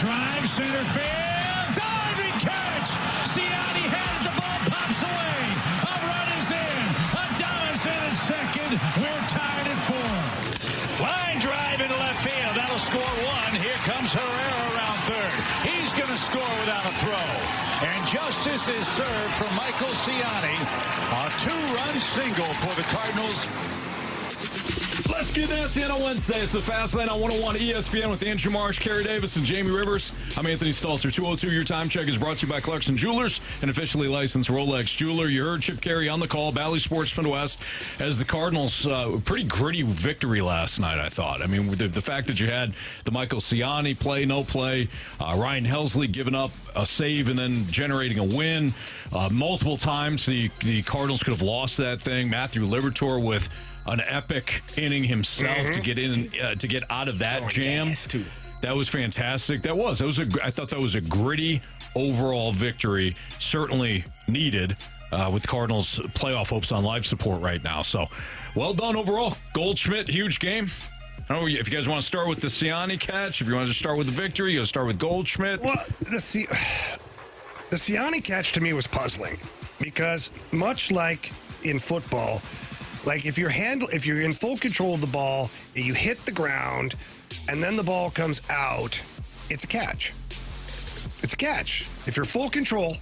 drive, center field, diving catch. Ciani has the ball, pops away. A run is in. Adonis in second. We're tied at 4. Line drive into left field. That'll score 1. Here comes Herrera around third. He's going to score without a throw. And justice is served for Michael Ciani. A 2-run single for the Cardinals. Let's get dancing on Wednesday. It's the Fast Lane on 101 ESPN with Andrew Marsh, Carey Davis, and Jamie Rivers. I'm Anthony Stalter. 202 Your Time Check is brought to you by Clarkson Jewelers, an officially licensed Rolex jeweler. You heard Chip Carey on the call, Bally Sports Midwest, as the Cardinals, pretty gritty victory last night, I thought. I mean, the fact that you had the Michael Ciani play, no play, Ryan Helsley giving up a save and then generating a win. Multiple times the Cardinals could have lost that thing. Matthew Liberatore with an epic inning himself to get in, to get out of that jam. That was fantastic. I thought that was a gritty overall victory. Certainly needed with the Cardinals' playoff hopes on life support right now. So, well done overall. Goldschmidt, huge game. I don't know if you guys want to start with the Ciani catch. If you want to start with the victory, you'll start with Goldschmidt. Well, the Ciani catch to me was puzzling because much like in football, like if you're in full control of the ball, you hit the ground, and then the ball comes out, it's a catch. It's a catch. If you're full control,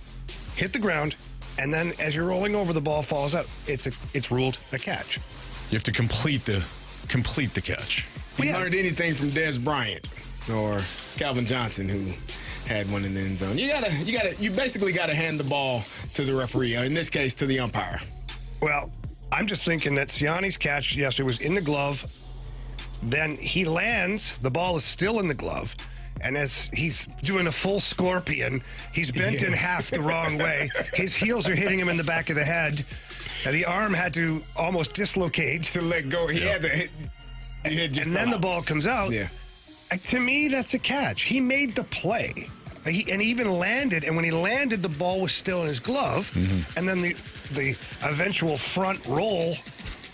hit the ground, and then as you're rolling over, the ball falls out. It's ruled a catch. You have to complete the catch. You learned anything from Des Bryant or Calvin Johnson, who had one in the end zone? You basically gotta hand the ball to the referee, or in this case, to the umpire. Well, I'm just thinking that Ciani's catch yesterday was in the glove. Then he lands, the ball is still in the glove. And as he's doing a full scorpion, he's bent in half the wrong way. His heels are hitting him in the back of the head. And the arm had to almost dislocate. To let go. He had to hit. And then the ball comes out. Yeah. To me, that's a catch. He made the play. He even landed, and when he landed, the ball was still in his glove. And then the eventual front roll,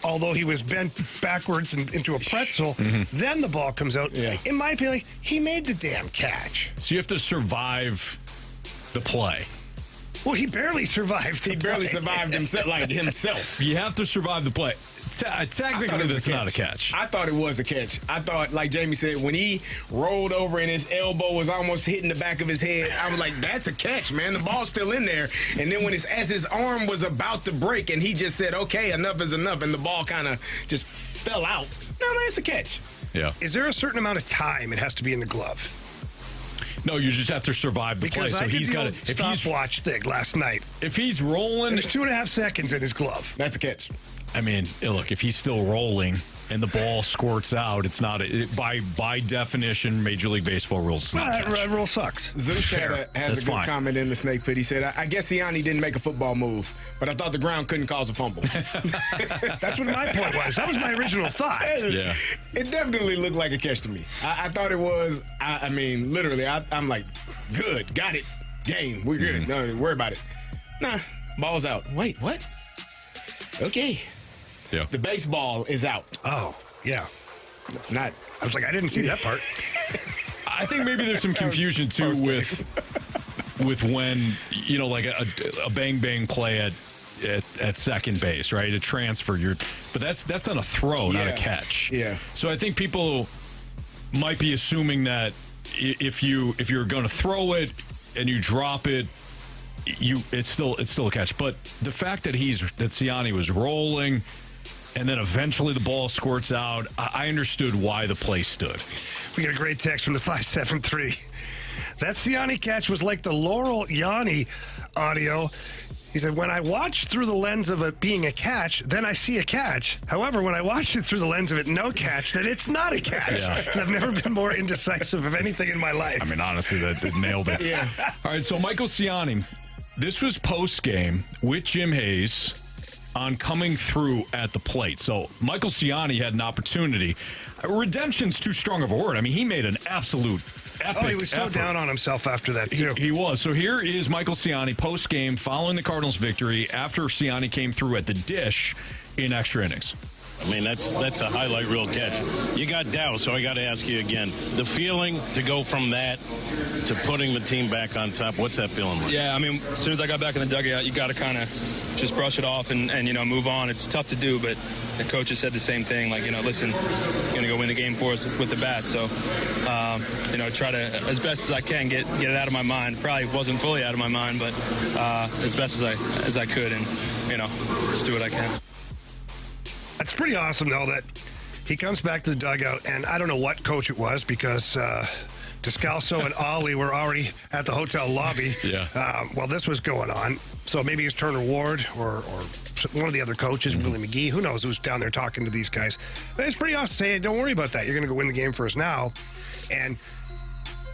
although he was bent backwards and into a pretzel, then the ball comes out. Yeah. In my opinion, he made the damn catch. So you have to survive the play. Well, he barely survived. He barely survived himself. You have to survive the play. Technically, that's not a catch. I thought it was a catch. I thought, like Jamie said, when he rolled over and his elbow was almost hitting the back of his head, I was like, that's a catch, man. The ball's still in there. And then as his arm was about to break and he just said, okay, enough is enough, and the ball kind of just fell out. No, that's a catch. Yeah. Is there a certain amount of time it has to be in the glove? No, you just have to survive the play. So I did the stopwatch thing last night. If he's rolling, there's 2.5 seconds in his glove. That's a catch. I mean, look, if he's still rolling and the ball squirts out, it's not by definition, Major League Baseball rules. That rule sucks. Zeus has a good comment in the snake pit. He said, I guess Ciani didn't make a football move, but I thought the ground couldn't cause a fumble. That's what my point was. That was my original thought. Yeah. It definitely looked like a catch to me. I thought it was, I mean, literally, I'm like, good, got it, game, we're good. No, don't worry about it. Nah, ball's out. Wait, what? Okay. Yeah. The baseball is out. Oh, yeah. I was like, I didn't see that part. I think maybe there's some confusion too with when, like a bang play at second base, right? A transfer, but that's on a throw, not a catch. Yeah. So I think people might be assuming that if you're going to throw it and you drop it, it's still a catch. But the fact that Ciani was rolling and then eventually the ball squirts out, I understood why the play stood. We got a great text from the 573. That Ciani catch was like the Laurel Yanni audio. He said, when I watch through the lens of it being a catch, then I see a catch. However, when I watch it through the lens of it no catch, then it's not a catch. Yeah. I've never been more indecisive of anything in my life. I mean, honestly, that nailed it. Yeah. All right, so Michael Ciani, this was post-game with Jim Hayes on coming through at the plate. So Michael Ciani had an opportunity. Redemption's too strong of a word. I mean, he made an absolute epic he was so effort. down on himself after that, too. He was. So here is Michael Ciani post-game following the Cardinals' victory after Ciani came through at the dish in extra innings. I mean, that's a highlight reel catch. You got Dow, so I got to ask you again. The feeling to go from that to putting the team back on top, what's that feeling like? Yeah, I mean, as soon as I got back in the dugout, you got to kind of just brush it off and move on. It's tough to do, but the coaches said the same thing. Like, listen, you're going to go win the game for us with the bat. So, try to, as best as I can, get it out of my mind. Probably wasn't fully out of my mind, but as best as I could, and, just do what I can. It's pretty awesome, though, that he comes back to the dugout, and I don't know what coach it was because Descalso and Ollie were already at the hotel lobby while this was going on. So maybe it's Turner Ward or one of the other coaches, Willie McGee. Who knows who's down there talking to these guys. But it's pretty awesome saying, don't worry about that. You're going to go win the game for us now. And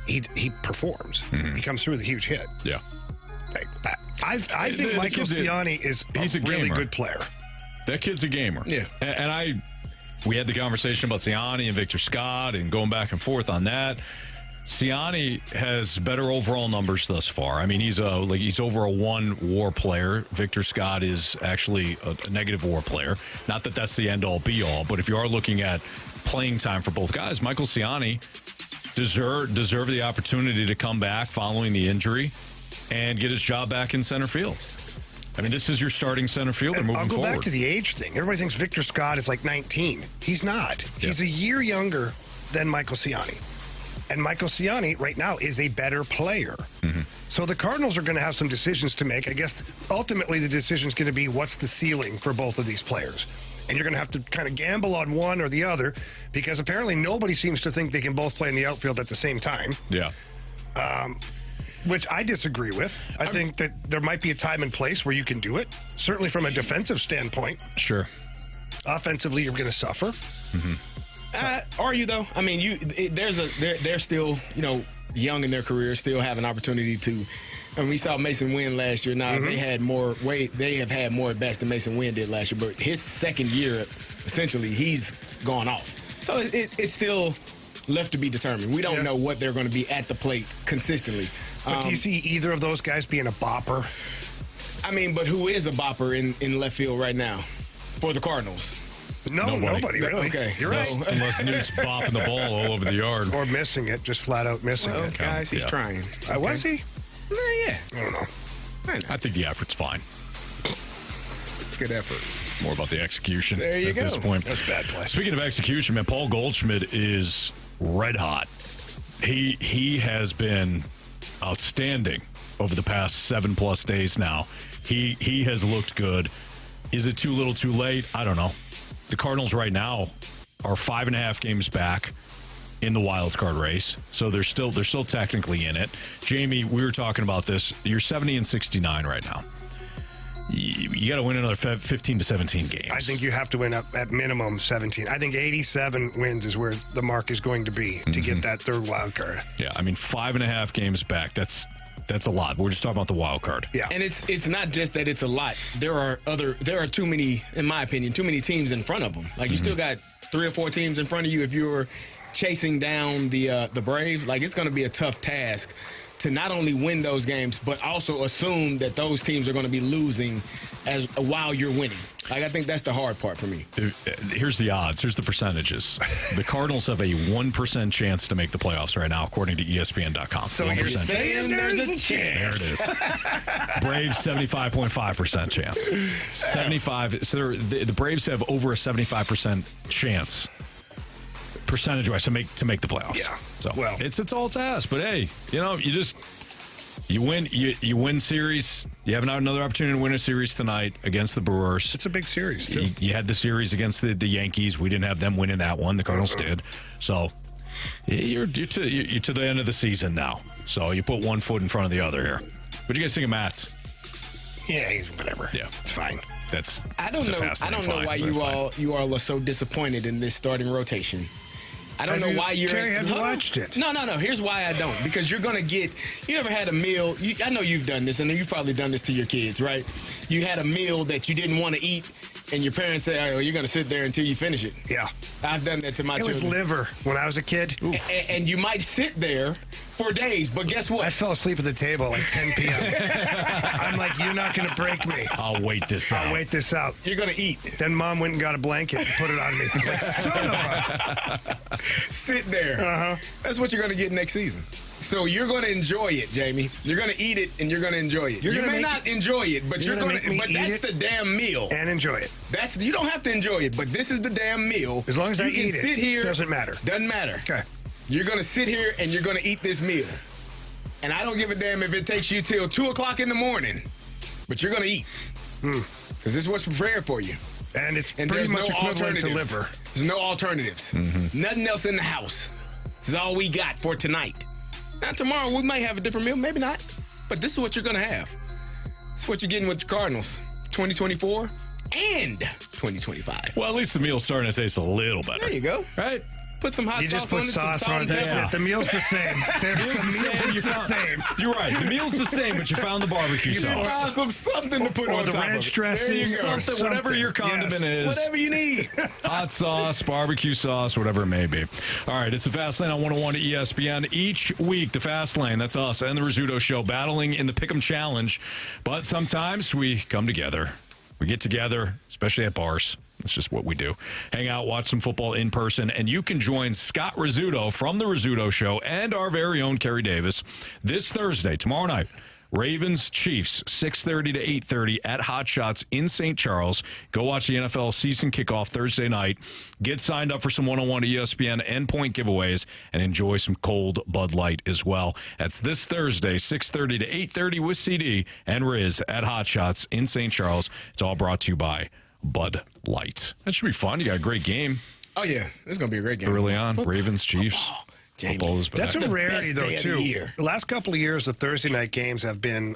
he performs. He comes through with a huge hit. Yeah. I think Michael Ciani is a really good player. That kid's a gamer. Yeah. And we had the conversation about Ciani and Victor Scott and going back and forth on that. Ciani has better overall numbers thus far. I mean, he's over a 1 WAR player. Victor Scott is actually a negative WAR player. Not that that's the end-all, be-all, but if you are looking at playing time for both guys, Michael Ciani deserve the opportunity to come back following the injury and get his job back in center field. I mean, this is your starting center fielder moving forward. I'll go back to the age thing. Everybody thinks Victor Scott is like 19. He's not. He's a year younger than Michael Ciani. And Michael Ciani right now is a better player. So the Cardinals are going to have some decisions to make. I guess ultimately the decision is going to be what's the ceiling for both of these players. And you're going to have to kind of gamble on one or the other because apparently nobody seems to think they can both play in the outfield at the same time. Yeah. Which I disagree with. I think that there might be a time and place where you can do it. Certainly from a defensive standpoint. Sure. Offensively, you're going to suffer. Are you, though? I mean, they're still, young in their career, still have an opportunity to. And we saw Mason Wynn last year. Now, they have had more at bats than Mason Wynn did last year. But his second year, essentially, he's gone off. So it's still left to be determined. We don't know what they're going to be at the plate consistently. But do you see either of those guys being a bopper? I mean, but who is a bopper in left field right now for the Cardinals? Nobody really. Okay, you're right. Unless Newt's bopping the ball all over the yard. Or missing it, just flat out missing it. Guys, he's trying. Was he? Yeah. I don't know. I think the effort's fine. Good effort. More about the execution there you at go. this point. That's bad play. Speaking of execution, man, Paul Goldschmidt is red hot. He has been outstanding over the past 7+ days now. He has looked good. Is it too little too late? I don't know. The Cardinals right now are 5.5 games back in the wild card race, so they're still technically in it. Jamie, we were talking about this. You're 70-69 right now. You got to win another 15 to 17 games. I think you have to win up at minimum 17. I think 87 wins is where the mark is going to be to get that third wild card. Yeah, I mean 5.5 games back. That's a lot. We're just talking about the wild card. Yeah, and it's not just that it's a lot. There are too many, in my opinion, too many teams in front of them. Like you still got 3 or 4 teams in front of you. If you're chasing down the Braves, like it's going to be a tough task to not only win those games, but also assume that those teams are going to be losing while you're winning. Like I think that's the hard part for me. Here's the odds. Here's the percentages. The Cardinals have a 1% chance to make the playoffs right now, according to ESPN.com. So you're saying there's a chance. There it is. Braves 75.5% chance. 75. So the Braves have over a 75% chance, percentage-wise, to make the playoffs. Yeah. So it's all to ask. But hey, you win series. You have another opportunity to win a series tonight against the Brewers. It's a big series, too. You had the series against the Yankees. We didn't have them winning that one. The Cardinals did. So you're to the end of the season now. So you put one foot in front of the other here. What do you guys think of Matt's? Yeah, he's whatever. Yeah, it's fine. I don't know why you all are so disappointed in this starting rotation. I don't know why you're... Carey, have you watched it? No. Here's why I don't. Because you're going to get... You ever had a meal... I know you've done this, and you've probably done this to your kids, right? You had a meal that you didn't want to eat, and your parents say, you're going to sit there until you finish it. Yeah. I've done that to my children. It was liver when I was a kid. And you might sit there for days. But guess what? I fell asleep at the table at like 10 p.m. I'm like, you're not going to break me. I'll wait this out. I'll wait this out. You're going to eat. Then Mom went and got a blanket and put it on me. I was like, son of a... Sit there. Uh-huh. That's what you're going to get next season. So you're going to enjoy it, Jamie. You're going to eat it, and you're going to enjoy it. You may not enjoy it, but you're going to. But that's the damn meal. And enjoy it. You don't have to enjoy it, but this is the damn meal. As long as I eat it, sit here. Doesn't matter. Doesn't matter. Okay. You're going to sit here and you're going to eat this meal. And I don't give a damn if it takes you till 2 o'clock in the morning, but you're going to eat. Because this is what's prepared for you. And it's pretty much equivalent to liver. There's no alternatives. Nothing else in the house. This is all we got for tonight. Now, tomorrow we might have a different meal, maybe not. But this is what you're going to have. This is what you're getting with the Cardinals 2024 and 2025. Well, at least the meal's starting to taste a little better. There you go. Right? Put some hot sauce on it, some salt and That's pepper. it. The meal's the same. The meal's the same. You're right. The meal's the same, but you found the barbecue You sauce. found something to put Or on the top ranch of it. dressing. There you go. Something, whatever your condiment is. Whatever you need. Hot sauce, barbecue sauce, whatever it may be. All right, it's the Fast Lane on 101 ESPN. Each week, the Fast Lane, that's us and the Rizzuto Show, battling in the Pick'em Challenge. But sometimes we come together. We get together, especially at bars. That's just what we do. Hang out, watch some football in person, and you can join Scott Rizzuto from the Rizzuto Show and our very own Carey Davis this Thursday, tomorrow night. Ravens Chiefs, 6:30 to 8:30 at Hot Shots in St. Charles. Go watch the NFL season kickoff Thursday night. Get signed up for some 101 ESPN endpoint giveaways and enjoy some cold Bud Light as well. That's this Thursday, 6:30 to 8:30 with CD and Riz at Hot Shots in St. Charles. It's all brought to you by Bud Light. That should be fun. You got a great game. Oh, yeah. It's going to be a great game. Early on, Ravens, Chiefs. Football is back. That's a rarity, best though, day of the too. year. The last couple of years, the Thursday night games have been,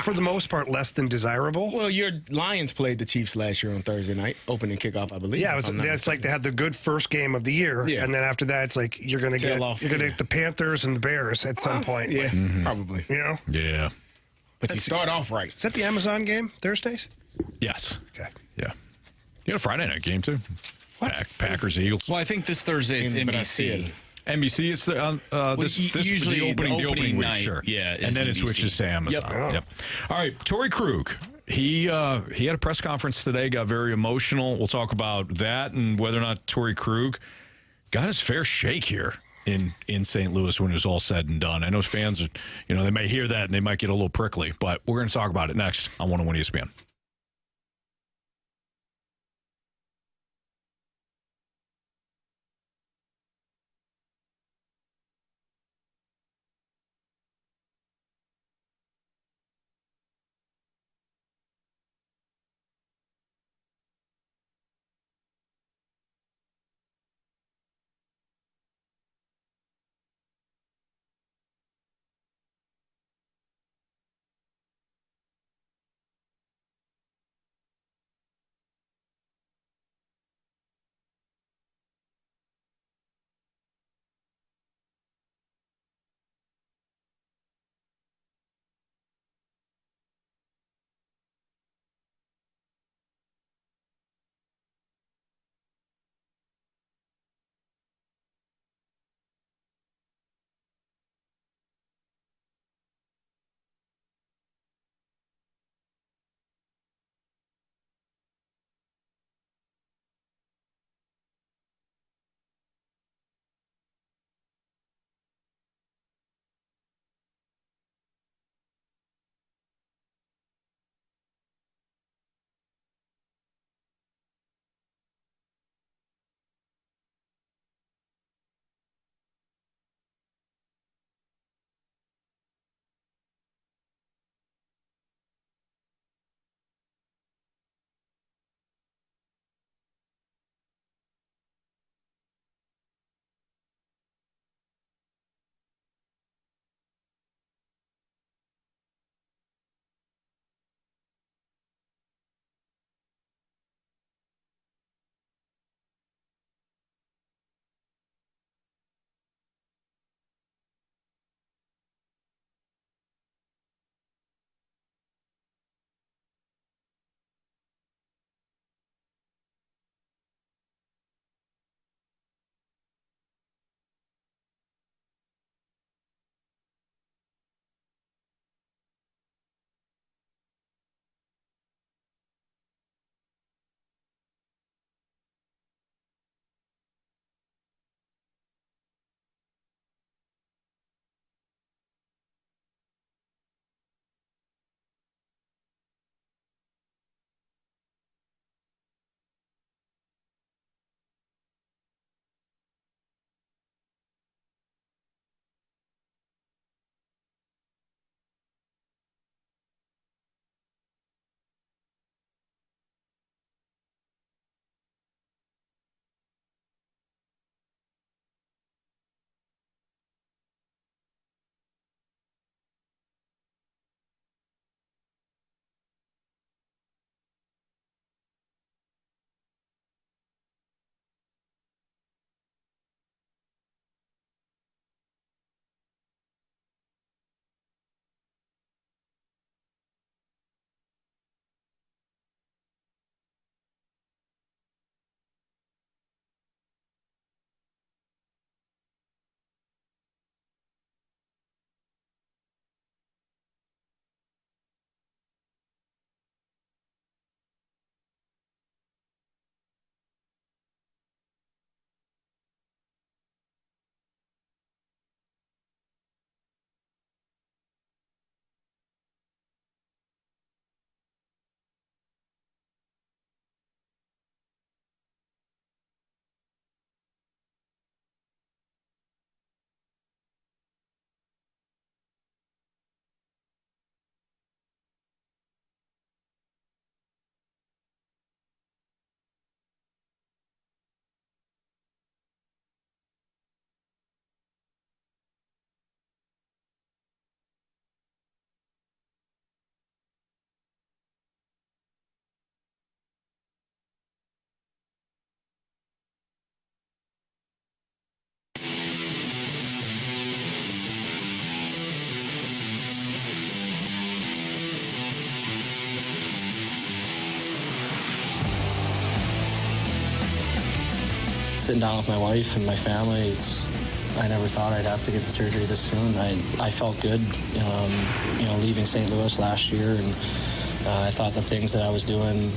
for the most part, less than desirable. Well, your Lions played the Chiefs last year on Thursday night, opening kickoff, I believe. Yeah, it's like they had the good first game of the year, Yeah. and then after that, it's like you're going to get the Panthers and the Bears at some point. Yeah, probably. You know? Yeah. But you start off right. Is that the Amazon game Thursdays? Yes. Okay. Yeah. You got a Friday night game, too. What? Packers, Eagles. Well, I think this Thursday it's NBC. NBC is usually the opening week, night, sure. yeah, and then it NBC. switches to Amazon. Yep. All right, Torey Krug. He had a press conference today, got very emotional. We'll talk about that and whether or not Torey Krug got his fair shake here in St. Louis when it was all said and done. I know fans, they may hear that and they might get a little prickly, but we're going to talk about it next on 101 ESPN. sitting down with my wife and my family, I never thought I'd have to get the surgery this soon. I felt good, leaving St. Louis last year, and I thought the things that I was doing,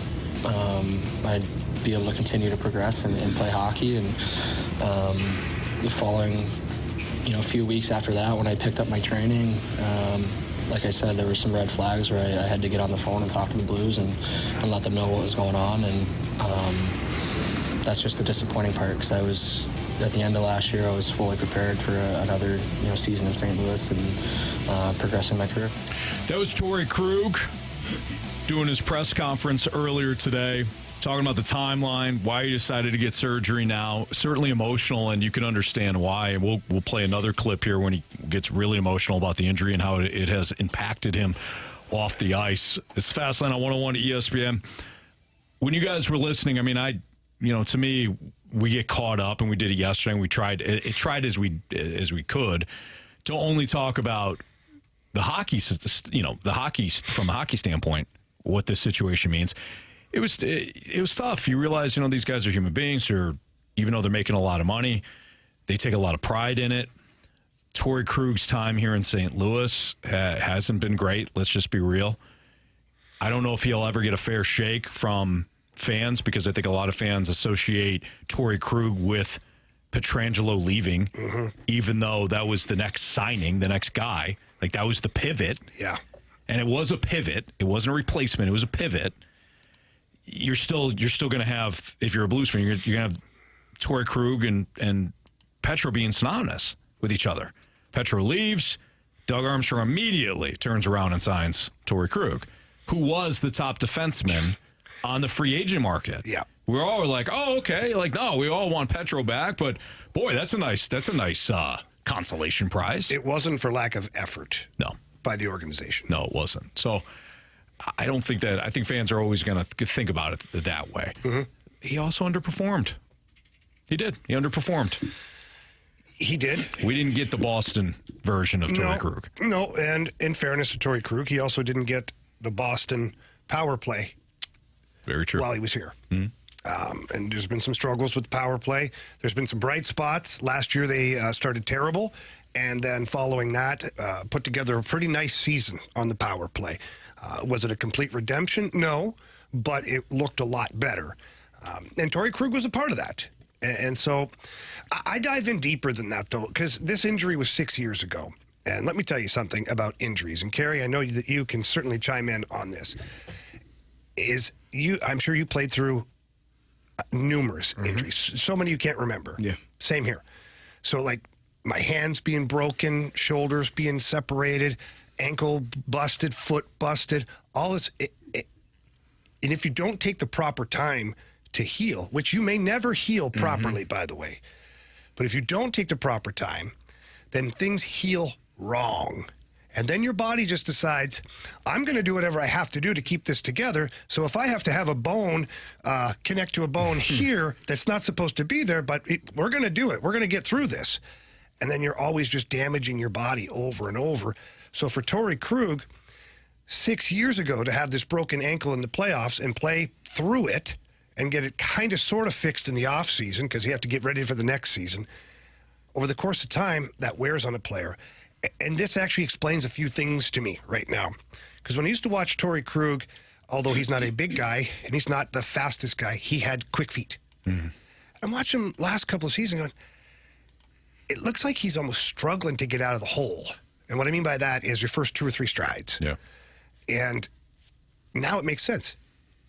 I'd be able to continue to progress and play hockey. And the following, few weeks after that, when I picked up my training, like I said, there were some red flags where I had to get on the phone and talk to the Blues and let them know what was going on. And that's just the disappointing part, because I was, at the end of last year, I was fully prepared for another season in St. Louis and progressing my career. That was Torey Krug doing his press conference earlier today, talking about the timeline, why he decided to get surgery now. Certainly emotional, and you can understand why. And we'll play another clip here when he gets really emotional about the injury and how it has impacted him off the ice. It's Fastlane on 101 ESPN. When you guys were listening, I mean, to me, we get caught up, and we did it yesterday, and we tried as we could to only talk about the hockey, from a hockey standpoint, what this situation means. It was tough. You realize, these guys are human beings, or even though they're making a lot of money, they take a lot of pride in it. Torey Krug's time here in St. Louis hasn't been great. Let's just be real. I don't know if he'll ever get a fair shake from fans, because I think a lot of fans associate Torey Krug with Pietrangelo leaving, even though that was the next signing, the next guy. Like, that was the pivot. Yeah. And it was a pivot. It wasn't a replacement. It was a pivot. You're still going to have, if you're a Blues fan, you're going to have Torey Krug and Petro being synonymous with each other. Petro leaves. Doug Armstrong immediately turns around and signs Torey Krug, who was the top defenseman on the free agent market. Yeah. We're all like, oh, okay. Like, no, we all want Petro back, but boy, that's a nice consolation prize. It wasn't for lack of effort. No. By the organization. No, it wasn't. So I don't think that, I think fans are always going to think about it that way. He also underperformed. He did. He underperformed. He did. We didn't get the Boston version of Torey Krug. No, and in fairness to Torey Krug, he also didn't get the Boston power play. Very true. While he was here. And there's been some struggles with the power play. There's been some bright spots. Last year they started terrible, and then following that, put together a pretty nice season on the power play. Was it a complete redemption? No, but it looked a lot better. And Torey Krug was a part of that. And so I dive in deeper than that, though, because this injury was 6 years ago. And let me tell you something about injuries. And, Carey, I know that you can certainly chime in on this. I'm sure you played through numerous injuries, so many you can't remember. Yeah. Same here. So, like, my hands being broken, shoulders being separated, ankle busted, foot busted, all this. And if you don't take the proper time to heal, which you may never heal properly, by the way, but if you don't take the proper time, then things heal wrong. And then your body just decides, I'm going to do whatever I have to do to keep this together. So if I have to have a bone connect to a bone here that's not supposed to be there, but we're going to do it. We're going to get through this. And then you're always just damaging your body over and over. So for Torey Krug, 6 years ago, to have this broken ankle in the playoffs and play through it and get it kind of sort of fixed in the offseason, because you have to get ready for the next season, over the course of time, that wears on a player. And this actually explains a few things to me right now. Because when I used to watch Torey Krug, although he's not a big guy and he's not the fastest guy, he had quick feet. I'm watching him last couple of seasons going, it looks like he's almost struggling to get out of the hole. And what I mean by that is your first 2 or 3 strides. Yeah. And now it makes sense.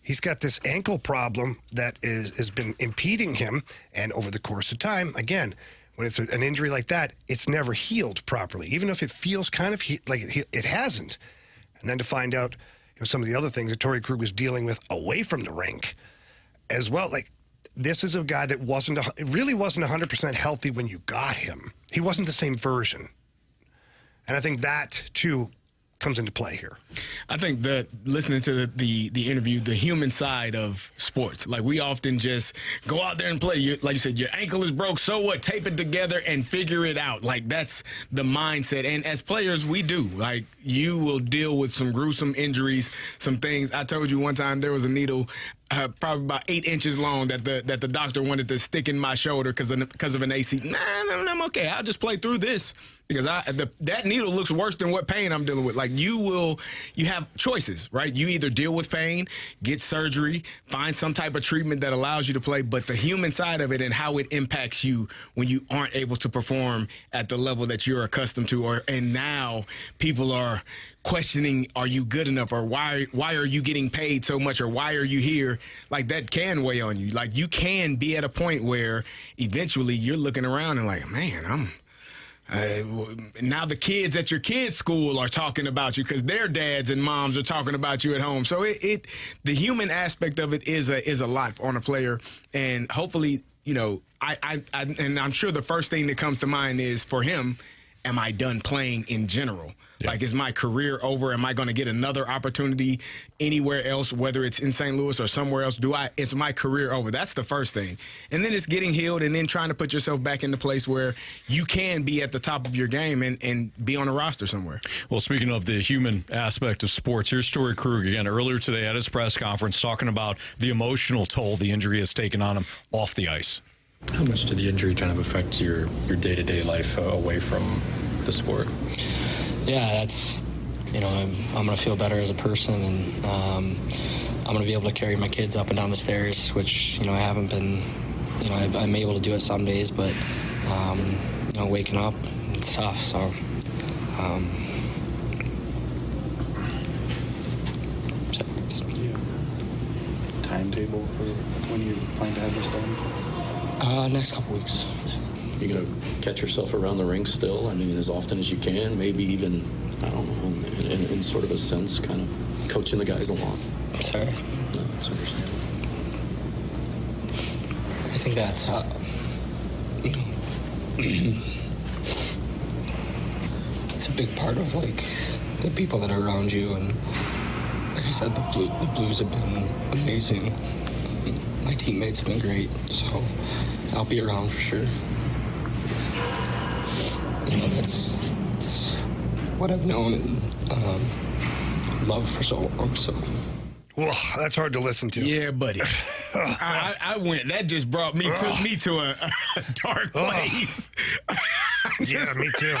He's got this ankle problem that has been impeding him. And over the course of time, again, when it's an injury like that, it's never healed properly, even if it feels kind of like it hasn't. And then to find out some of the other things that Torey Krug was dealing with away from the rink as well. Like, this is a guy that really wasn't 100% healthy when you got him. He wasn't the same version. And I think that, too, comes into play here. I think that listening to the interview, the human side of sports, like we often just go out there and play. Like you said, your ankle is broke, so what? Tape it together and figure it out. Like that's the mindset. And as players, we do. Like you will deal with some gruesome injuries, some things. I told you one time there was a needle probably about 8 inches long that the doctor wanted to stick in my shoulder because of an AC. Nah, I'm okay. I'll just play through this. Because that needle looks worse than what pain I'm dealing with. Like you have choices, right? You either deal with pain, get surgery, find some type of treatment that allows you to play, but the human side of it and how it impacts you when you aren't able to perform at the level that you're accustomed to, and now people are questioning, are you good enough, or why are you getting paid so much, or why are you here? Like that can weigh on you. Like you can be at a point where eventually you're looking around and like, man, now the kids at your kids' school are talking about you because their dads and moms are talking about you at home. So the human aspect of it is a lot on a player, and hopefully, and I'm sure the first thing that comes to mind is for him, am I done playing in general? Yeah. Like, is my career over? Am I going to get another opportunity anywhere else, whether it's in St. Louis or somewhere else? Is my career over? That's the first thing. And then it's getting healed and then trying to put yourself back in the place where you can be at the top of your game and be on a roster somewhere. Well, speaking of the human aspect of sports, here's Torey Krug again earlier today at his press conference talking about the emotional toll the injury has taken on him off the ice. How much did the injury kind of affect your day-to-day life away from the sport? Yeah, that's, I'm going to feel better as a person, and I'm going to be able to carry my kids up and down the stairs, which, I haven't been, I'm able to do it some days, but, waking up, it's tough, so. Timetable for when you plan to have this done? Next couple weeks. You're going to catch yourself around the rink still? I mean, as often as you can, maybe even, I don't know, in sort of a sense, kind of coaching the guys along. Sorry. No, that's understandable. I think that's, it's a big part of, like, the people that are around you. And like I said, the Blues have been amazing. My teammates have been great, so I'll be around for sure. That's what I've known and loved for so long. So, well, that's hard to listen to. Yeah, buddy. I went. That just brought me to a dark place. Yeah, me too.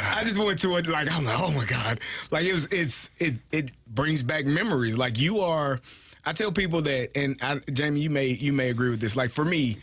I just went to it like I'm like, oh my God, like it brings back memories. Like you are. I tell people that, and Jamie, you may agree with this. Like for me,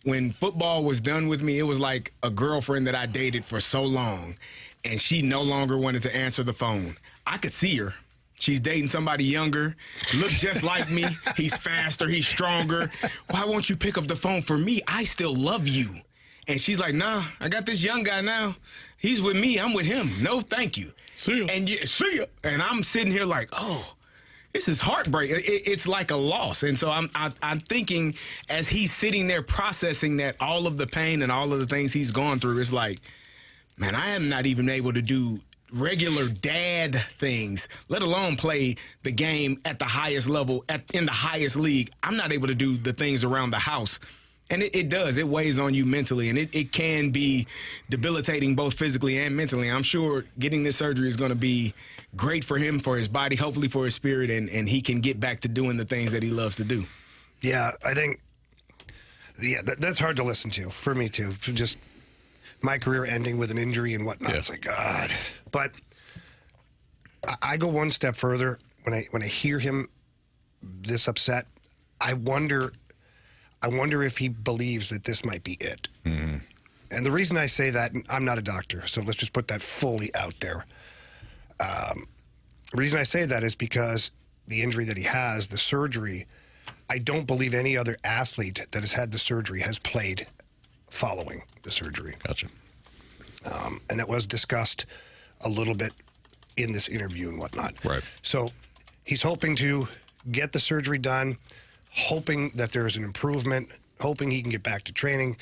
when football was done with me, it was like a girlfriend that I dated for so long, and she no longer wanted to answer the phone. I could see her. She's dating somebody younger, look just like me. He's faster, he's stronger. Why won't you pick up the phone for me? I still love you. And she's like, nah, I got this young guy now. He's with me, I'm with him. No, thank you. See ya. And see ya. And I'm sitting here like, oh. This is heartbreak. It's like a loss. And so I'm thinking as he's sitting there processing that, all of the pain and all of the things he's gone through, it's like, man, I am not even able to do regular dad things, let alone play the game at the highest level, in the highest league. I'm not able to do the things around the house. And it does. It weighs on you mentally, and it can be debilitating both physically and mentally. I'm sure getting this surgery is going to be great for him, for his body, hopefully for his spirit, and he can get back to doing the things that he loves to do. Yeah, I think, that's hard to listen to, for me too. Just my career ending with an injury and whatnot. Yeah. It's like, God. But I go one step further. When I hear him this upset, I wonder if he believes that this might be it. Mm-hmm. And the reason I say that, I'm not a doctor, so let's just put that fully out there. The reason I say that is because the injury that he has, the surgery, I don't believe any other athlete that has had the surgery has played following the surgery. Gotcha. And that was discussed a little bit in this interview and whatnot. Right. So he's hoping to get the surgery done, hoping that there's an improvement, hoping he can get back to training.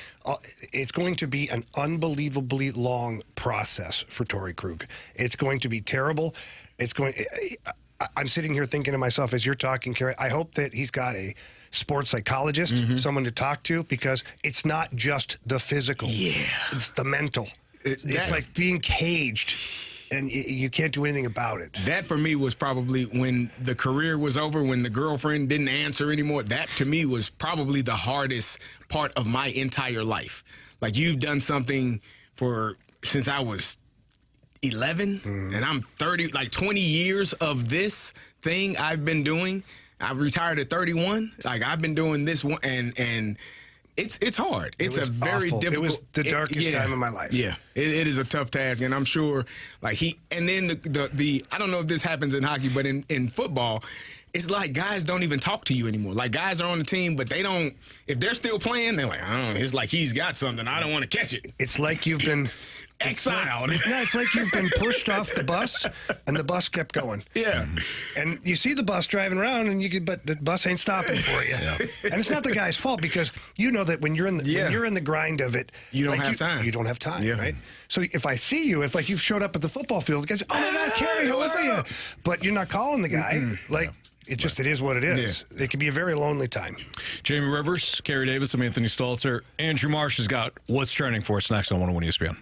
It's going to be an unbelievably long process for Torey Krug. It's going to be terrible. I'm sitting here thinking to myself as you're talking, Carey, I hope that he's got a sports psychologist, someone to talk to, because it's not just the physical. Yeah. It's the mental. It's like being caged, and you can't do anything about it. That, for me, was probably when the career was over, when the girlfriend didn't answer anymore. That, to me, was probably the hardest part of my entire life. Like, you've done something since I was 11, and I'm 30, like 20 years of this thing I've been doing. I retired at 31. Like, I've been doing this one, and it's hard. It's a very difficult. It was the darkest time of my life. Yeah, it is a tough task, and I'm sure, like, and then the I don't know if this happens in hockey, but in football, it's like guys don't even talk to you anymore. Like, guys are on the team, but they don't. If they're still playing, they're like, I don't know. It's like he's got something. I don't want to catch it. It's like you've been exiled. It's like you've been pushed off the bus, and the bus kept going. Yeah. And you see the bus driving around, but the bus ain't stopping for you. Yeah. And it's not the guy's fault, because you know that when you're in the grind of it, you don't have time. You don't have time, right? So if I see you, if like you've showed up at the football field, the guys, oh my God, Carey, how are you? But you're not calling the guy. It is what it is. Yeah. It can be a very lonely time. Jamie Rivers, Carey Davis, I'm Anthony Stalter. Andrew Marsh has got what's trending for us next on 101 ESPN.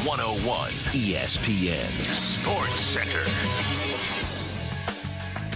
101 ESPN Sports Center.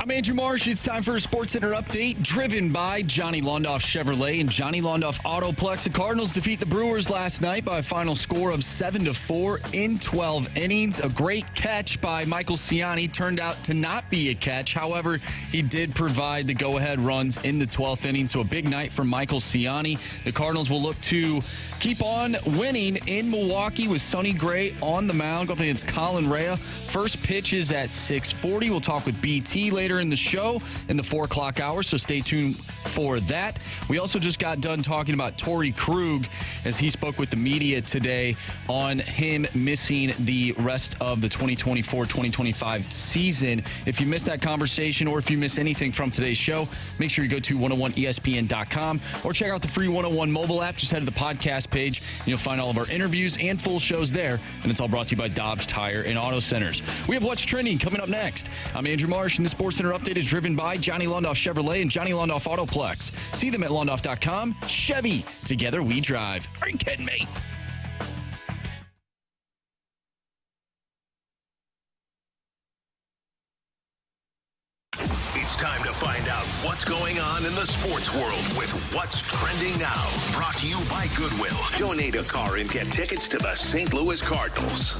I'm Andrew Marsh. It's time for a Sports Center update driven by Johnny Londoff Chevrolet and Johnny Londoff Autoplex. The Cardinals defeat the Brewers last night by a final score of 7-4 in 12 innings. A great catch by Michael Ciani turned out to not be a catch. However, he did provide the go-ahead runs in the 12th inning. So a big night for Michael Ciani. The Cardinals will look to keep on winning in Milwaukee with Sonny Gray on the mound up against Colin Rea. First pitch is at 6:40. We'll talk with BT later in the show in the 4 o'clock hour, so stay tuned for that. We also just got done talking about Torey Krug as he spoke with the media today on him missing the rest of the 2024-2025 season. If you missed that conversation or if you missed anything from today's show, make sure you go to 101ESPN.com or check out the free 101 mobile app. Just head to the podcast page and you'll find all of our interviews and full shows there. And it's all brought to you by Dobbs Tire and Auto Centers. We have What's Trending coming up next. I'm Andrew Marsh, and the Sports Center update is driven by Johnny Londoff Chevrolet and Johnny Londoff Autoplex. See them at londoff.com. Chevy, together we drive. Are you kidding me? It's time to find out what's going on in the sports world with What's Trending Now. Brought to you by Goodwill. Donate a car and get tickets to the St. Louis Cardinals.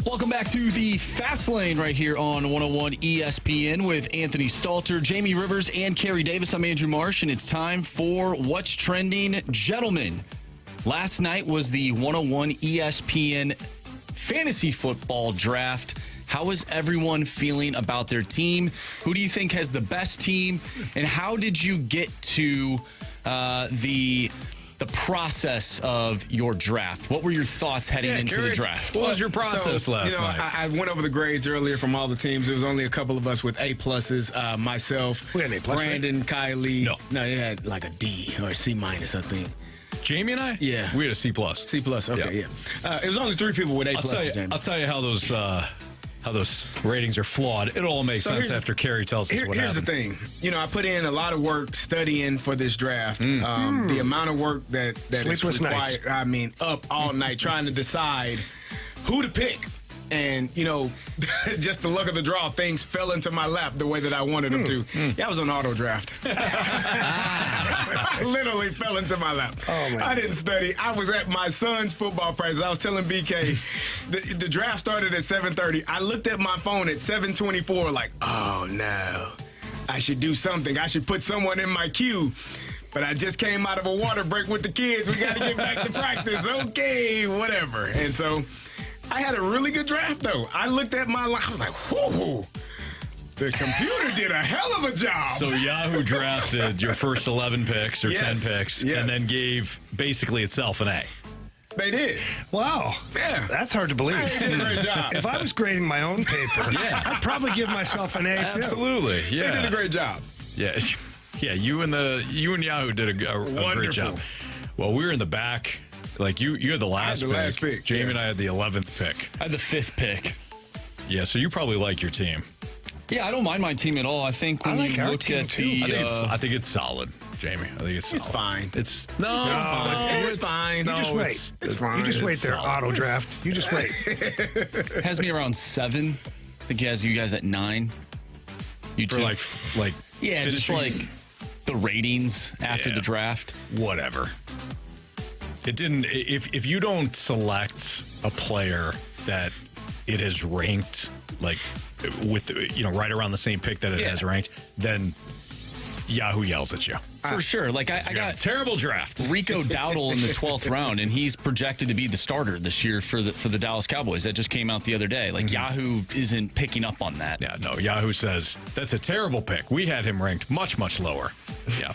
Welcome back to the Fast Lane right here on 101 ESPN with Anthony Stalter, Jamie Rivers, and Carey Davis. I'm Andrew Marsh, and it's time for What's Trending. Gentlemen, last night was the 101 ESPN Fantasy Football Draft. How is everyone feeling about their team? Who do you think has the best team? And how did you get to the process of your draft? What were your thoughts heading into the draft? What was your process last night? I went over the grades earlier from all the teams. There was only a couple of us with A pluses. Myself, we had an A plus, Brandon, right? Kylie. No, they had like a D or a C minus, I think. Jamie and I? Yeah. We had a C plus. C plus, okay, yeah. It was only 3 people with A pluses, Jamie. I'll tell you how those ratings are flawed. It all makes sense after Carey tells us what happened. Here's the thing. I put in a lot of work studying for this draft. The amount of work that is required, nights. I mean, up all night trying to decide who to pick. And, just the luck of the draw, things fell into my lap the way that I wanted them to. Yeah, I was on auto draft. I literally fell into my lap. Oh, man. I didn't study. I was at my son's football practice. I was telling BK, the draft started at 7:30. I looked at my phone at 7:24 like, oh, no. I should do something. I should put someone in my queue. But I just came out of a water break with the kids. We got to get back to practice. Okay, whatever. And so I had a really good draft, though. I looked at my line. I was like, whoo. The computer did a hell of a job. So Yahoo drafted your first 11 picks or 10 picks and then gave basically itself an A. They did. Wow. Yeah. That's hard to believe. They did a great job. If I was grading my own paper, I'd probably give myself an A, too. Absolutely. Yeah. They did a great job. Yeah. Yeah, you and Yahoo did a great job. Well, we were in the back. Like, you had the last pick. Jamie and I had the 11th pick. I had the 5th pick. Yeah, so you probably like your team. Yeah, I don't mind my team at all. I think when you look at the... I think it's solid, Jamie. I think it's solid. It's fine. It's fine. It's fine. You just wait. It's fine. You just wait there, solid. auto draft. You just wait. Has me around 7. I think he has you guys at 9. You two. For yeah, just like the ratings after the draft. Whatever. It didn't. If you don't select a player that it has ranked like with right around the same pick that it has ranked, then Yahoo yells at you. For sure. Like I got a terrible draft. Rico Dowdle in the 12th round, and he's projected to be the starter this year for the Dallas Cowboys. That just came out the other day. Like Yahoo isn't picking up on that. Yeah, no. Yahoo says that's a terrible pick. We had him ranked much, much lower. Yeah.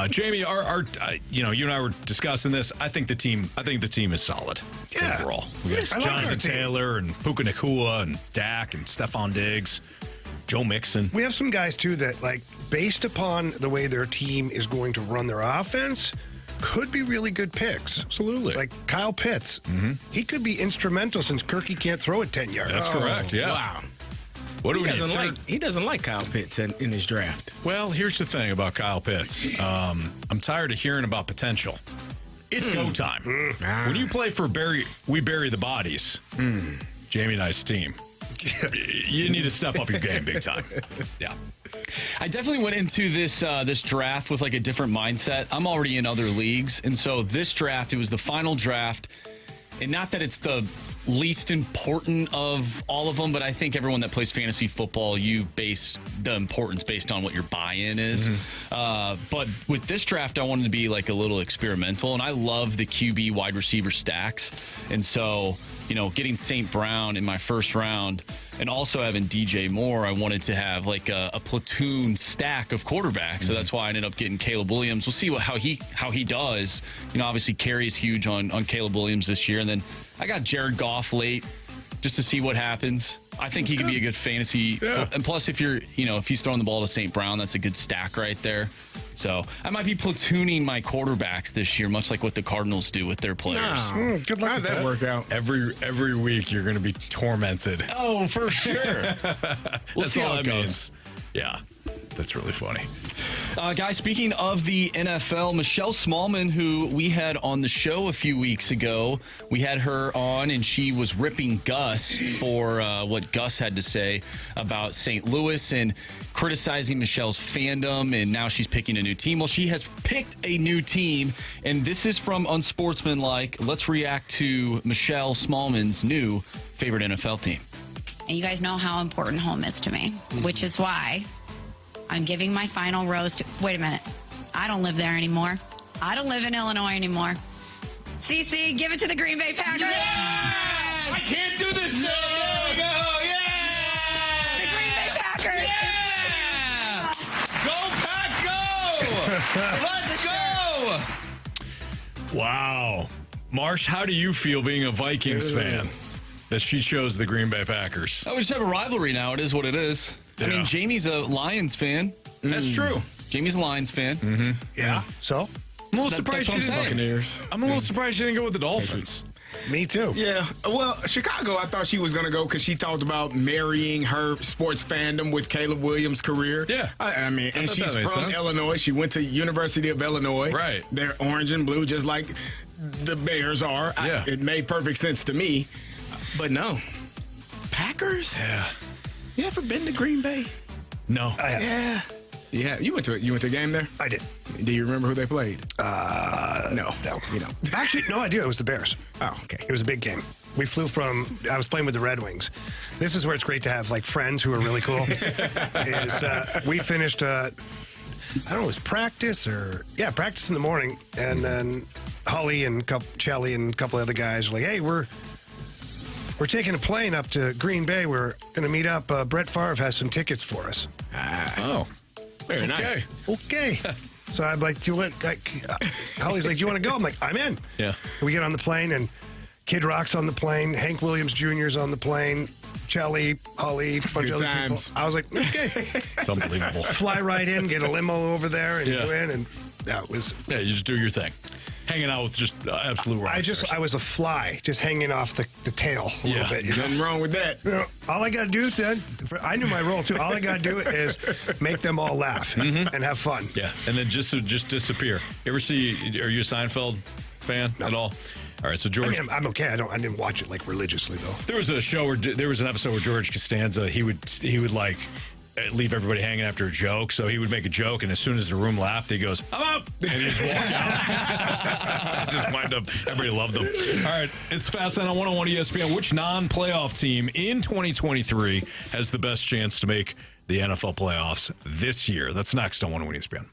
Jamie, you and I were discussing this. I think the team is solid. Yeah. Overall, we got Jonathan Taylor and Puka Nacua and Dak and Stephon Diggs. Joe Mixon. We have some guys, too, that, like, based upon the way their team is going to run their offense, could be really good picks. Absolutely. Like Kyle Pitts. Mm-hmm. He could be instrumental since Kirky can't throw it 10 yards. That's correct, yeah. Wow. What do we need? He doesn't like Kyle Pitts in his draft. Well, here's the thing about Kyle Pitts. I'm tired of hearing about potential. It's go time. When you play for We Bury the Bodies, Jamie and I's team, you need to step up your game big time. Yeah. I definitely went into this draft with like a different mindset. I'm already in other leagues, and so this draft, it was the final draft. And not that it's the least important of all of them, but I think everyone that plays fantasy football, you base the importance based on what your buy-in is. But with this draft, I wanted to be like a little experimental, and I love the QB wide receiver stacks. And so, getting St. Brown in my first round and also having DJ Moore, I wanted to have like a platoon stack of quarterbacks. So that's why I ended up getting Caleb Williams. We'll see how he does. Obviously Carey is huge on Caleb Williams this year. And then I got Jared Goff late just to see what happens. I think he can be a good fantasy. Yeah. And plus, if he's throwing the ball to St. Brown, that's a good stack right there. So I might be platooning my quarterbacks this year, much like what the Cardinals do with their players. Good luck. How'd that work out? Every week you're going to be tormented. Oh, for sure. We'll see how it goes. Yeah, that's really funny. Guys, speaking of the NFL, Michelle Smallman, who we had on the show a few weeks ago, we had her on, and she was ripping Gus for what Gus had to say about St. Louis and criticizing Michelle's fandom, and now she's picking a new team. Well, she has picked a new team, and this is from Unsportsmanlike. Let's react to Michelle Smallman's new favorite NFL team. And you guys know how important home is to me, which is why I'm giving my final rose to... Wait a minute. I don't live there anymore. I don't live in Illinois anymore. CC, give it to the Green Bay Packers. Yeah! I can't do this. No! There we go. Yeah! The Green Bay Packers. Yeah! Go, Pack, go! Let's go! Wow. Marsh, how do you feel being a Vikings fan that she chose the Green Bay Packers? We just have a rivalry now. It is what it is. Yeah. I mean, Jamie's a Lions fan. That's true. Jamie's a Lions fan. Yeah. So? I'm a little surprised she didn't. Buccaneers. I'm a little surprised she didn't go with the Dolphins. Me too. Yeah. Well, Chicago, I thought she was going to go because she talked about marrying her sports fandom with Caleb Williams' career. Yeah. I mean, and she's from sense. Illinois. She went to University of Illinois. Right. They're orange and blue, just like the Bears are. Yeah. It made perfect sense to me. But no. Packers? Yeah. You ever been to Green Bay? No. I have. Yeah. Yeah. You went to a game there? I did. Do you remember who they played? No. You know. Actually, no, I do. It was the Bears. Oh, okay. It was a big game. We flew I was playing with the Red Wings. This is where it's great to have like friends who are really cool. We finished, I don't know, it was practice in the morning. And then Holly and Chelly and a couple other guys were like, hey, we're taking a plane up to Green Bay. We're going to meet up. Brett Favre has some tickets for us. Oh. Very nice. Okay. So I'm like, Holly's like, do you want to go? I'm like, I'm in. Yeah. We get on the plane, and Kid Rock's on the plane. Hank Williams Jr.'s on the plane. Chelly, Holly, a bunch of other times. people. I was like, okay. It's unbelievable. Fly right in, get a limo over there, and go in, and that was... Yeah, you just do your thing. Hanging out with just absolute rock stars. I was a fly, just hanging off the tail a little bit. Nothing wrong with that. All I got to do then, I knew my role too. All I got to do is make them all laugh and have fun. Yeah, and then just disappear. You ever see? Are you a Seinfeld fan at all? All right, so George. I mean, I'm okay. I didn't watch it like religiously though. There was a show where there was an episode where George Costanza he would like leave everybody hanging after a joke. So he would make a joke, and as soon as the room laughed, he goes, "I'm out," and he'd just walk out. Just wind up. Everybody loved him. All right, it's Fastlane on 101 ESPN. Which non-playoff team in 2023 has the best chance to make the NFL playoffs this year? That's next on 101 ESPN.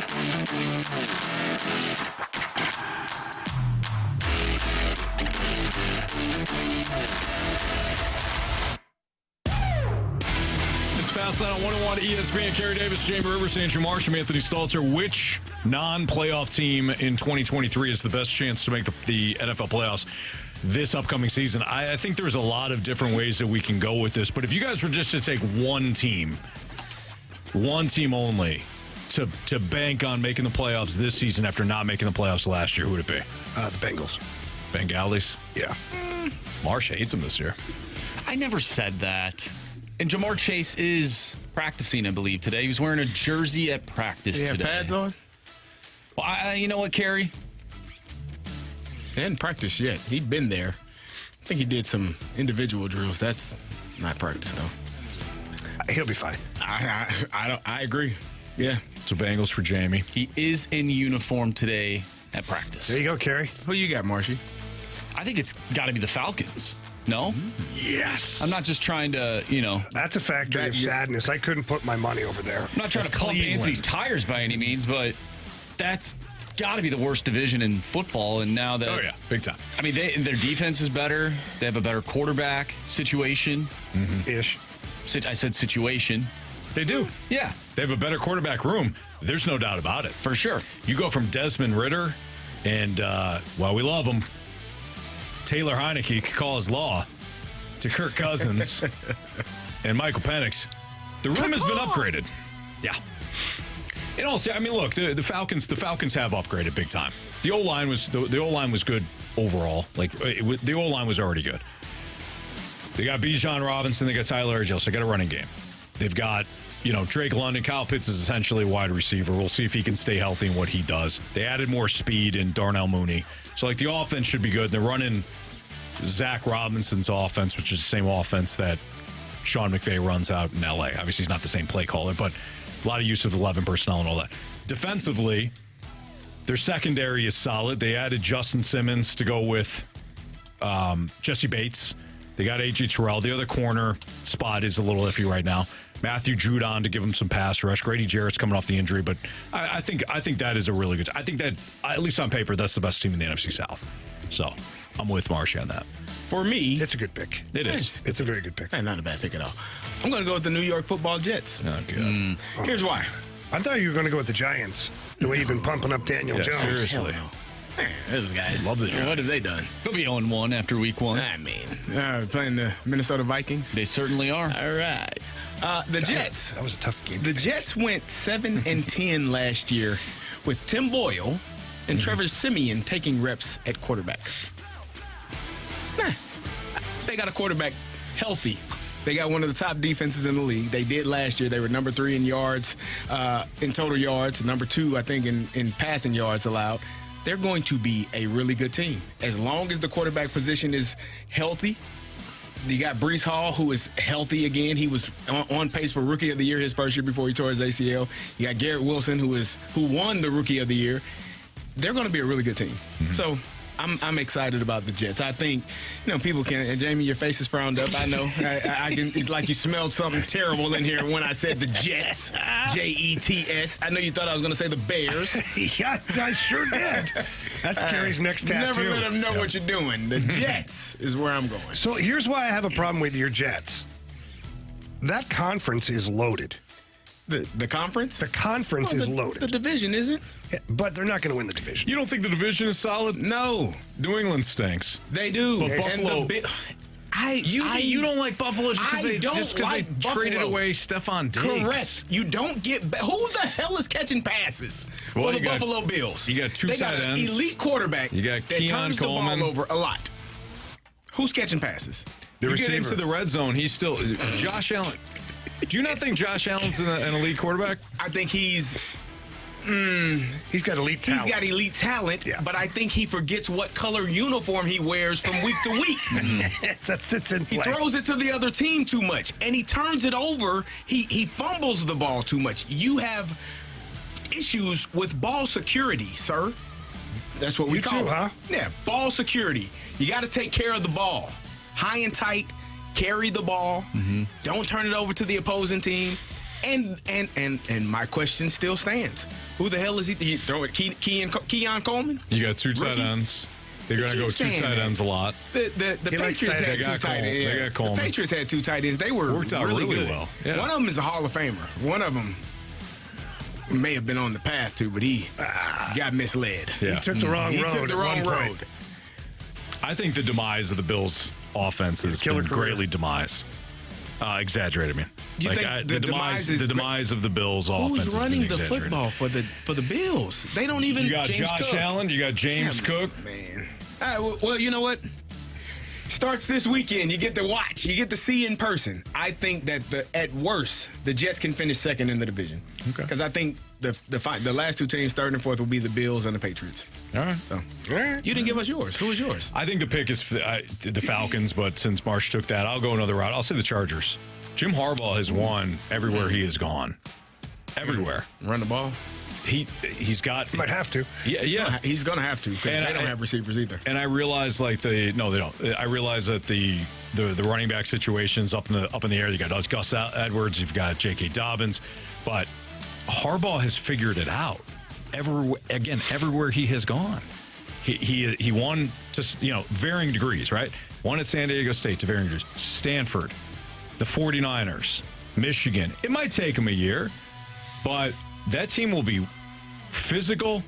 It's Fastlane on 101 ESPN. Carey Davis, Jamie Rivers, Andrew Marsh, and Anthony Stalter. Which non-playoff team in 2023 has the best chance to make the NFL playoffs this upcoming season? I think there's a lot of different ways that we can go with this, but if you guys were just to take one team only, to bank on making the playoffs this season after not making the playoffs last year, who would it be? The Bengals. Bengalis? Yeah. Marsh hates them this year. I never said that. And Jamar Chase is practicing, I believe, today. He was wearing a jersey at practice today. He had pads on? Well, you know what, Carey? He hadn't practiced yet. He'd been there. I think he did some individual drills. That's not practice, though. He'll be fine. I agree. Yeah. So Bengals for Jamie. He is in uniform today at practice. There you go, Carey. Who you got, Marshy? I think it's got to be the Falcons. No? Yes. I'm not just trying to, That's a factory of sadness. I couldn't put my money over there. I'm not trying to pump Anthony's tires by any means, but that's got to be the worst division in football. And now that... Oh, yeah. Big time. I mean, their defense is better. They have a better quarterback situation. Ish. I said situation. They do. Yeah. They have a better quarterback room. There's no doubt about it. For sure. You go from Desmond Ridder and, while we love him, Taylor Heineke could call his law, to Kirk Cousins and Michael Penix. The room has been upgraded. Yeah. And also, I mean, look, the Falcons have upgraded big time. The O-line was good overall. Like the O-line was already good. They got Bijan Robinson, they got Tyler Edgell, so they got a running game. They've got, Drake London. Kyle Pitts is essentially a wide receiver. We'll see if he can stay healthy in what he does. They added more speed in Darnell Mooney. So, the offense should be good. They're running Zach Robinson's offense, which is the same offense that Sean McVay runs out in L.A. Obviously, he's not the same play caller, but a lot of use of 11 personnel and all that. Defensively, their secondary is solid. They added Justin Simmons to go with Jesse Bates. They got A.J. Terrell. The other corner spot is a little iffy right now. Matthew Judon to give him some pass rush. Grady Jarrett's coming off the injury, but I think that is a really good. I think that, at least on paper, that's the best team in the NFC South. So I'm with Marshy on that. For me, it's a good pick. It is. It's a very good pick. Not a bad pick at all. I'm going to go with the New York Football Jets. Oh, good. Here's why. I thought you were going to go with the Giants. The way you've been pumping up Daniel Jones. Seriously. Those guys. Love the Giants. What have they done? They'll be 0-1 after week 1. I mean, playing the Minnesota Vikings. They certainly are. All right. The Jets. That was a tough game. The Jets went 7-10 last year with Tim Boyle and Trevor Siemian taking reps at quarterback. They got a quarterback healthy. They got one of the top defenses in the league. They did last year. They were number 3 in yards, in total yards, number 2, I think, in passing yards allowed. They're going to be a really good team. As long as the quarterback position is healthy. You got Breece Hall, who is healthy again. He was on pace for Rookie of the Year his first year before he tore his ACL. You got Garrett Wilson, who won the Rookie of the Year. They're going to be a really good team. So I'm excited about the Jets. I think, people can, and Jamie, your face is frowned up. I know. I can, it's like you smelled something terrible in here when I said the Jets, Jets. I know you thought I was going to say the Bears. Yeah, I sure did. That's Carey's next tattoo. Never let them know what you're doing. The Jets is where I'm going. So here's why I have a problem with your Jets. That conference is loaded. The conference? The conference is loaded. The division isn't. Yeah, but they're not going to win the division. You don't think the division is solid? No. New England stinks. They do. But Buffalo. You don't like Buffalo just because they traded away Stephon Diggs. Correct. You don't get. Who the hell is catching passes for the Buffalo Bills? You got two tight ends. They got an elite quarterback. You got that Keon turns Coleman. the ball over a lot. Who's catching passes? You get into the red zone, he's still Josh Allen. Do you not think Josh Allen's an elite quarterback? I think he's got elite talent. He's got elite talent, but I think he forgets what color uniform he wears from week to week. That sits in play. He throws it to the other team too much, and he turns it over. He fumbles the ball too much. You have issues with ball security, sir. That's what we call it. Huh? Yeah, ball security. You got to take care of the ball. High and tight, carry the ball. Don't turn it over to the opposing team. And my question still stands. Who the hell is he? You throw it, Keon Coleman? You got two tight ends. They're going to go two tight ends a lot. The Patriots had two tight ends. They got Coleman. The Patriots had two tight ends. They were worked out really good. well. Yeah. One of them is a Hall of Famer. One of them may have been on the path to, but he got misled. Yeah. He took the wrong road. He took the wrong road. I think the demise of the Bills' offense has been greatly demised. Exaggerated, I mean. You think the demise of the Bills' offense? Who's running the football for the Bills? They don't even. You got James Josh Cook. Allen. You got James Cook. Man. Well, you know what? Starts this weekend. You get to watch. You get to see in person. I think that at worst, the Jets can finish second in the division. Okay. Because I think the last two teams, third and fourth, will be the Bills and the Patriots. All right. So you didn't give us yours. Who was yours? I think the pick is the Falcons, but since Marsh took that, I'll go another route. I'll say the Chargers. Jim Harbaugh has won everywhere he has gone. Everywhere. Run the ball. He's got. Might have to. Yeah. He's gonna have to because they don't have receivers either. And I realize they don't. I realize that the running back situation's up in the air. You got Gus Edwards. You've got J.K. Dobbins, but Harbaugh has figured it out. Everywhere he has gone, he won to varying degrees. Right, won at San Diego State to varying degrees. Stanford, the 49ers, Michigan. It might take him a year, but that team will be physical.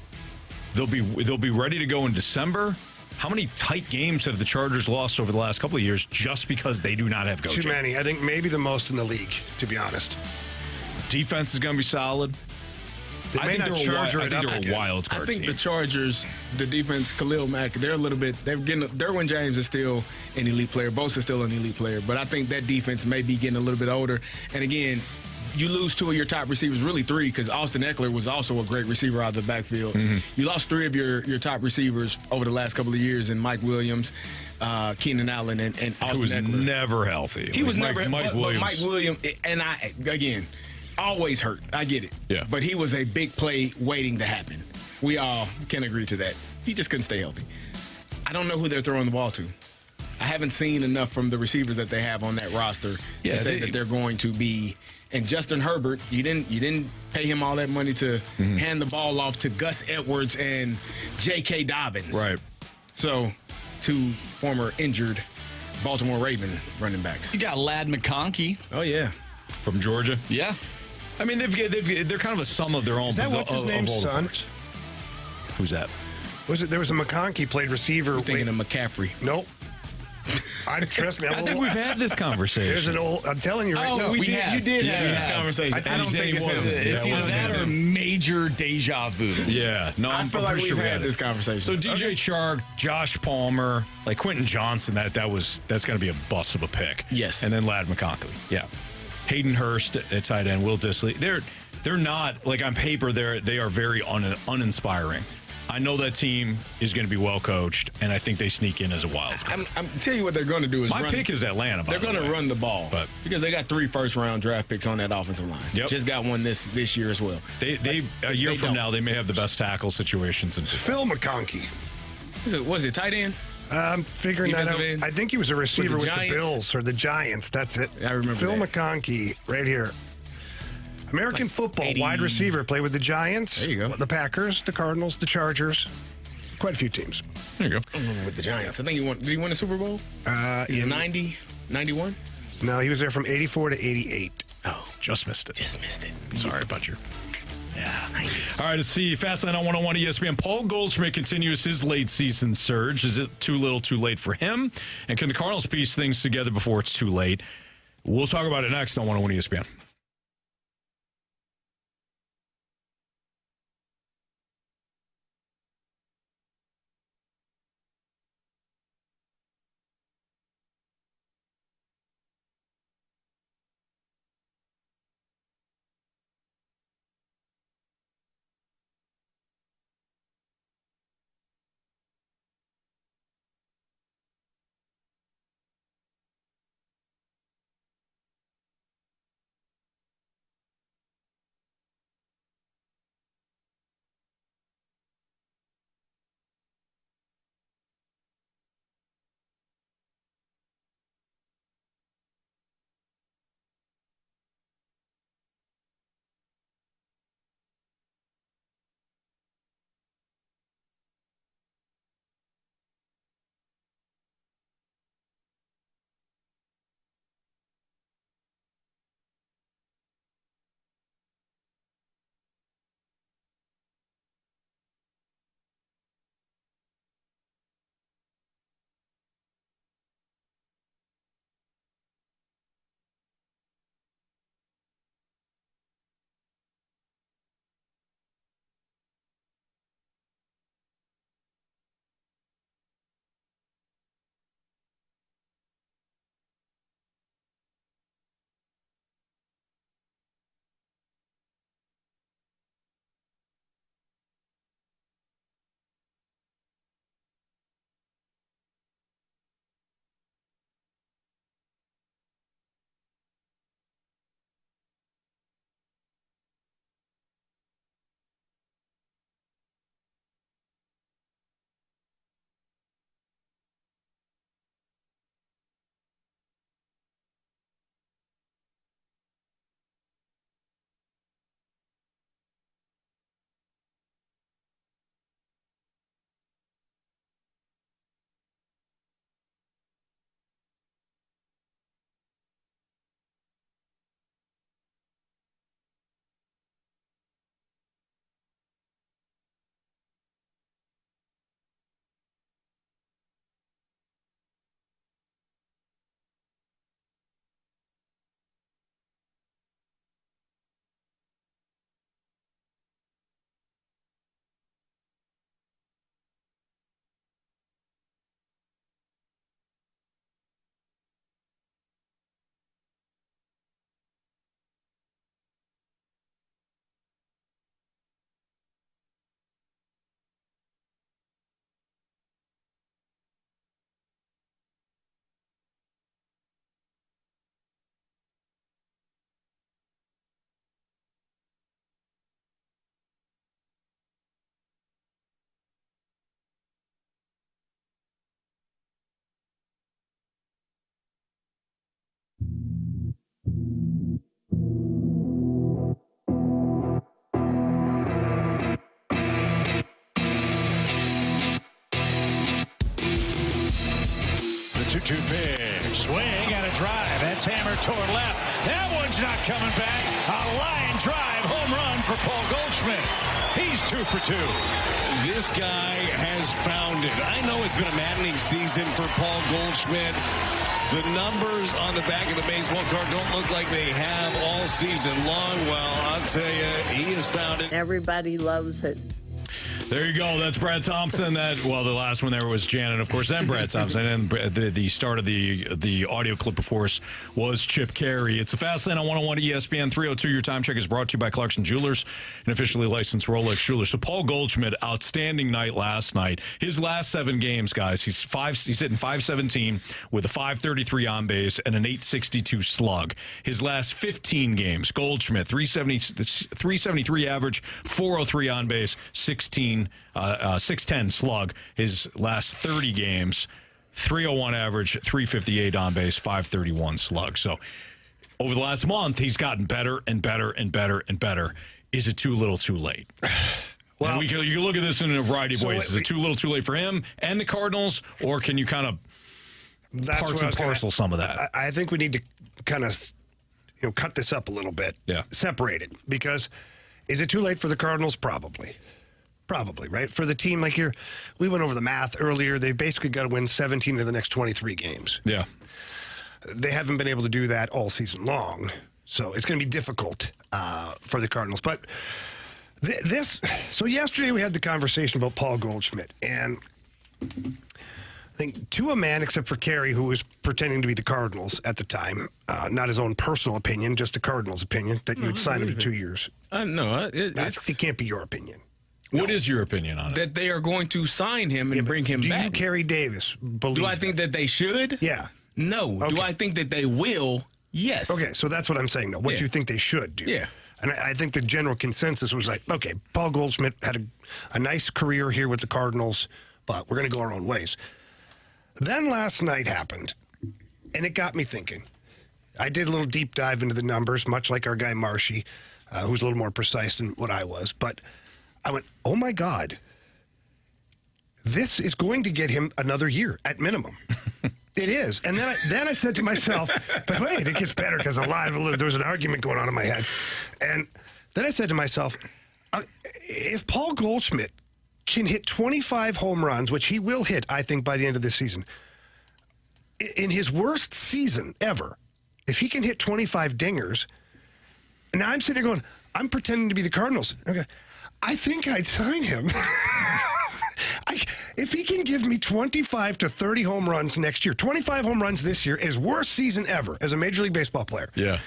They'll be ready to go in December. How many tight games have the Chargers lost over the last couple of years just because they do not have coaching? Too many. I think maybe the most in the league, to be honest. Defense is going to be solid. I think they're a wild card I think team. the Chargers, the defense, Khalil Mack, they're a little bit. They're getting. Derwin James is still an elite player. Bosa is still an elite player. But I think that defense may be getting a little bit older. And again, you lose two of your top receivers, really three, because Austin Eckler was also a great receiver out of the backfield. Mm-hmm. You lost three of your top receivers over the last couple of years in Mike Williams, Keenan Allen, and Austin Eckler. He was never healthy. He was never Mike Williams. But Mike Williams, and again, always hurt. I get it. Yeah. But he was a big play waiting to happen. We all can agree to that. He just couldn't stay healthy. I don't know who they're throwing the ball to. I haven't seen enough from the receivers that they have on that roster to say that they're going to be. And Justin Herbert, you didn't pay him all that money to hand the ball off to Gus Edwards and J.K. Dobbins. Right. So, two former injured Baltimore Raven running backs. You got Ladd McConkey. Oh yeah, from Georgia. Yeah. I mean, they're kind of a sum of their own. Is that what's his name's son? Who's that? There was a McConkey played receiver. You're thinking of McCaffrey. Nope. Trust me. I think we've had this conversation. There's an old. I'm telling you right now. You did have this conversation. I don't think it's him. It's either that or major deja vu. Yeah. No, I feel like we've had this conversation. So DJ Chark, Josh Palmer, like Quentin Johnson, that's going to be a bust of a pick. Yes. And then Ladd McConkey. Yeah. Hayden Hurst at tight end, Will Dissly. They're not, like on paper, they are very uninspiring. I know that team is going to be well coached, and I think they sneak in as a wild card. I'm telling you what they're going to do is my pick is Atlanta. They're going to run the ball, because they got 3 first-round draft picks on that offensive line. Yep. Just got one this year as well. They a year from now, they may have the best tackle situations in Phil McConkey. Was it tight end? I'm figuring that out. I think he was a receiver with the Bills or the Giants. That's it. I remember Phil that. McConkey, right here. American football, wide receiver, played with the Giants. There you go. The Packers, the Cardinals, the Chargers. Quite a few teams. There you go. With the Giants. I think did he win a Super Bowl? In 90, 91? No, he was there from 84 to 88. Oh, just missed it. Just missed it. Sorry about you. Yeah. All right, let's see. Fastlane on 101 ESPN. Paul Goldschmidt continues his late season surge. Is it too little, too late for him? And can the Cardinals piece things together before it's too late? We'll talk about it next on 101 ESPN. 2-2 pitch. Swing and a drive. That's hammered toward left. That one's not coming back. A line drive home run for Paul Goldschmidt. He's 2 for 2. This guy has found it. I know it's been a maddening season for Paul Goldschmidt. The numbers on the back of the baseball card don't look like they have all season long. Well, I'll tell you, he has found it. Everybody loves it. There you go. That's Brad Thompson. The last one there was Janet, of course, and Brad Thompson. And the start of the audio clip, of course, was Chip Carey. It's the Fast Lane on 101 ESPN 302. Your time check is brought to you by Clarkson Jewelers, an officially licensed Rolex jeweler. So Paul Goldschmidt, outstanding night last night. His last 7 games, guys, he's hitting .517 with a .533 on base and an .862 slug. His last 15 games, Goldschmidt, 373 average, .403 on base, 610 slug. His last 30 games, 301 average, 358 on base, 531 slug. So over the last month, he's gotten better and better and better and better. Is it too little too late? Well, you can look at this in a variety of ways. Is it too little too late for him and the Cardinals, or can you kind of parts and parcel some of that? I think we need to kind of cut this up a little bit. Yeah. Separate it. Because is it too late for the Cardinals? Probably. Probably, right? For the team, like we went over the math earlier. They basically got to win 17 of the next 23 games. Yeah. They haven't been able to do that all season long. So it's going to be difficult for the Cardinals. But so yesterday we had the conversation about Paul Goldschmidt. And I think to a man, except for Carey, who was pretending to be the Cardinals at the time, not his own personal opinion, just the Cardinals' opinion, that you'd sign him to 2 years. No, it can't be your opinion. What is your opinion on it? That they are going to sign him and bring him back. Do you, Carey Davis, believe Do I think that they should? Yeah. No. Okay. Do I think that they will? Yes. Okay, so that's what I'm saying, though. What do you think they should do? Yeah. And I think the general consensus was like, okay, Paul Goldschmidt had a nice career here with the Cardinals, but we're going to go our own ways. Then last night happened, and it got me thinking. I did a little deep dive into the numbers, much like our guy Marshy, who's a little more precise than what I was, but I went, oh, my God. This is going to get him another year at minimum. It is. And then I said to myself, but wait, it gets better because there was an argument going on in my head. And then I said to myself, if Paul Goldschmidt can hit 25 home runs, which he will hit, I think, by the end of this season, in his worst season ever, if he can hit 25 dingers, and now I'm sitting there going, I'm pretending to be the Cardinals. Okay. I think I'd sign him. If he can give me 25 to 30 home runs next year, 25 home runs this year, his worst season ever as a Major League Baseball player. Yeah.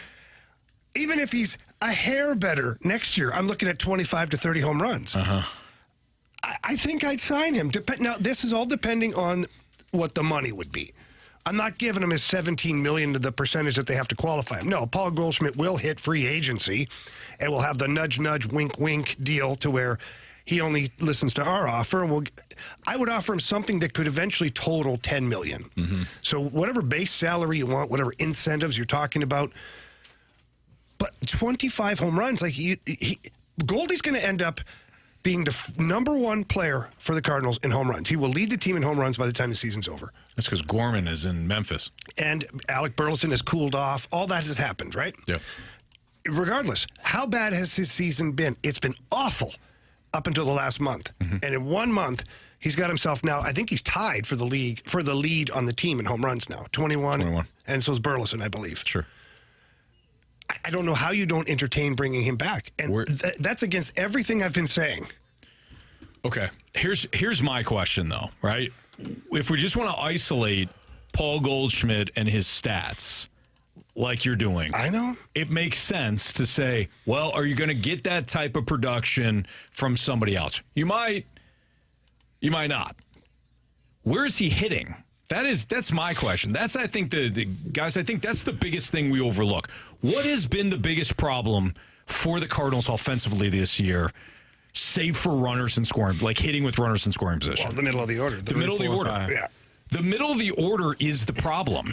Even if he's a hair better next year, I'm looking at 25 to 30 home runs. Uh-huh. I think I'd sign him. Now, this is all depending on what the money would be. I'm not giving him his $17 million to the percentage that they have to qualify him. No, Paul Goldschmidt will hit free agency and will have the nudge, nudge, wink, wink deal to where he only listens to our offer. And I would offer him something that could eventually total $10 million. Mm-hmm. So whatever base salary you want, whatever incentives you're talking about, but 25 home runs, like Goldie's going to end up being the number one player for the Cardinals in home runs. He will lead the team in home runs by the time the season's over. That's because Gorman is in Memphis. And Alec Burleson has cooled off. All that has happened, right? Yeah. Regardless, how bad has his season been? It's been awful up until the last month. Mm-hmm. And in 1 month, he's got himself now, I think he's tied for the lead on the team in home runs now. 21. And so is Burleson, I believe. Sure. I don't know how you don't entertain bringing him back. And that's against everything I've been saying. Okay. Here's my question, though, right? If we just want to isolate Paul Goldschmidt and his stats like you're doing, I know. It makes sense to say, well, are you going to get that type of production from somebody else? You might not. Where is he hitting? That's my question. That's, I think, the guys, I think that's the biggest thing we overlook. What has been the biggest problem for the Cardinals offensively this year, save for runners in scoring, like hitting with runners in scoring position? Well, the middle of the order. The middle of the order. Yeah. The middle of the order is the problem.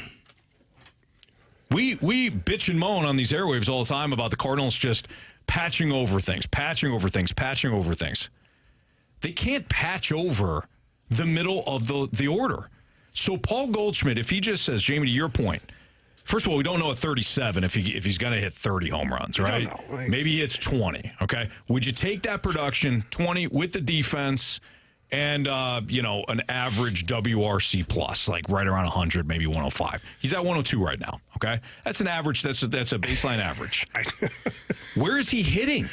We bitch and moan on these airwaves all the time about the Cardinals just patching over things. They can't patch over the middle of the order. So Paul Goldschmidt, if he just says, Jamie, to your point, first of all, we don't know at 37 if he's going to hit 30 home runs, right? Maybe he hits 20, okay? Would you take that production, 20 with the defense, and, an average WRC plus, like right around 100, maybe 105. He's at 102 right now, okay? That's an average. That's a baseline average. Where is he hitting?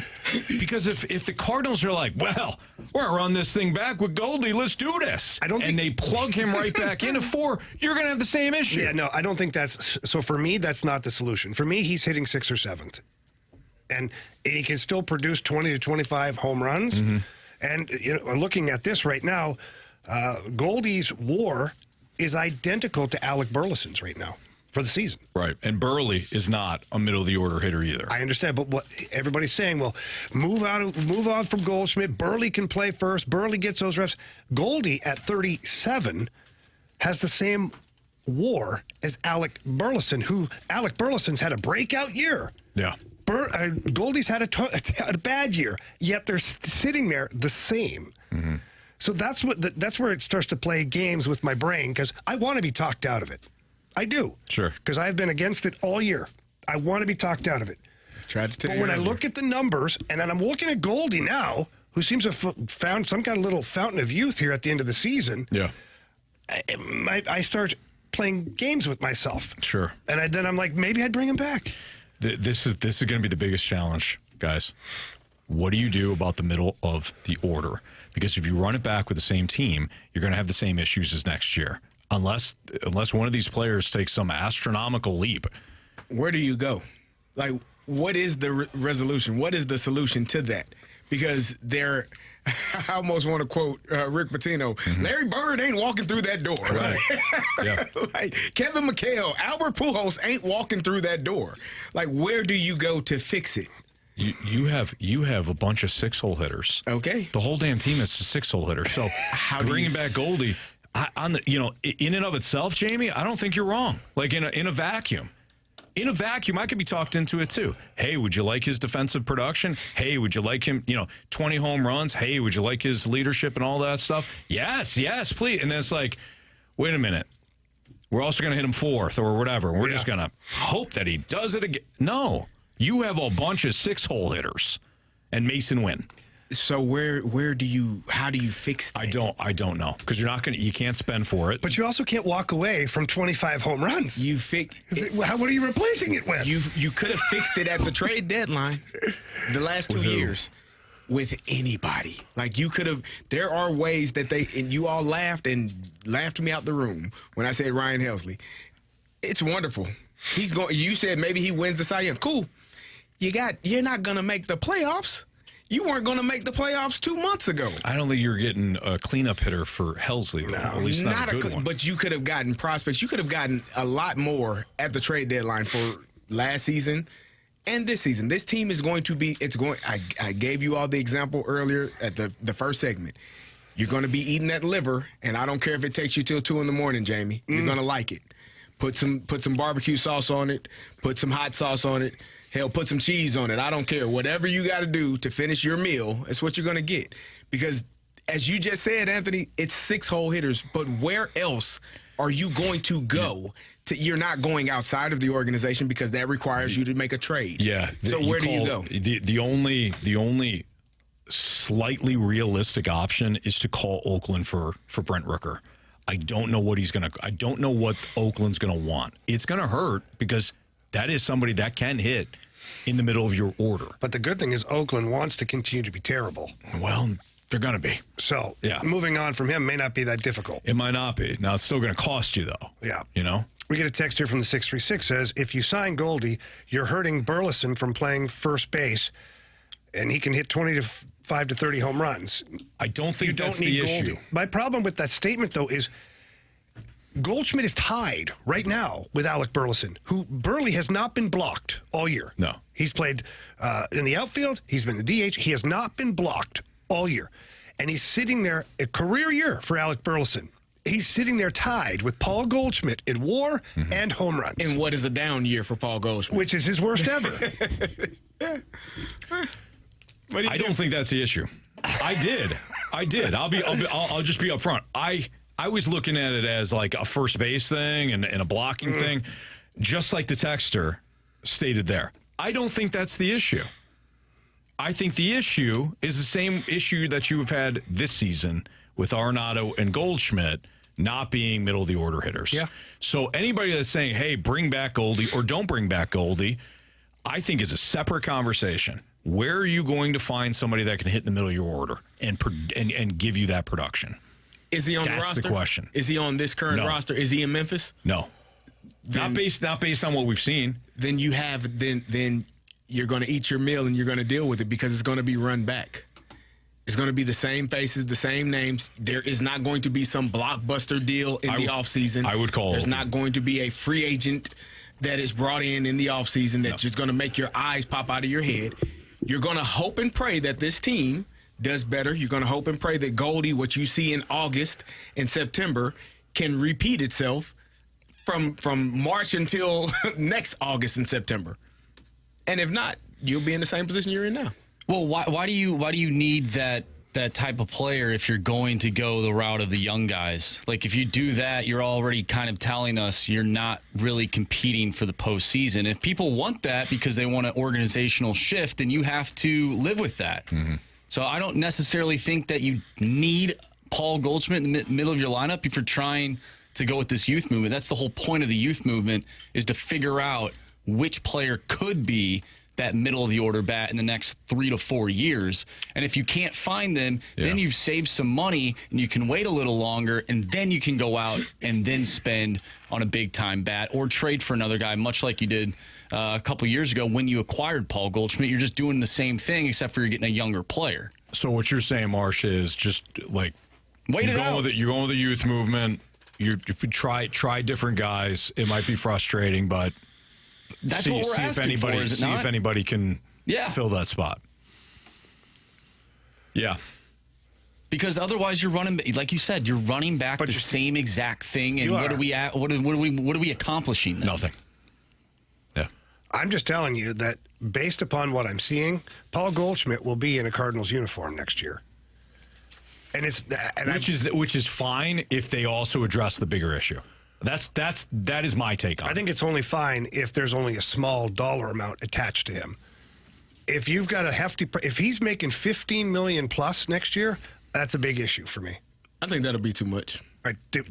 Because if the Cardinals are like, well, we're going to run this thing back with Goldie, let's do this. And they plug him right back into 4, you're going to have the same issue. Yeah, no, I don't think that's – so for me, that's not the solution. For me, he's hitting 6th or 7th. And he can still produce 20 to 25 home runs. Mm-hmm. And looking at this right now, Goldie's WAR is identical to Alec Burleson's right now for the season. Right, and Burley is not a middle-of-the-order hitter either. I understand, but what everybody's saying, well, move on from Goldschmidt. Burley can play first. Burley gets those reps. Goldie at 37 has the same WAR as Alec Burleson, who Alec Burleson's had a breakout year. Yeah. Goldie's had a bad year, yet they're sitting there the same. Mm-hmm. So that's where it starts to play games with my brain, because I want to be talked out of it. I do. Sure. Because I've been against it all year. I want to be talked out of it. But when I look at the numbers, and then I'm looking at Goldie now, who seems to have found some kind of little fountain of youth here at the end of the season, I start playing games with myself. Sure. And then I'm like, maybe I'd bring him back. This is going to be the biggest challenge, guys. What do you do about the middle of the order? Because if you run it back with the same team, you're going to have the same issues as next year, unless one of these players takes some astronomical leap. Where do you go? Like, what is the resolution? What is the solution to that? Because I almost want to quote Rick Pitino. Mm-hmm. Larry Bird ain't walking through that door. Right. Yeah. Like Kevin McHale, Albert Pujols ain't walking through that door. Like, where do you go to fix it? You have a bunch of 6-hole hitters. Okay. The whole damn team is a 6-hole hitter. So bringing back Goldie, in and of itself, Jamie, I don't think you're wrong. Like in a vacuum. In a vacuum, I could be talked into it too. Hey, would you like his defensive production? Hey, would you like him, 20 home runs? Hey, would you like his leadership and all that stuff? Yes, please. And then it's like, wait a minute. We're also going to hit him 4th or whatever. We're just going to hope that he does it again. No, you have a bunch of 6-hole hitters and Mason Wynn. So how do you fix that? I don't know, because you can't spend for it. But you also can't walk away from 25 home runs. What are you replacing it with? You could have fixed it at the trade deadline the last 2 years with anybody. Like you could have. There are ways that and you all laughed me out the room when I said Ryan Helsley. It's wonderful. You said maybe he wins the Cy Young. Cool. You're not gonna make the playoffs. You weren't going to make the playoffs 2 months ago. I don't think you're getting a cleanup hitter for Helsley, though. At least not a good one. But you could have gotten prospects. You could have gotten a lot more at the trade deadline for last season and this season. This team is going to be I gave you all the example earlier at the first segment. You're going to be eating that liver, and I don't care if it takes you till 2 a.m, Jamie. You're going to like it. Put some barbecue sauce on it. Put some hot sauce on it. Hell, put some cheese on it. I don't care. Whatever you got to do to finish your meal, that's what you're going to get. Because, as you just said, Anthony, it's 6-hole hitters. But where else are you going to go? You're not going outside of the organization because that requires you to make a trade. Yeah. So where do you go? The only slightly realistic option is to call Oakland for Brent Rooker. I don't know what I don't know what Oakland's going to want. It's going to hurt because that is somebody that can hit in the middle of your order. But the good thing is Oakland wants to continue to be terrible. Well, they're going to be. So moving on from him may not be that difficult. It might not be. Now, it's still going to cost you, though. Yeah. We get a text here from the 636 says, if you sign Goldie, you're hurting Burleson from playing first base, and he can hit 25 to 30 home runs. I don't think that's the issue. Goldie. My problem with that statement, though, is Goldschmidt is tied right now with Alec Burleson, who Burley has not been blocked all year. No. He's played in the outfield. He's been the DH. He has not been blocked all year. And he's sitting there, a career year for Alec Burleson. He's sitting there tied with Paul Goldschmidt in WAR and home runs. And what is a down year for Paul Goldschmidt? Which is his worst ever. I don't think that's the issue. I did. I'll just be upfront. I I was looking at it as like a first base thing and a blocking thing, just like the texter stated there. I don't think that's the issue. I think the issue is the same issue that you've had this season with Arenado and Goldschmidt not being middle of the order hitters. Yeah. So anybody that's saying, hey, bring back Goldie or don't bring back Goldie, I think is a separate conversation. Where are you going to find somebody that can hit in the middle of your order and give you that production? Is he on the roster? That's the question. Is he on this current roster? Is he in Memphis? No. Not based on what we've seen. Then you have then you're going to eat your meal and you're going to deal with it because it's going to be run back. It's going to be the same faces, the same names. There is not going to be some blockbuster deal in the offseason. I would call. There's not going to be a free agent that is brought in the offseason that's just going to make your eyes pop out of your head. You're going to hope and pray that this team does better. You're going to hope and pray that Goldie, what you see in August and September, can repeat itself from March until next August and September. And if not, you'll be in the same position you're in now. Well, why do you need that type of player if you're going to go the route of the young guys? Like, if you do that, you're already kind of telling us you're not really competing for the postseason. If people want that because they want an organizational shift, then you have to live with that. Mm-hmm. So I don't necessarily think that you need Paul Goldschmidt in the middle of your lineup if you're trying to go with this youth movement. That's the whole point of the youth movement, is to figure out which player could be that middle of the order bat in the next 3 to 4 years. And if you can't find them, then you've saved some money and you can wait a little longer, and then you can go out and then spend on a big time bat or trade for another guy, much like you did a couple years ago when you acquired Paul Goldschmidt. You're just doing the same thing, except for you're getting a younger player. So what you're saying, Marsh, is just like wait it out. You're going with the youth movement. You try different guys. It might be frustrating, but that's what we're asking for, is it not? See if anybody can fill that spot. Yeah. Because otherwise you're running, like you said, you're running back the same exact thing. And what are we accomplishing then? Nothing. Yeah. I'm just telling you that based upon what I'm seeing, Paul Goldschmidt will be in a Cardinals uniform next year. And which is fine if they also address the bigger issue. That is my take on it. I think it's only fine if there's only a small dollar amount attached to him. If you've got a hefty, if he's making $15 million plus next year, that's a big issue for me. I think that'll be too much.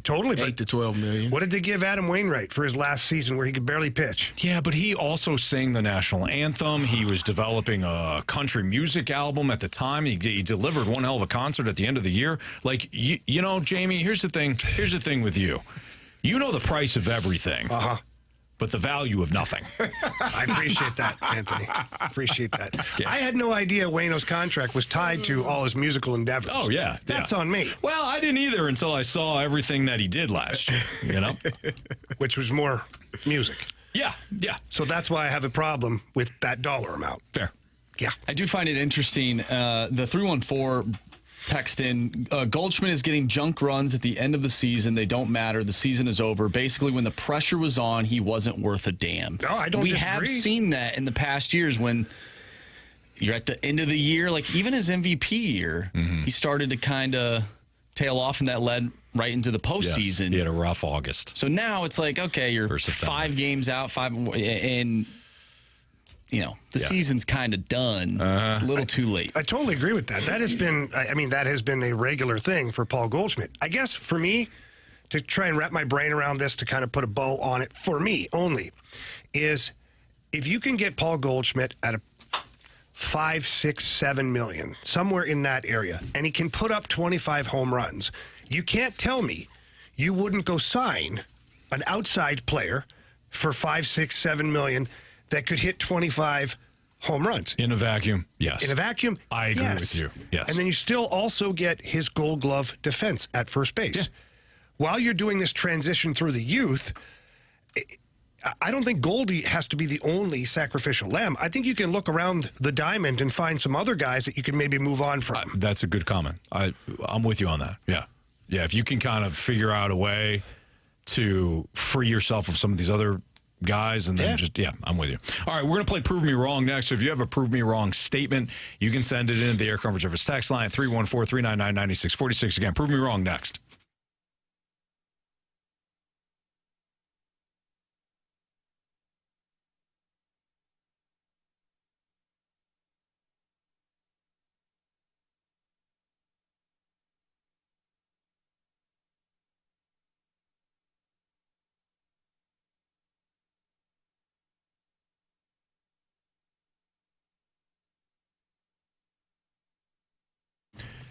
Totally. $8 to $12 million. What did they give Adam Wainwright for his last season where he could barely pitch? Yeah, but he also sang the national anthem. He was developing a country music album at the time. He delivered one hell of a concert at the end of the year. Like, you know, Jamie, here's the thing. Here's the thing with you. You know the price of everything, but the value of nothing. I appreciate that, Anthony. Appreciate that. Yeah. I had no idea Waino's contract was tied to all his musical endeavors. Oh, yeah. That's on me. Well, I didn't either until I saw everything that he did last year, you know? Which was more music. Yeah. So that's why I have a problem with that dollar amount. Fair. Yeah. I do find it interesting. The 314 text in, Goldschmidt is getting junk runs at the end of the season. They don't matter. The season is over. Basically, when the pressure was on, he wasn't worth a damn. No, I don't We disagree. have seen that in the past years when you're at the end of the year. Like, even his MVP year, he started to kind of tail off, and that led right into the postseason. Yes, he had a rough August. So now it's like, okay, you're 5 games out, and you know, the season's kind of done. It's a little too late. I totally agree with that. That has been, that has been a regular thing for Paul Goldschmidt. I guess for me, to try and wrap my brain around this, to kind of put a bow on it, for me only, is if you can get Paul Goldschmidt at a 5, 6, 7 million, somewhere in that area, and he can put up 25 home runs, you can't tell me you wouldn't go sign an outside player for 5, 6, 7 million that could hit 25 home runs. In a vacuum, yes. In a vacuum, I agree with you, yes. And then you still also get his Gold Glove defense at first base. Yeah. While you're doing this transition through the youth, I don't think Goldie has to be the only sacrificial lamb. I think you can look around the diamond and find some other guys that you can maybe move on from. That's a good comment. I'm with you on that. Yeah. Yeah, if you can kind of figure out a way to free yourself of some of these other guys, and then I'm with you. All right, we're going to play Prove Me Wrong next. So if you have a Prove Me Wrong statement, you can send it in the Air Comfort Service text line, 314-399-9646. Again, Prove Me Wrong next.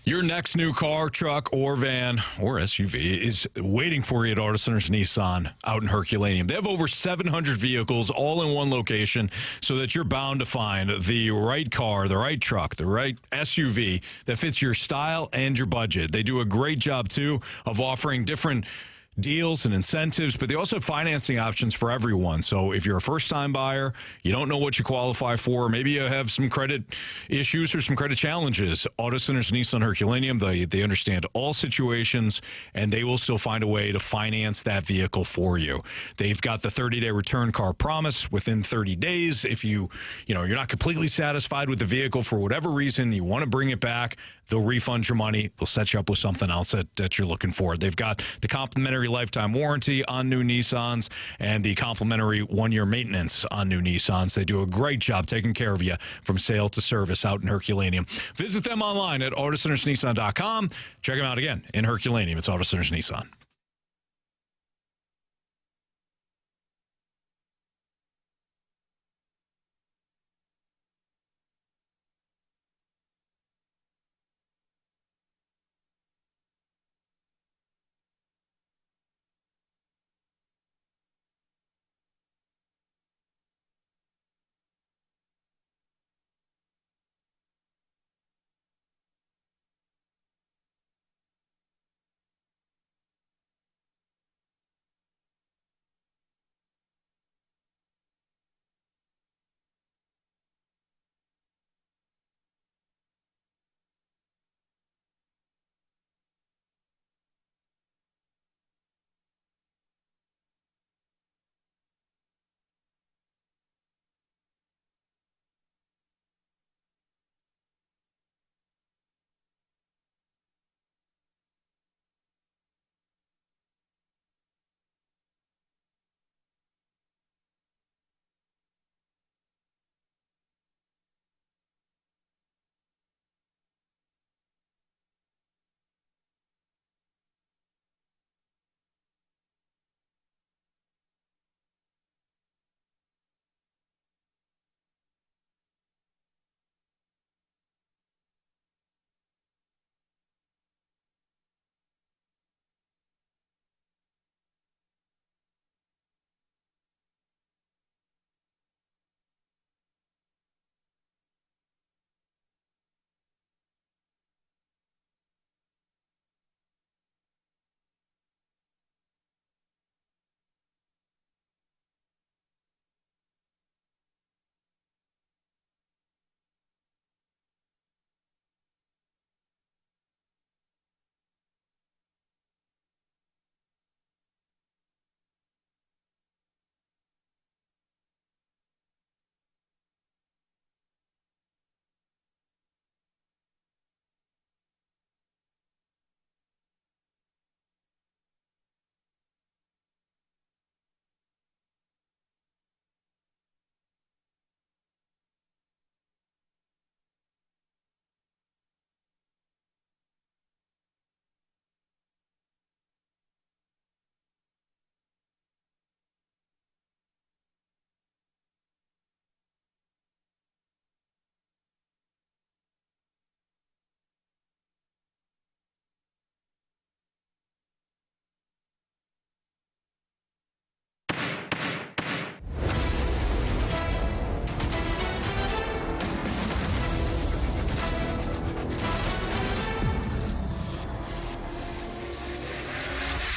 Your next new car, truck, or van, or SUV is waiting for you at Auto Centers Nissan out in Herculaneum. They have over 700 vehicles all in one location so that you're bound to find the right car, the right truck, the right SUV that fits your style and your budget. They do a great job, too, of offering different deals and incentives, but they also have financing options for everyone. So if you're a first-time buyer, you don't know what you qualify for, maybe you have some credit issues or some credit challenges, Auto Centers Nissan Herculaneum, they understand all situations, and they will still find a way to finance that vehicle for you. They've got the 30-day return car promise within 30 days. If you're not completely satisfied with the vehicle for whatever reason, you want to bring it back, they'll refund your money. They'll set you up with something else that you're looking for. They've got the complimentary lifetime warranty on new Nissans and the complimentary one-year maintenance on new Nissans. They do a great job taking care of you from sale to service out in Herculaneum. Visit them online at autocentersnissan.com. Check them out again in Herculaneum. It's Auto Centers Nissan.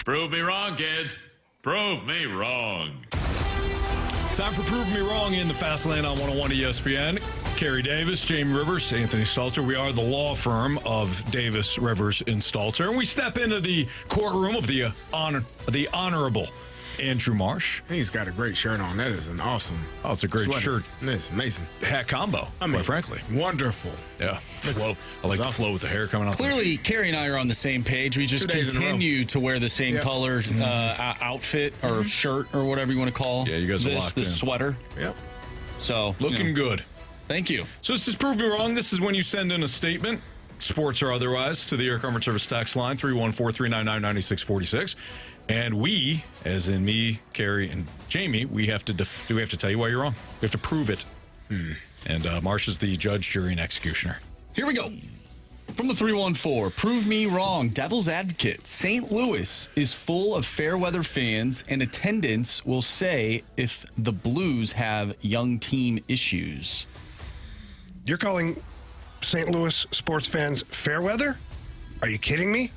Prove me wrong, kids. Prove me wrong. Time for Prove Me Wrong in the Fast Lane on 101 ESPN. Carey Davis, Jamie Rivers, Anthony Stalter. We are the law firm of Davis, Rivers, and Stalter. And we step into the courtroom of the Honorable Andrew Marsh. He's got a great shirt on. That is an awesome. Oh, it's a great shirt. It's amazing. Hat combo, quite frankly. Wonderful. Yeah. Flow. I like the flow with the hair coming out. Clearly, Carey and I are on the same page. We just continue to wear the same color outfit or shirt or whatever you want to call you guys are locked in. Sweater. Yep. So looking good. Thank you. So this is Prove Me Wrong. This is when you send in a statement, sports or otherwise, to the Air Comfort Service text line, 314-399-9646. And we, as in me, Carey, and Jamie, we have to tell you why you're wrong. We have to prove it. And Marsh is the judge, jury, and executioner. Here we go. From the 314, prove me wrong. Devil's advocate. St. Louis is full of fair weather fans, and attendance will say if the Blues have young team issues. You're calling St. Louis sports fans fair weather? Are you kidding me?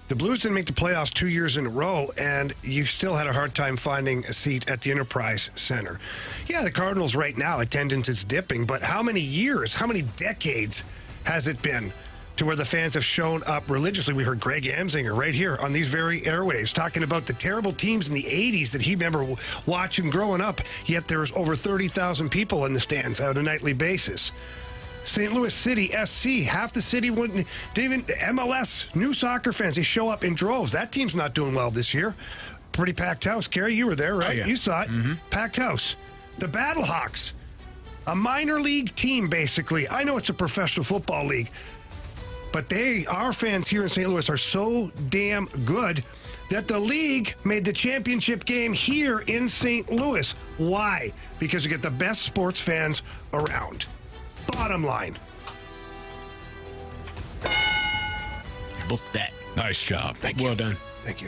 The Blues didn't make the playoffs 2 years in a row, and you still had a hard time finding a seat at the Enterprise Center. Yeah, the Cardinals right now, attendance is dipping, but how many years, how many decades has it been to where the fans have shown up religiously? We heard Greg Amsinger right here on these very airwaves talking about the terrible teams in the 80s that he remember watching growing up, yet there was over 30,000 people in the stands on a nightly basis. St. Louis City, SC, half the city wouldn't even, MLS, new soccer fans, they show up in droves. That team's not doing well this year. Pretty packed house. Carey, you were there, right? Oh, yeah. You saw it. Mm-hmm. Packed house. The Battlehawks, a minor league team, basically. I know it's a professional football league, but our fans here in St. Louis are so damn good that the league made the championship game here in St. Louis. Why? Because you get the best sports fans around. Bottom line. Book that. Nice job. Well done. Thank you.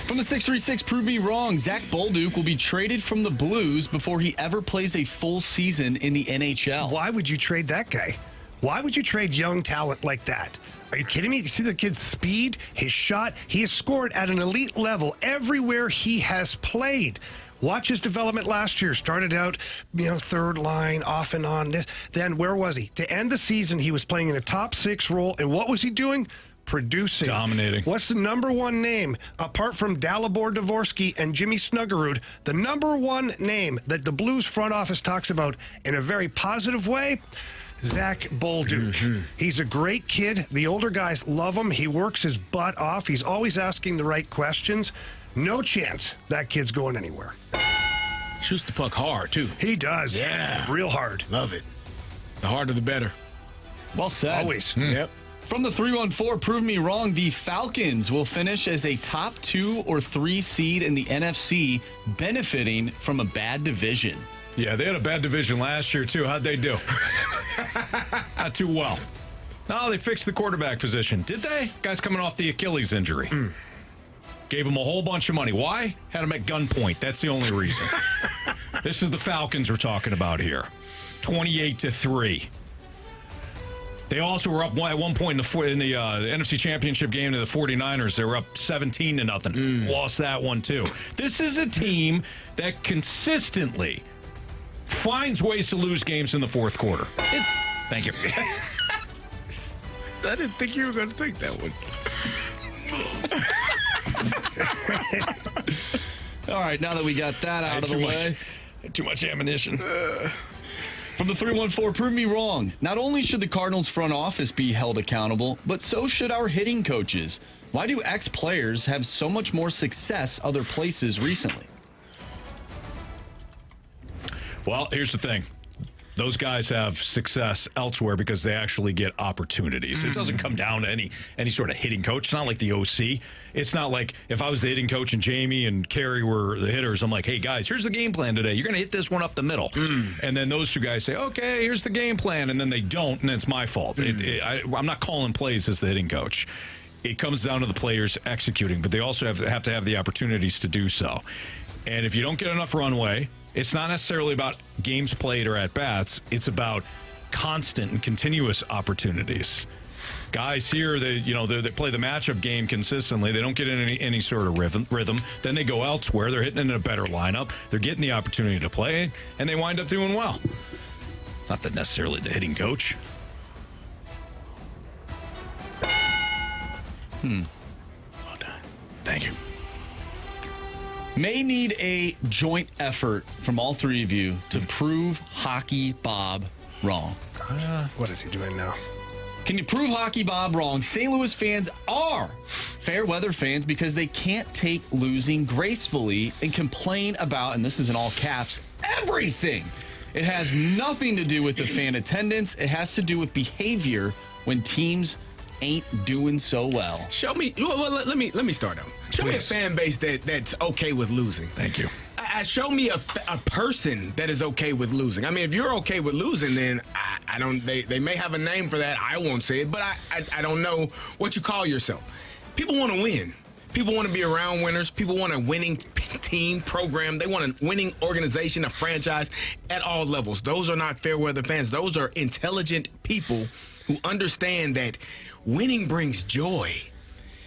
From the 636, prove me wrong. Zach Bolduc will be traded from the Blues before he ever plays a full season in the NHL. Why would you trade that guy? Why would you trade young talent like that? Are you kidding me? You see the kid's speed, his shot. He has scored at an elite level everywhere he has played. Watch his development last year. Started out, third line, off and on. Then where was he? To end the season, he was playing in a top 6 role. And what was he doing? Producing. Dominating. What's the number one name, apart from Dalibor Dvorsky and Jimmy Snuggerud, the number one name that the Blues front office talks about in a very positive way? Zach Bolduc. Mm-hmm. He's a great kid. The older guys love him. He works his butt off. He's always asking the right questions. No chance that kid's going anywhere. Shoots the puck hard, too. He does. Yeah. Real hard. Love it. The harder, the better. Well said. Always. Yep. From the 314, prove me wrong. The Falcons will finish as a top 2 or 3 seed in the NFC, benefiting from a bad division. Yeah, they had a bad division last year, too. How'd they do? Not too well. No, they fixed the quarterback position. Did they? Guy's coming off the Achilles injury. Gave him a whole bunch of money. Why? Had him at gunpoint. That's the only reason. This is the Falcons we're talking about here. 28-3. They also were up at one point in the NFC Championship game to the 49ers. They were up 17-0. Lost that one, too. This is a team that consistently finds ways to lose games in the fourth quarter. Thank you. I didn't think you were going to take that one. All right, now that we got that out of the way. Too much ammunition. From the 314, prove me wrong. Not only should the Cardinals front office be held accountable, but so should our hitting coaches. Why do ex-players have so much more success other places recently? Well, here's the thing. Those guys have success elsewhere because they actually get opportunities. It doesn't come down to any sort of hitting coach. It's not like the OC. It's not like if I was the hitting coach and Jamie and Carey were the hitters, I'm like, hey, guys, here's the game plan today. You're going to hit this one up the middle. And then those two guys say, okay, here's the game plan. And then they don't, and it's my fault. I'm not calling plays as the hitting coach. It comes down to the players executing, but they also have to have the opportunities to do so. And if you don't get enough runway, it's not necessarily about games played or at-bats. It's about constant and continuous opportunities. Guys here, they play the matchup game consistently. They don't get in any sort of rhythm. Then they go elsewhere. They're hitting in a better lineup. They're getting the opportunity to play, and they wind up doing well. It's not necessarily the hitting coach. Well done. Thank you. May need a joint effort from all three of you to prove Hockey Bob wrong. What is he doing now? Can you prove Hockey Bob wrong? St. Louis fans are fair weather fans because they can't take losing gracefully and complain about, and this is in all caps, everything. It has nothing to do with the fan attendance. It has to do with behavior when teams ain't doing so well. Show me. Well, let me start out. Show me a fan base that's okay with losing. Thank you. show me a person that is okay with losing. I mean, if you're okay with losing, then I don't. They may have a name for that. I won't say it, but I don't know what you call yourself. People want to win. People want to be around winners. People want a winning team, program. They want a winning organization, a franchise at all levels. Those are not fair weather fans. Those are intelligent people who understand that winning brings joy.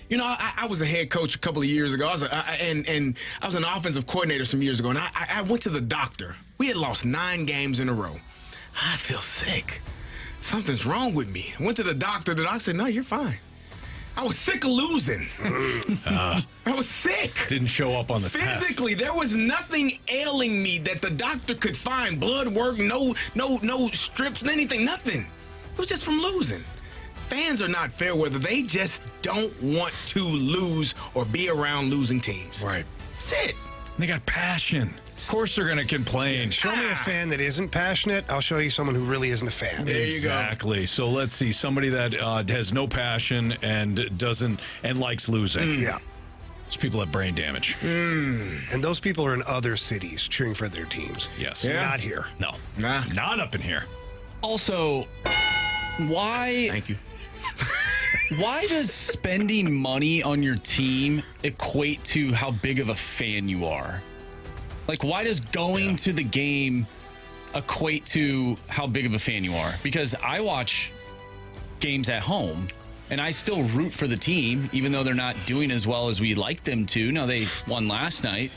You know, I was a head coach a couple of years ago. I was an offensive coordinator some years ago, and I went to the doctor. We had lost 9 games in a row. I feel sick. Something's wrong with me. I went to the doctor. The doctor said, no, you're fine. I was sick of losing. I was sick. Didn't show up on the test. Physically, there was nothing ailing me that the doctor could find. Blood work, no strips, anything, nothing. It was just from losing. Fans are not fair weather. They just don't want to lose or be around losing teams. Right. That's it. They got passion. Of course they're going to complain. Show me a fan that isn't passionate. I'll show you someone who really isn't a fan. There you go. Exactly. So let's see. Somebody that has no passion and doesn't and likes losing. Yeah. Those people have brain damage. And those people are in other cities cheering for their teams. Yes. Yeah. Not here. No. Nah. Not up in here. Also, why? Thank you. Why does spending money on your team equate to how big of a fan you are? Like, why does going to the game equate to how big of a fan you are? Because I watch games at home, and I still root for the team, even though they're not doing as well as we'd like them to. Now, they won last night,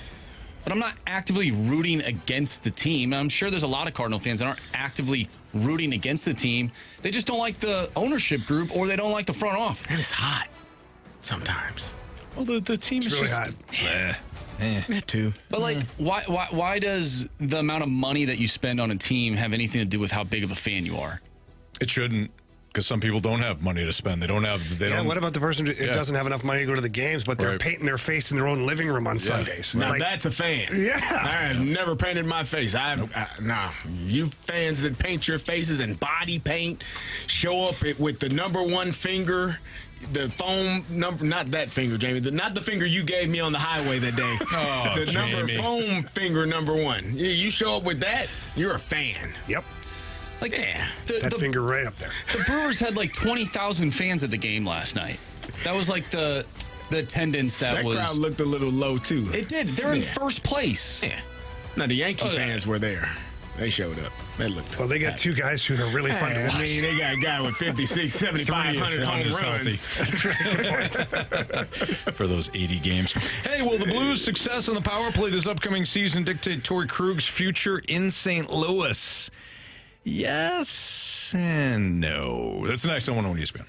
but I'm not actively rooting against the team. I'm sure there's a lot of Cardinal fans that aren't actively rooting against the team. They just don't like the ownership group, or they don't like the front office. And it's hot sometimes. Well, the team is really just hot. That too. But like, why does the amount of money that you spend on a team have anything to do with how big of a fan you are? It shouldn't, because some people don't have money to spend. They don't have. They don't. What about the person who doesn't have enough money to go to the games, but they're painting their face in their own living room on Sundays? Now that's a fan. Yeah. I have never painted my face. Nah. You fans that paint your faces in body paint, show up with the number 1 finger, the foam number, not that finger, Jamie, not the finger you gave me on the highway that day. Oh, the Jamie. foam finger number 1. You show up with that, you're a fan. Yep. Like, That finger right up there. The Brewers had like 20,000 fans at the game last night. That was like the attendance that was. That crowd looked a little low too. It did. They're in first place. Yeah. Now the Yankee fans were there. They showed up. They looked. Well, they got 2 guys who are really fun to watch. I mean, they got a guy with 56, 7,500 home runs. That's really good point. For those 80 games. Hey, will the Blues' success on the power play this upcoming season dictate Torey Krug's future in St. Louis? Yes and no. That's next on 101 ESPN.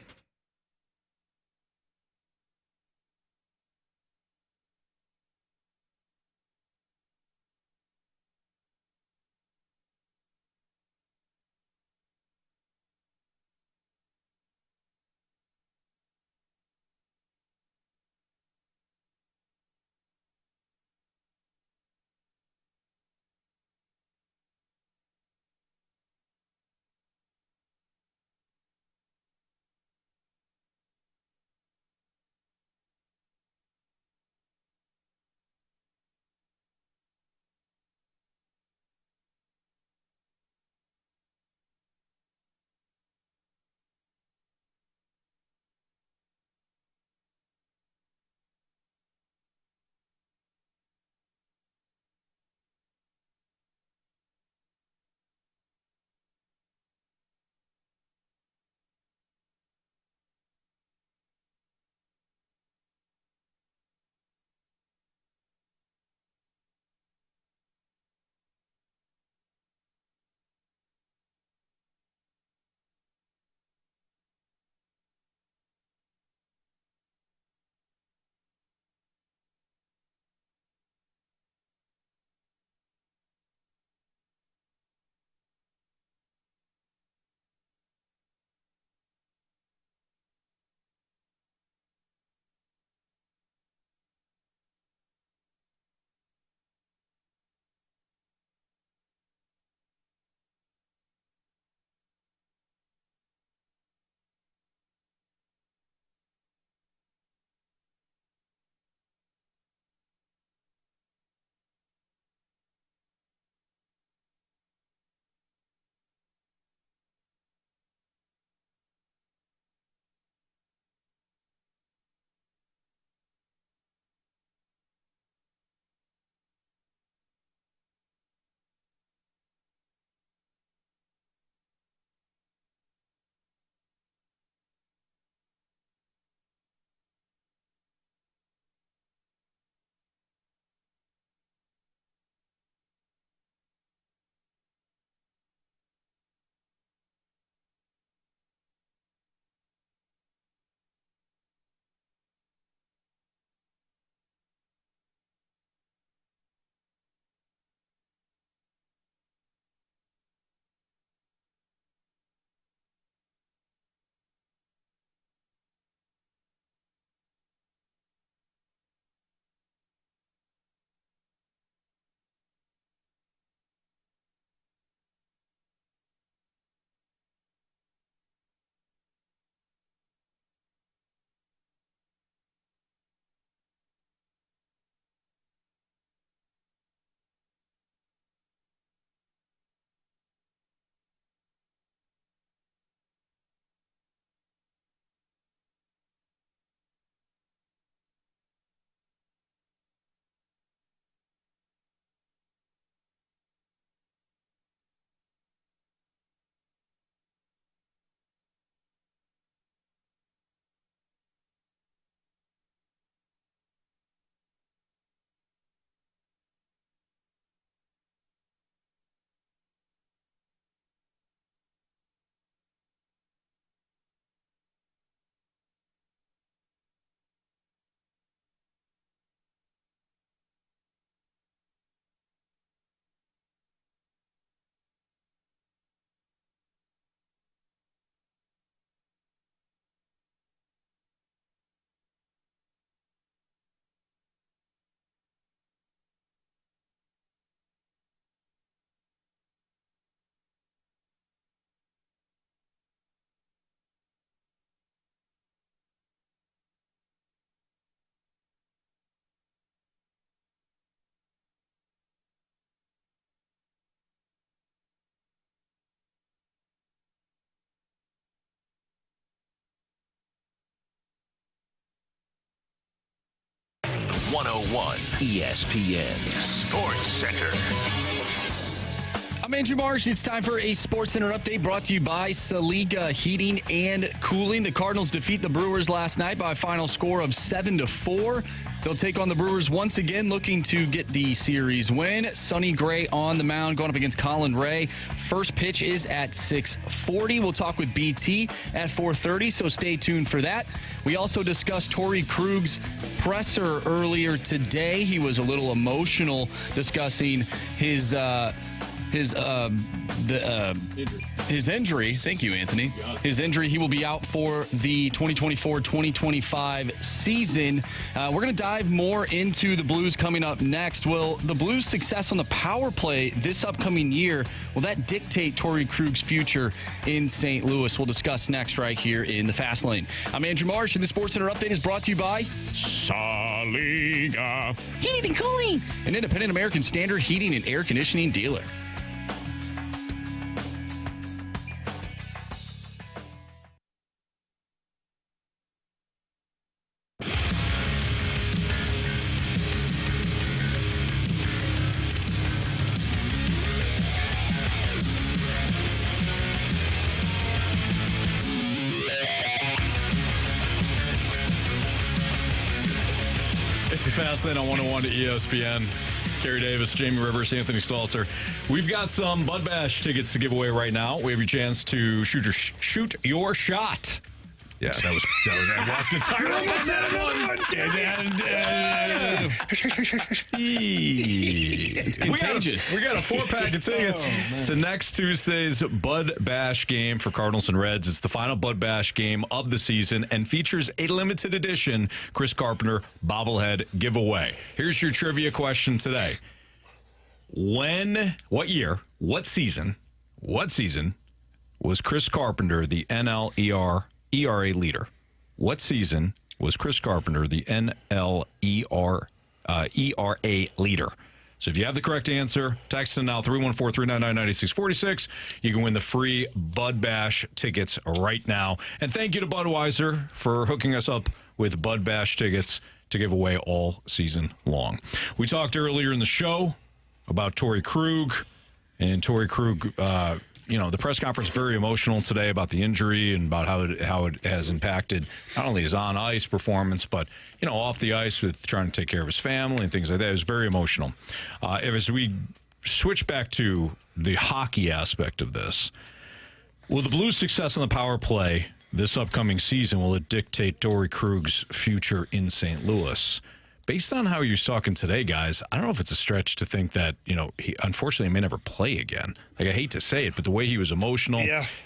101 ESPN Sports Center. I'm Andrew Marsh. It's time for a Sports Center update brought to you by Saliga Heating and Cooling. The Cardinals defeat the Brewers last night by a final score of 7-4. They'll take on the Brewers once again, looking to get the series win. Sonny Gray on the mound going up against Colin Ray. First pitch is at 6:40. We'll talk with BT at 4:30, so stay tuned for that. We also discussed Torey Krug's presser earlier today. He was a little emotional discussing his injury. Thank you, Anthony. His injury. He will be out for the 2024-2025 season. We're going to dive more into the Blues coming up next. Will the Blues' success on the power play this upcoming year, will that dictate Torey Krug's future in St. Louis? We'll discuss next right here in the Fast Lane. I'm Andrew Marsh, and the Sports Center update is brought to you by Saliga Heating and Cooling, an independent American Standard heating and air conditioning dealer. It's a Fast Lane on 101 to ESPN. Carey Davis, Jamie Rivers, Anthony Stalter. We've got some Bud Bash tickets to give away right now. We have your chance to shoot your shot. Yeah, that was I walked entirely on that one. It's contagious. We got a 4-pack of tickets to next Tuesday's Bud Bash game for Cardinals and Reds. It's the final Bud Bash game of the season and features a limited edition Chris Carpenter bobblehead giveaway. Here's your trivia question today. What year, what season was Chris Carpenter the NL ERA leader? What season was Chris Carpenter the NL ERA leader? So if you have the correct answer, text in now 314-399-9646. You can win the free Bud Bash tickets right now. And thank you to Budweiser for hooking us up with Bud Bash tickets to give away all season long. We talked earlier in the show about Torey Krug, and Torey Krug, the press conference very emotional today about the injury and about how it has impacted not only his on ice performance, but off the ice with trying to take care of his family and things like that. It was very emotional. As we switch back to the hockey aspect of this, will the Blues' success on the power play this upcoming season, will it dictate Torey Krug's future in St. Louis? Based on how you're talking today, guys, I don't know if it's a stretch to think that, he unfortunately may never play again. Like, I hate to say it, but the way he was emotional,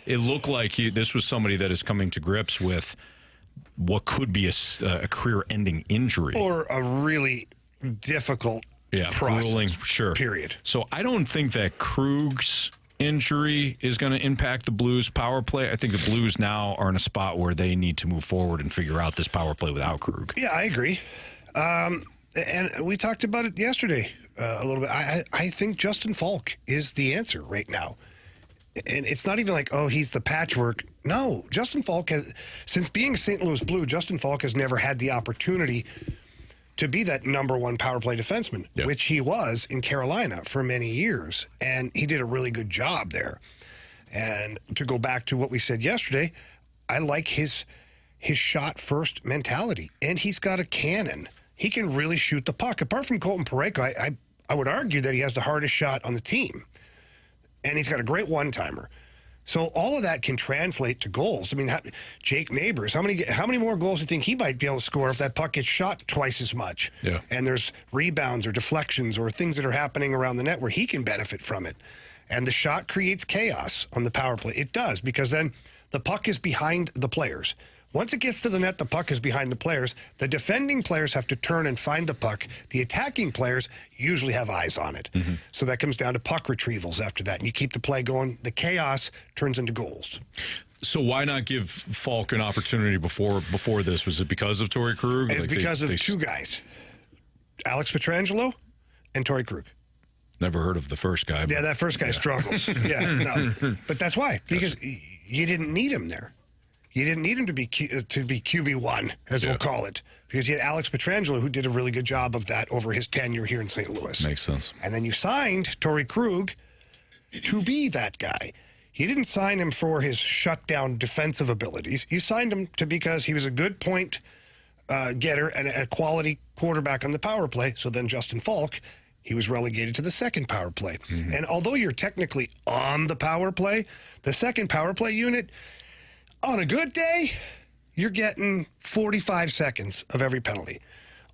it looked like this was somebody that is coming to grips with what could be a career-ending injury. Or a really difficult process, grueling, sure. Period. So I don't think that Krug's injury is going to impact the Blues' power play. I think the Blues now are in a spot where they need to move forward and figure out this power play without Krug. Yeah, I agree. And we talked about it yesterday a little bit. I think Justin Falk is the answer right now. And it's not even like, he's the patchwork. No, Justin Falk has, since being a St. Louis Blue, Justin Falk has never had the opportunity to be that number one power play defenseman, which he was in Carolina for many years. And he did a really good job there. And to go back to what we said yesterday, I like his shot first mentality. And he's got a cannon. He can really shoot the puck. Apart from Colton Parayko, I would argue that he has the hardest shot on the team. And he's got a great one-timer. So all of that can translate to goals. I mean, Jake Neighbors, how many more goals do you think he might be able to score if that puck gets shot twice as much? Yeah. And there's rebounds or deflections or things that are happening around the net where he can benefit from it. And the shot creates chaos on the power play. It does, because then the puck is behind the players. Once it gets to the net, the puck is behind the players. The defending players have to turn and find the puck. The attacking players usually have eyes on it. Mm-hmm. So that comes down to puck retrievals after that. And you keep the play going. The chaos turns into goals. So why not give Falk an opportunity before this? Was it because of Torey Krug? It's because of two guys, Alex Pietrangelo and Torey Krug. Never heard of the first guy. Yeah, that first guy struggles. Yeah, no. But that's why. Because you didn't need him there. You didn't need him to be QB1, as we'll call it, because you had Alex Pietrangelo, who did a really good job of that over his tenure here in St. Louis. Makes sense. And then you signed Torey Krug to be that guy. You didn't sign him for his shutdown defensive abilities. You signed him because he was a good point getter and a quality quarterback on the power play. So then Justin Falk, he was relegated to the second power play. Mm-hmm. And although you're technically on the power play, the second power play unit, on a good day, you're getting 45 seconds of every penalty.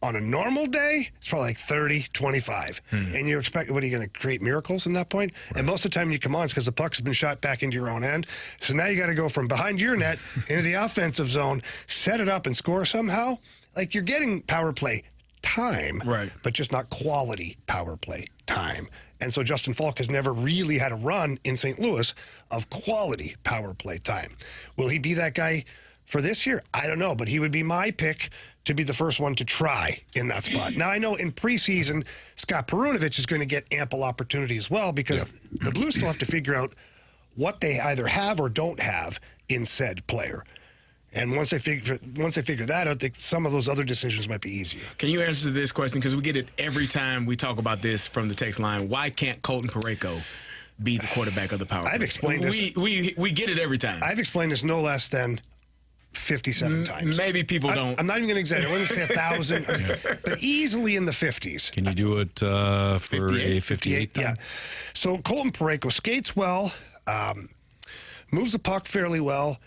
On a normal day, it's probably like 30, 25. And you expect, what are you going to create miracles in that point? Right. And most of the time you come on, it's because the puck's been shot back into your own end. So now you got to go from behind your net into the offensive zone, set it up and score somehow. Like you're getting power play time, right? But just not quality power play time. And so Justin Falk has never really had a run in St. Louis of quality power play time. Will he be that guy for this year? I don't know, but he would be my pick to be the first one to try in that spot. Now, I know in preseason, Scott Perunovich is going to get ample opportunity as well because the Blues still have to figure out what they either have or don't have in said player. And once they figure that out, some of those other decisions might be easier. Can you answer this question? Because we get it every time we talk about this from the text line. Why can't Colton Parayko be the quarterback of the power play? I've explained this. We get it every time. I've explained this no less than 57 times. Maybe people don't. I'm not even going to exaggerate. I wouldn't say 1,000, but easily in the 50s. Can you do it for 58? A 58? Yeah. So Colton Parayko skates well, moves the puck fairly well.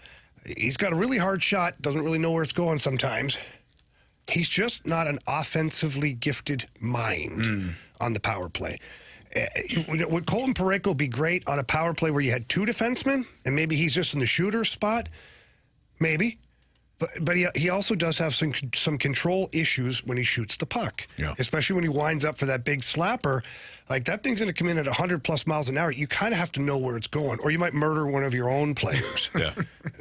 He's got a really hard shot, doesn't really know where it's going sometimes. He's just not an offensively gifted mind on the power play. Would Colton Parayko be great on a power play where you had two defensemen and maybe he's just in the shooter spot? Maybe. But he also does have some control issues when he shoots the puck, especially when he winds up for that big slapper. Like, that thing's going to come in at 100-plus miles an hour. You kind of have to know where it's going, or you might murder one of your own players.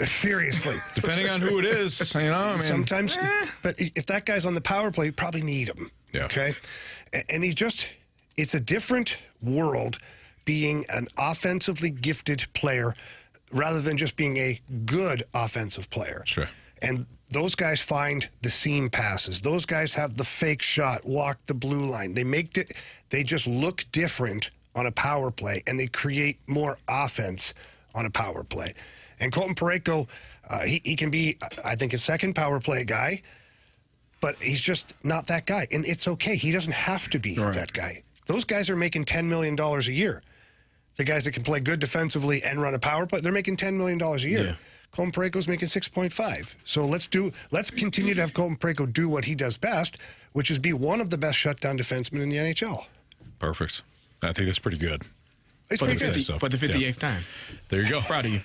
Seriously. Depending on who it is, you know. I mean, sometimes, but if that guy's on the power play, you probably need him. Okay? And it's a different world being an offensively gifted player rather than just being a good offensive player. Sure. And those guys find the seam passes. Those guys have the fake shot, walk the blue line. They just look different on a power play, and they create more offense on a power play. And Colton Parayko, he can be, I think, a second power play guy, but he's just not that guy. And it's okay. He doesn't have to be that guy. Those guys are making $10 million a year. The guys that can play good defensively and run a power play, they're making $10 million a year. Yeah. Colton Parayko's making 6.5. So let's continue to have Colton Parayko do what he does best, which is be one of the best shutdown defensemen in the NHL. Perfect. I think that's pretty good. It's pretty good. For the 58th time. There you go. Proud of you.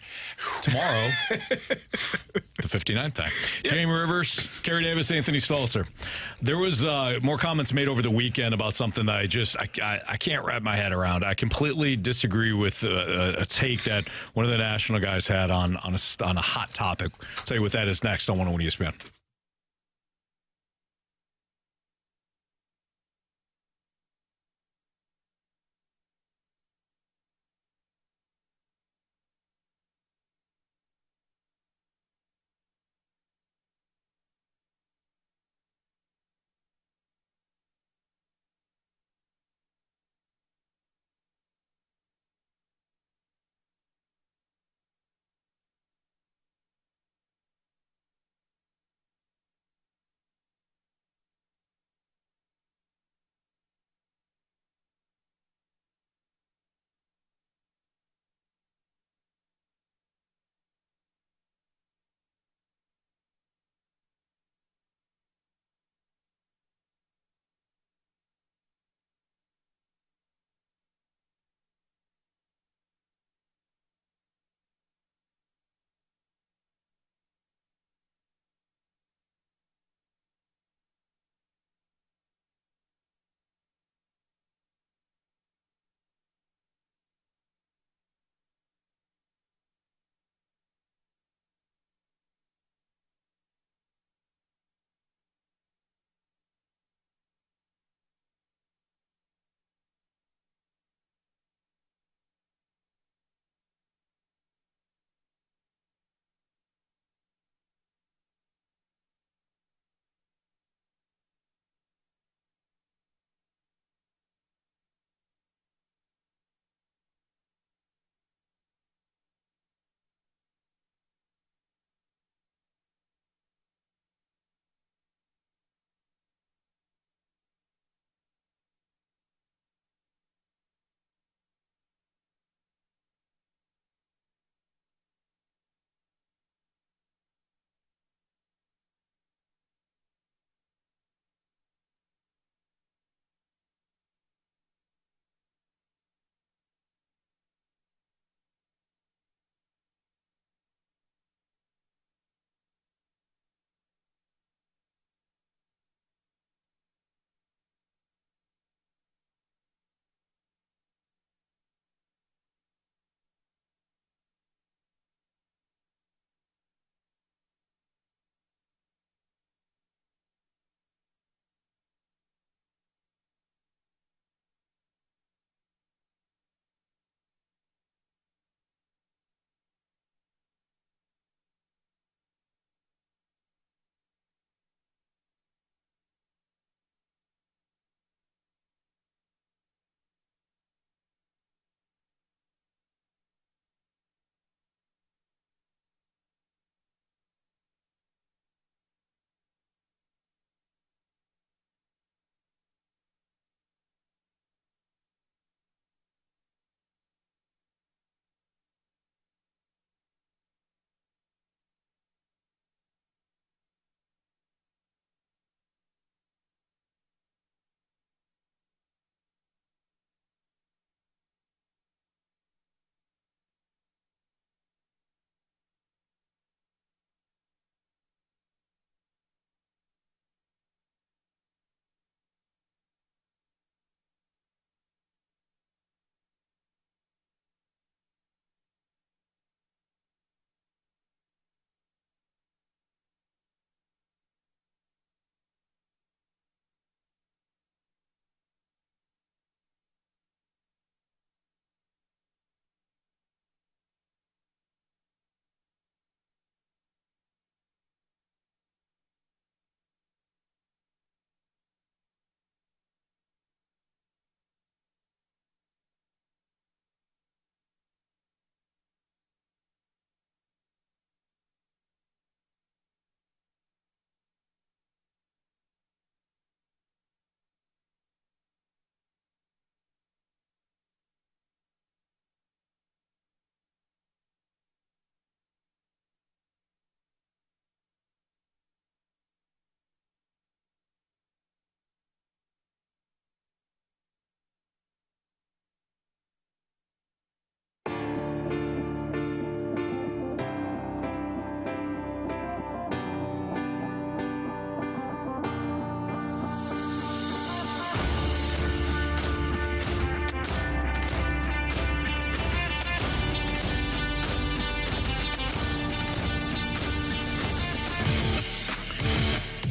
Tomorrow, the 59th time. Jamie Rivers, Carey Davis, Anthony Stalter. There was more comments made over the weekend about something that I can't wrap my head around. I completely disagree with a take that one of the national guys had on a hot topic. I'll tell you what that is next on 101 ESPN.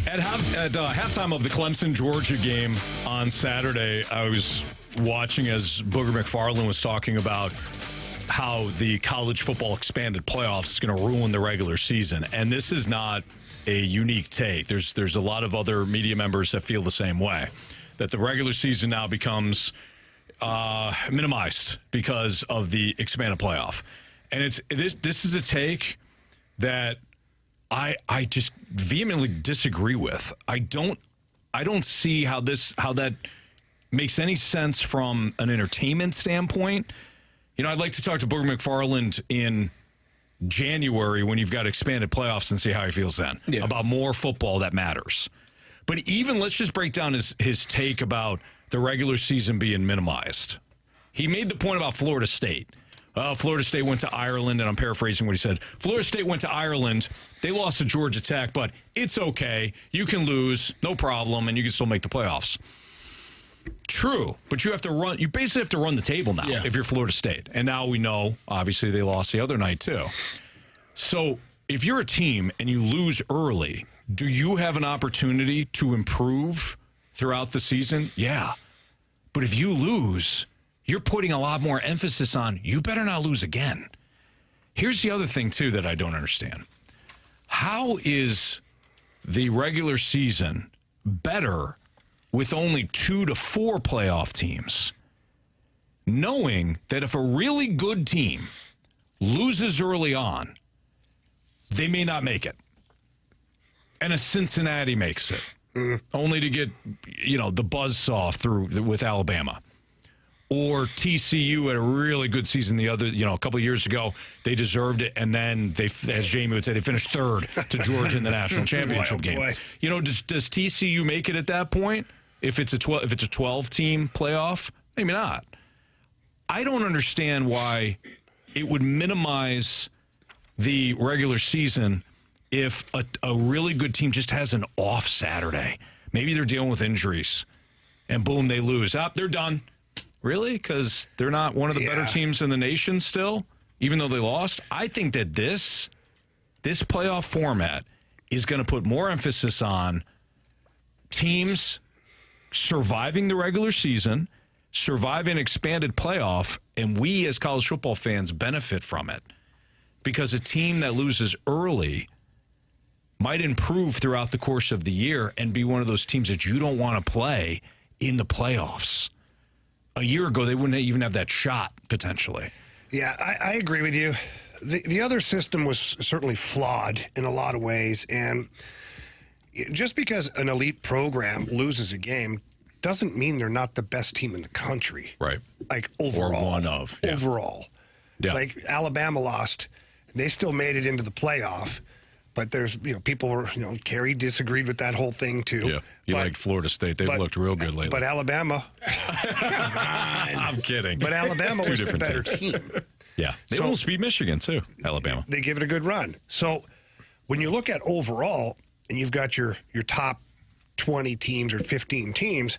At halftime of the Clemson-Georgia game on Saturday, I was watching as Booger McFarland was talking about how the college football expanded playoffs is going to ruin the regular season. And this is not a unique take. There's a lot of other media members that feel the same way, that the regular season now becomes minimized because of the expanded playoff. And this is a take that I just vehemently disagree with. I don't see how that makes any sense from an entertainment standpoint. You know, I'd like to talk to Booger McFarland in January when you've got expanded playoffs and see how he feels then about more football that matters. But even let's just break down his take about the regular season being minimized. He made the point about Florida State. Florida State went to Ireland, and I'm paraphrasing what he said. Florida State went to Ireland. They lost to Georgia Tech, but it's okay. You can lose, no problem, and you can still make the playoffs. True, but you basically have to run the table now if you're Florida State. And now we know, obviously, they lost the other night too. So if you're a team and you lose early, do you have an opportunity to improve throughout the season? Yeah. But if you lose, you're putting a lot more emphasis on you better not lose again. Here's the other thing, too, that I don't understand. How is the regular season better with only 2 to 4 playoff teams, knowing that if a really good team loses early on, they may not make it? And a Cincinnati makes it, only to get, the buzzsaw through with Alabama. Or TCU had a really good season a couple of years ago. They deserved it, and then they, as Jamie would say, they finished third to Georgia in the national championship game. Does TCU make it at that point? If it's a 12-team playoff, maybe not. I don't understand why it would minimize the regular season if a really good team just has an off Saturday. Maybe they're dealing with injuries, and boom, they lose. They're done. Really? Because they're not one of the better teams in the nation still, even though they lost? I think that this playoff format is going to put more emphasis on teams surviving the regular season, surviving expanded playoff, and we as college football fans benefit from it. Because a team that loses early might improve throughout the course of the year and be one of those teams that you don't want to play in the playoffs. A year ago, they wouldn't even have that shot, potentially. Yeah, I agree with you. The other system was certainly flawed in a lot of ways, and just because an elite program loses a game doesn't mean they're not the best team in the country. Right. Like, overall. Or one of. Yeah. Overall. Yeah. Like, Alabama lost. They still made it into the playoff. But there's, people were, Carey disagreed with that whole thing, too. Yeah. You liked Florida State. They've looked real good lately. But Alabama. I'm kidding. But Alabama was the better team. Yeah. They almost beat Michigan, too, Alabama. They give it a good run. So when you look at overall, and you've got your top 20 teams or 15 teams,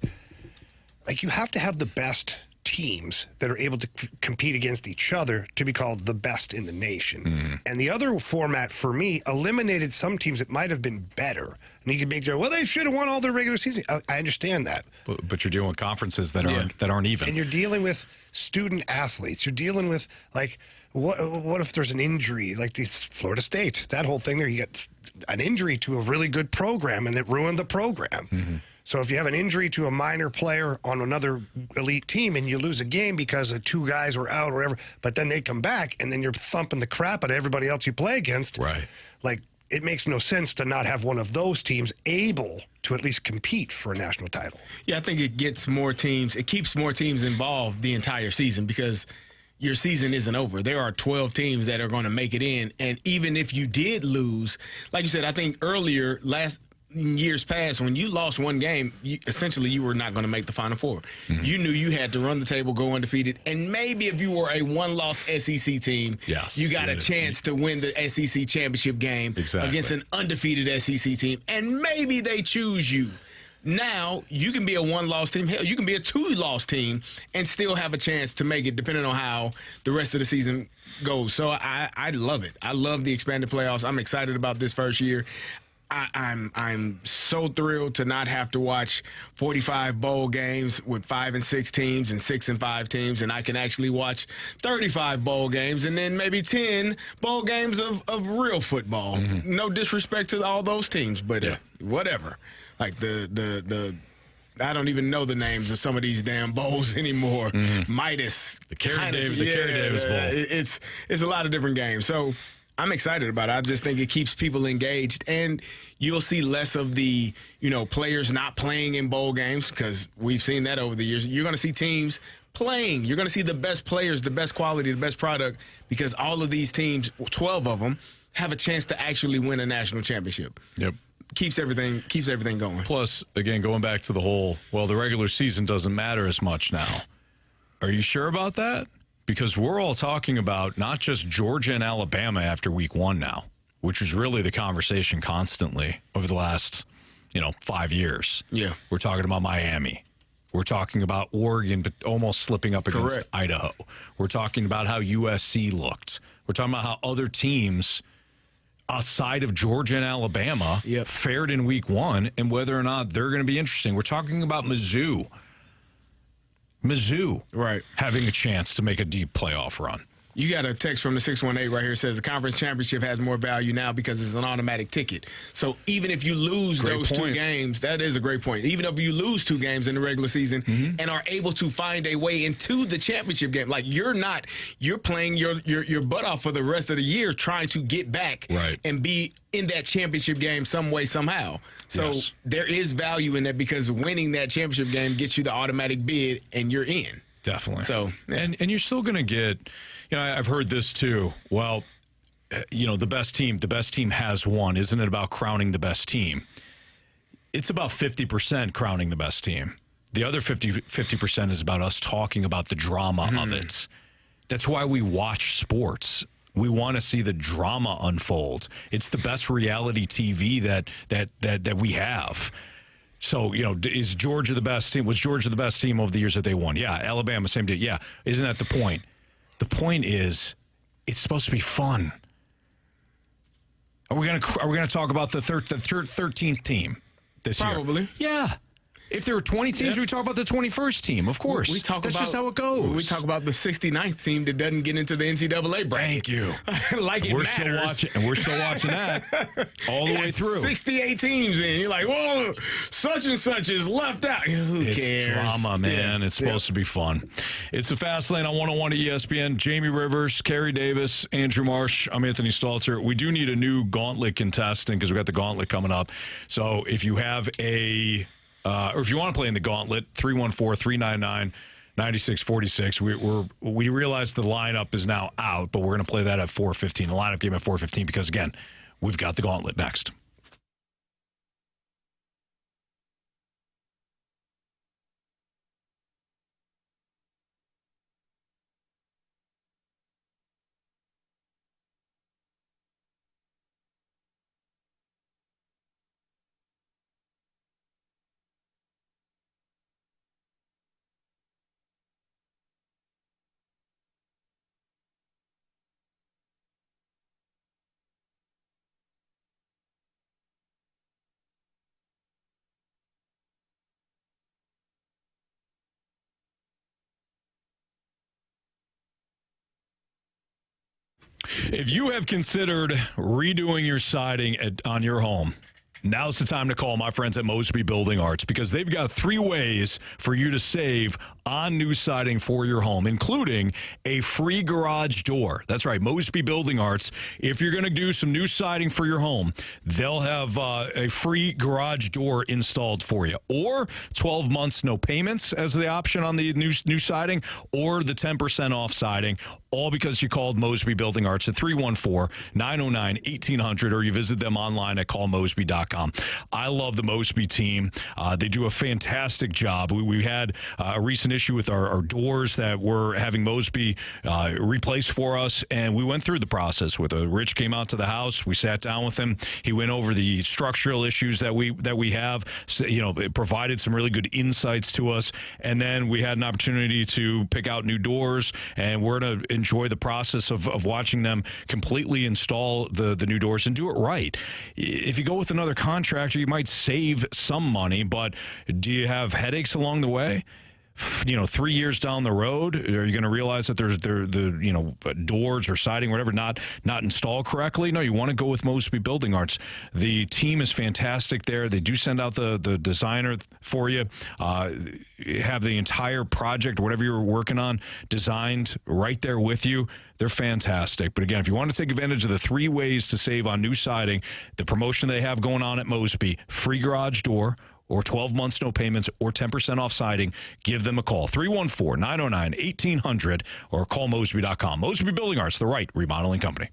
like, you have to have the best teams that are able to compete against each other to be called the best in the nation. Mm-hmm. And the other format, for me, eliminated some teams that might have been better. And you could make they should have won all their regular season. I understand that. But you're dealing with conferences that aren't even. And you're dealing with student athletes. You're dealing with, like, what if there's an injury? Like Florida State, that whole thing there, you get an injury to a really good program, and it ruined the program. Mm-hmm. So if you have an injury to a minor player on another elite team and you lose a game because the 2 guys were out or whatever, but then they come back and then you're thumping the crap out of everybody else you play against. Right. Like, it makes no sense to not have one of those teams able to at least compete for a national title. Yeah, I think it keeps more teams involved the entire season, because your season isn't over. There are 12 teams that are going to make it in. And even if you did lose, like you said, I think earlier, years past, when you lost one game, essentially you were not going to make the Final Four. Mm-hmm. You knew you had to run the table, go undefeated, and maybe if you were a one-loss SEC team, you got a chance to win the SEC championship game against an undefeated SEC team, and maybe they choose you. Now, you can be a one-loss team. Hell, you can be a two-loss team and still have a chance to make it, depending on how the rest of the season goes. So I love it. I love the expanded playoffs. I'm excited about this first year. I'm so thrilled to not have to watch 45 bowl games with 5 and 6 teams and 6 and 5 teams, and I can actually watch 35 bowl games and then maybe 10 bowl games of real football. Mm-hmm. No disrespect to all those teams, but whatever. Like the I don't even know the names of some of these damn bowls anymore. Mm-hmm. Midas, the Carey Davis Bowl. It's a lot of different games. So I'm excited about it. I just think it keeps people engaged, and you'll see less of the, players not playing in bowl games, because we've seen that over the years. You're going to see teams playing. You're going to see the best players, the best quality, the best product, because all of these teams, 12 of them, have a chance to actually win a national championship. Yep. Keeps everything going. Plus, again, going back to the whole, the regular season doesn't matter as much now. Are you sure about that? Because we're all talking about not just Georgia and Alabama after week 1 now, which is really the conversation constantly over the last, 5 years. Yeah. We're talking about Miami. We're talking about Oregon, but almost slipping up against Idaho. We're talking about how USC looked. We're talking about how other teams outside of Georgia and Alabama fared in week 1 and whether or not they're going to be interesting. We're talking about Mizzou having a chance to make a deep playoff run. You got a text from the 618 right here. It says the conference championship has more value now because it's an automatic ticket. So even if you lose those 2 games, that is a great point. Even if you lose 2 games in the regular season and are able to find a way into the championship game, like you're playing your butt off for the rest of the year trying to get back and be in that championship game some way, somehow. So there is value in that, because winning that championship game gets you the automatic bid and you're in. Definitely. So, and you're still going to get, I've heard this too. Well, the best team has won. Isn't it about crowning the best team? It's about 50% crowning the best team. The other 50% is about us talking about the drama of it. That's why we watch sports. We want to see the drama unfold. It's the best reality TV that we have. So, is Georgia the best team? Was Georgia the best team over the years that they won? Yeah. Alabama, same day. Yeah. Isn't that the point? The point is, it's supposed to be fun. Are we gonna talk about the 13th team this year? Probably. Yeah. If there were 20 teams, we talk about the 21st team, of course. That's just how it goes. We talk about the 69th team that doesn't get into the NCAA bracket. Thank you. We're still watching that all the way through. 68 teams in. You're like, whoa, such and such is left out. Who cares? It's drama, man. It's supposed to be fun. It's the Fast Lane on 101 at ESPN. Jamie Rivers, Carey Davis, Andrew Marsh. I'm Anthony Stalter. We do need a new Gauntlet contestant because we got the Gauntlet coming up. So if you have or if you want to play in the Gauntlet, 314-399-9646. We realize the lineup is now out, but we're going to play that at 4:15. The lineup game at 4:15 because, again, we've got the Gauntlet next. If you have considered redoing your siding on your home, now's the time to call my friends at Mosby Building Arts, because they've got 3 ways for you to save on new siding for your home, including a free garage door. That's right, Mosby Building Arts. If you're going to do some new siding for your home, they'll have a free garage door installed for you, or 12 months no payments as the option on the new siding, or the 10% off siding, all because you called Mosby Building Arts at 314-909-1800, or you visit them online at callmosby.com. I love the Mosby team. They do a fantastic job. We had a recent issue with our doors that we're having Mosby replace for us, and we went through the process with Rich came out to the house. We sat down with him. He went over the structural issues that we have. So, it provided some really good insights to us, and then we had an opportunity to pick out new doors, and we're going to enjoy the process of watching them completely install the new doors and do it right. If you go with another contractor, you might save some money, but do you have headaches along the way? 3 years down the road, are you going to realize that there's the doors or siding, whatever, not installed correctly? No, you want to go with Mosby Building Arts. The team is fantastic there. They do send out the designer for you. Have the entire project, whatever you're working on, designed right there with you. They're fantastic. But again, if you want to take advantage of the 3 ways to save on new siding, the promotion they have going on at Mosby, free garage door, or 12 months, no payments, or 10% off siding, give them a call. 314-909-1800 or call Mosby.com. Mosby Building Arts, the right remodeling company.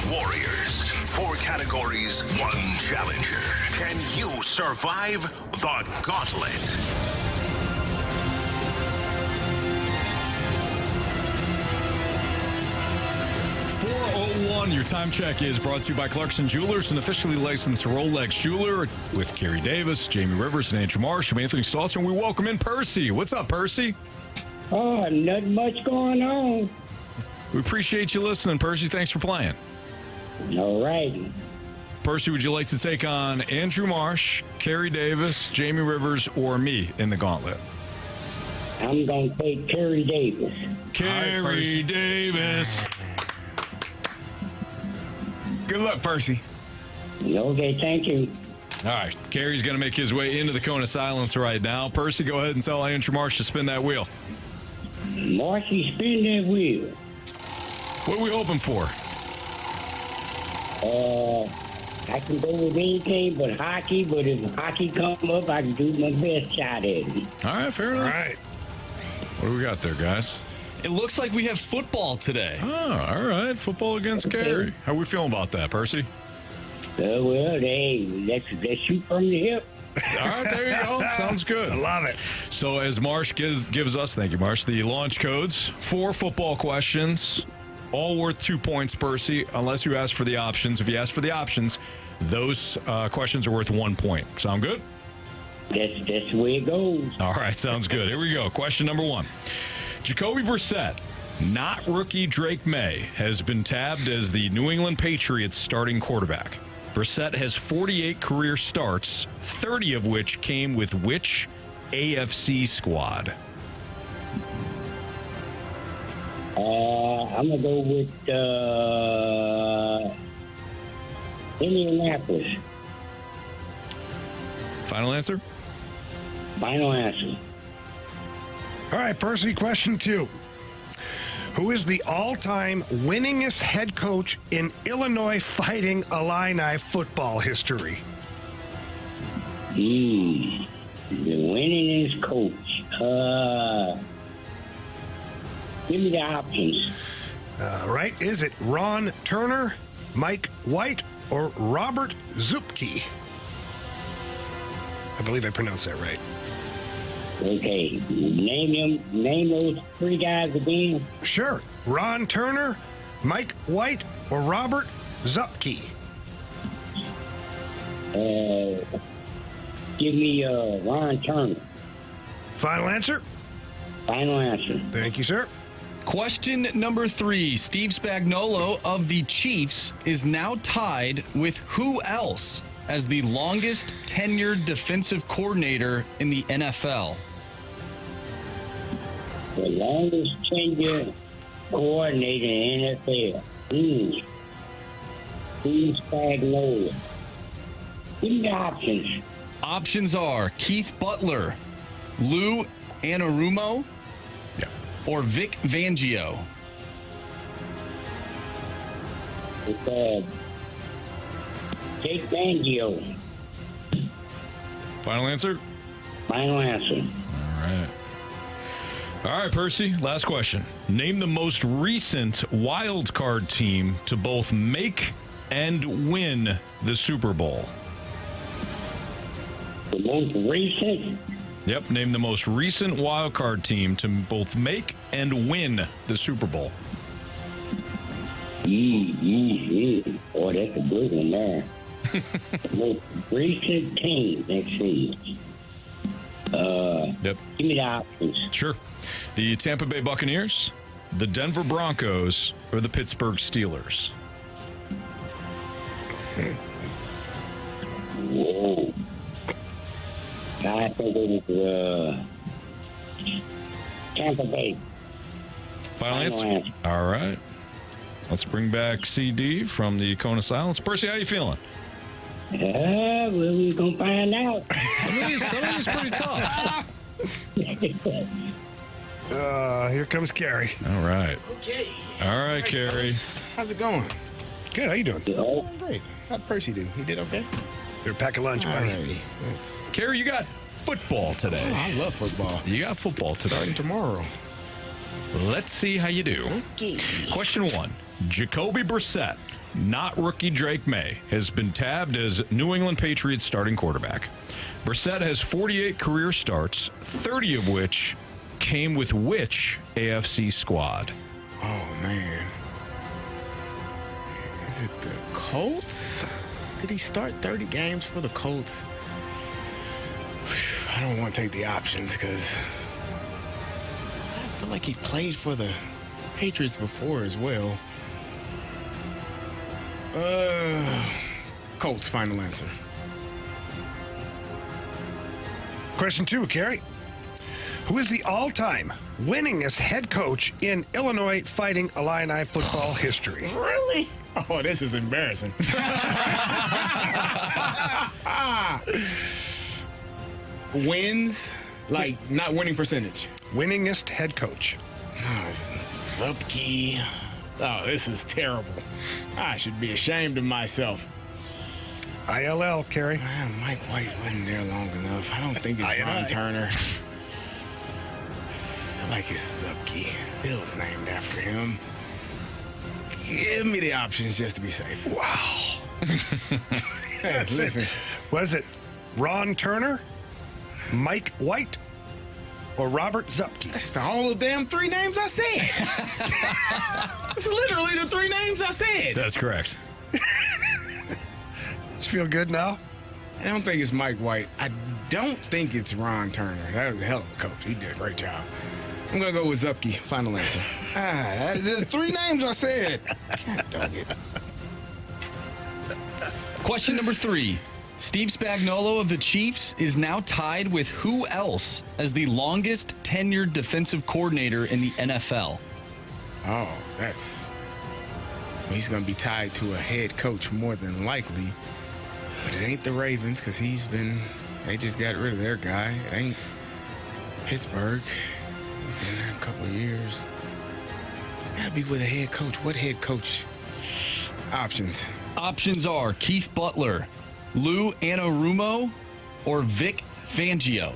Warriors. 4 categories, 1 challenger. Can you survive the Gauntlet? 4:01, your time check is brought to you by Clarkson Jewelers, an officially licensed Rolex jeweler, with Carey Davis, Jamie Rivers, and Andrew Marsh. I'm Anthony Stalter, and we welcome in Percy. What's up, Percy? Oh, nothing much going on. We appreciate you listening, Percy. Thanks for playing. All right. Percy, would you like to take on Andrew Marsh, Carey Davis, Jamie Rivers, or me in the Gauntlet? I'm going to take Carey Davis. Carey Davis. Good luck, Percy. Okay, thank you. All right, Carey's going to make his way into the cone of silence right now. Percy, go ahead and tell Andrew Marsh to spin that wheel. Marshy, spin that wheel. What are we hoping for? I can go with anything but hockey, but if hockey comes up, I can do my best shot at it. All right, fair enough. All right. What do we got there, guys? It looks like we have football today. Oh, all right. Football against Carey. How are we feeling about that, Percy? Well, hey, let's shoot from the hip. All right, there you go. Sounds good. I love it. So as Marsh gives us, thank you, Marsh, the launch codes, 4 football questions, all worth 2 points, Percy, unless you ask for the options. If you ask for the options, those questions are worth 1 point. Sound good? That's the way it goes. All right, sounds good. Here we go. Question number 1. Jacoby Brissett, not rookie Drake May, has been tabbed as the New England Patriots starting quarterback. Brissett has 48 career starts, 30 of which came with which AFC squad? I'm going to go with Indianapolis. Final answer? Final answer. All right, Percy, question 2. Who is the all-time winningest head coach in Illinois Fighting Illini football history? The winningest coach. Give me the options. Right? Is it Ron Turner, Mike White, or Robert Zupke? I believe I pronounced that right. Okay, name those 3 guys again. Sure. Ron Turner, Mike White, or Robert Zupke? Give me Ron Turner. Final answer? Final answer. Thank you, sir. Question number 3. Steve Spagnuolo of the Chiefs is now tied with who else as the longest tenured defensive coordinator in the NFL? The longest tenured coordinator in the NFL. Steve Spagnuolo. Give me the options. Options are Keith Butler, Lou Anarumo, or Vic Fangio. Vic Fangio. Final answer? Final answer. All right, Percy, last question. Name the most recent wild card team to both make and win the Super Bowl. The most recent? Yep, name the most recent wild card team to both make and win the Super Bowl. Boy, that's a good one there. The most recent team, let's see. Yep. Give me the options. Sure. The Tampa Bay Buccaneers, the Denver Broncos, or the Pittsburgh Steelers? Whoa. I think it was Tampa Bay. Final answer? All right. Let's bring back CD from the Cone of Silence. Percy, how you feeling? Well, we're going to find out. Some of these pretty tough. Here comes Carey. All right. Okay. All right, Carey. How's it going? Good. How you doing? Great. How'd Percy do? He did okay? You're a pack of lunch, buddy. Alrighty. Carey, you got football today. Oh, I love football. You got football today. Starting tomorrow. Let's see how you do. Okay. Question 1. Jacoby Brissett, not rookie Drake May, has been tabbed as New England Patriots starting quarterback. Brissett has 48 career starts, 30 of which came with which AFC squad? Oh, man. Is it the Colts? Did he start 30 games for the Colts? I don't want to take the options because I feel like he played for the Patriots before as well. Colts, final answer. Question 2, Carey. Who is the all-time winningest head coach in Illinois Fighting Illini football history? Really? Oh, this is embarrassing. Wins, like not winning percentage. Winningest head coach. Zupke. Oh, this is terrible. I should be ashamed of myself. ILL, Carey. Mike White wasn't there long enough. I don't think it's Ron Turner. I feel like it's Zupke. Field's named after him. Give me the options just to be safe. Wow. That's listen. Was it Ron Turner, Mike White, or Robert Zupke? That's all the damn 3 names I said. It's literally the 3 names I said. That's correct. You feel good now? I don't think it's Mike White. I don't think it's Ron Turner. That was a hell of a coach. He did a great job. I'm going to go with Zupke. Final answer. The 3 names I said. God dog it. Question number 3. Steve Spagnuolo of the Chiefs is now tied with who else as the longest tenured defensive coordinator in the NFL? Oh, he's going to be tied to a head coach more than likely. But it ain't the Ravens because they just got rid of their guy. It ain't Pittsburgh. been there a couple of years. He's got to be with a head coach. What head coach? Options. Options are Keith Butler, Lou Anarumo, or Vic Fangio.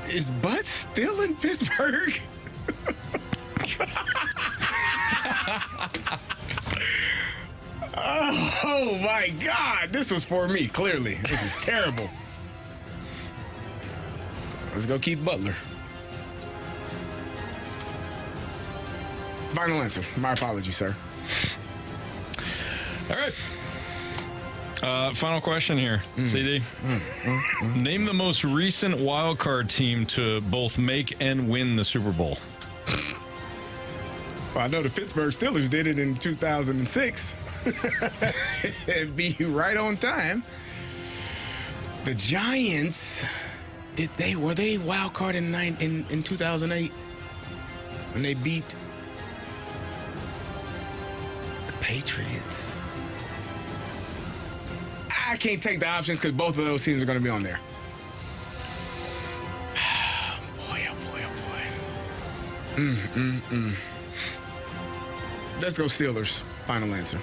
Is Bud still in Pittsburgh? Oh my God! This was for me. Clearly, this is terrible. Let's go, Keith Butler. Final answer. My apologies, sir. All right. Final question here, CD. Name the most recent wild card team to both make and win the Super Bowl. Well, I know the Pittsburgh Steelers did it in 2006. It'd be right on time. The Giants, were they wild card in 2008 when they beat the Patriots? I can't take the options because both of those teams are going to be on there. Boy, oh boy, oh boy. Let's go Steelers. Final answer.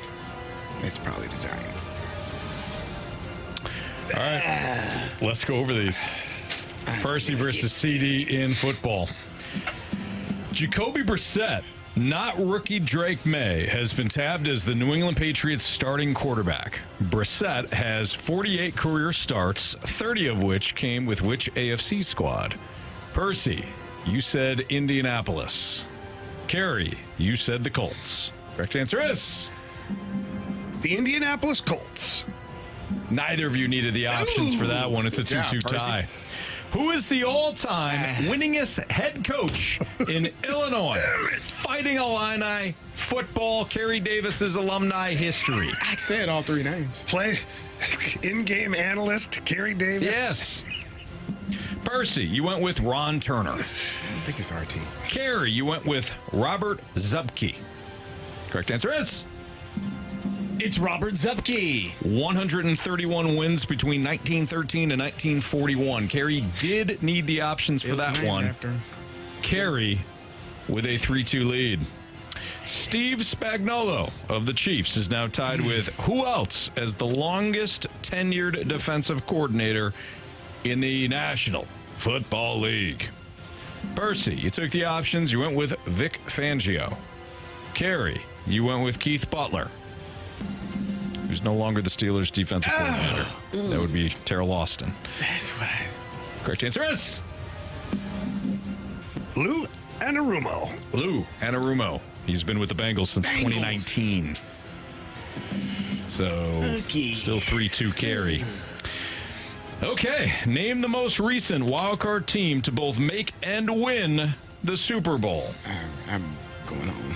It's probably the Giants. All right. Let's go over these. Percy versus CD in football. Jacoby Brissett, not rookie Drake May, has been tabbed as the New England Patriots starting quarterback. Brissett has 48 career starts, 30 of which came with which AFC squad? Percy, you said Indianapolis. Carey, you said the Colts. Correct answer is the Indianapolis Colts. Neither of you needed the options for that one. It's a 2-2 tie. Who is the all-time winningest head coach in Illinois Fighting Illini football, Carey Davis's alumni history? I said all three names. Play in-game analyst Carey Davis. Yes. Percy, you went with Ron Turner. I don't think it's our team. Carey, you went with Robert Zupke. Correct answer is... It's Robert Zupke. 131 wins between 1913 and 1941. Carey did need the options for that one. Carey with a 3-2 lead. Steve Spagnuolo of the Chiefs is now tied with who else as the longest tenured defensive coordinator in the National Football League? Percy, you took the options. You went with Vic Fangio. Carey, you went with Keith Butler, who's no longer the Steelers' defensive coordinator. That would be Terrell Austin. That's what I... Correct answer is... Lou Anarumo. Lou Anarumo. He's been with the Bengals since 2019. So, still 3-2 Carey. Okay, name the most recent wildcard team to both make and win the Super Bowl. I'm going on.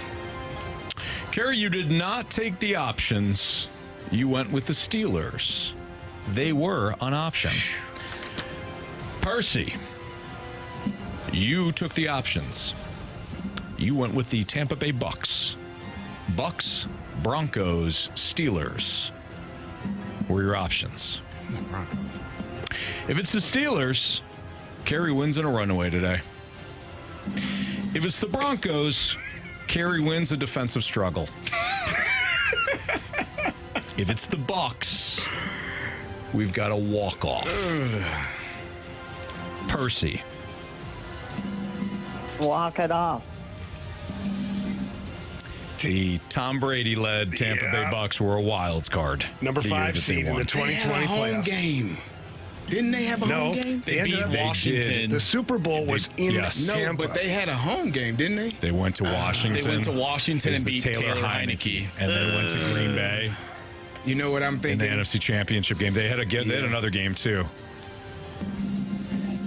Carey, you did not take the options. You went with the Steelers. They were an option. Percy, you took the options. You went with the Tampa Bay Bucks. Bucks, Broncos, Steelers were your options. Broncos. If it's the Steelers, Carey wins in a runaway today. If it's the Broncos, Carey wins a defensive struggle. If it's the Bucks, we've got a walk-off. Percy. Walk it off. The Tom Brady-led Tampa Bay Bucks were a wild card. Number 5 seed in the 2020 home playoffs. Game. Didn't they have a home game? They beat Washington. The Super Bowl was in Tampa. But they had a home game, didn't they? They went to Washington. They went to Washington and beat Taylor Heineke. And then went to Green Bay. You know what I'm thinking? In the NFC Championship game. They had another game, too.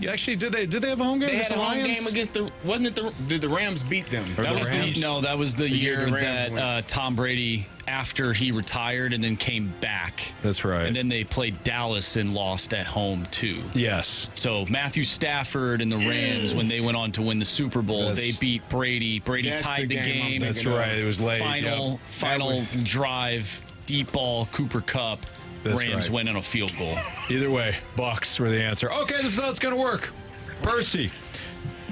Actually, did they have a home game? They had a home game against did the Rams beat them? That was the year that Tom Brady, after he retired and then came back. That's right. And then they played Dallas and lost at home, too. Yes. So Matthew Stafford and the Rams, when they went on to win the Super Bowl, they beat Brady. Brady tied the game. That's right. It was late. Final drive, deep ball, Cooper Kupp. That's Rams right. win on a field goal. Either way, Bucks were the answer. Okay, this is how it's going to work. Percy,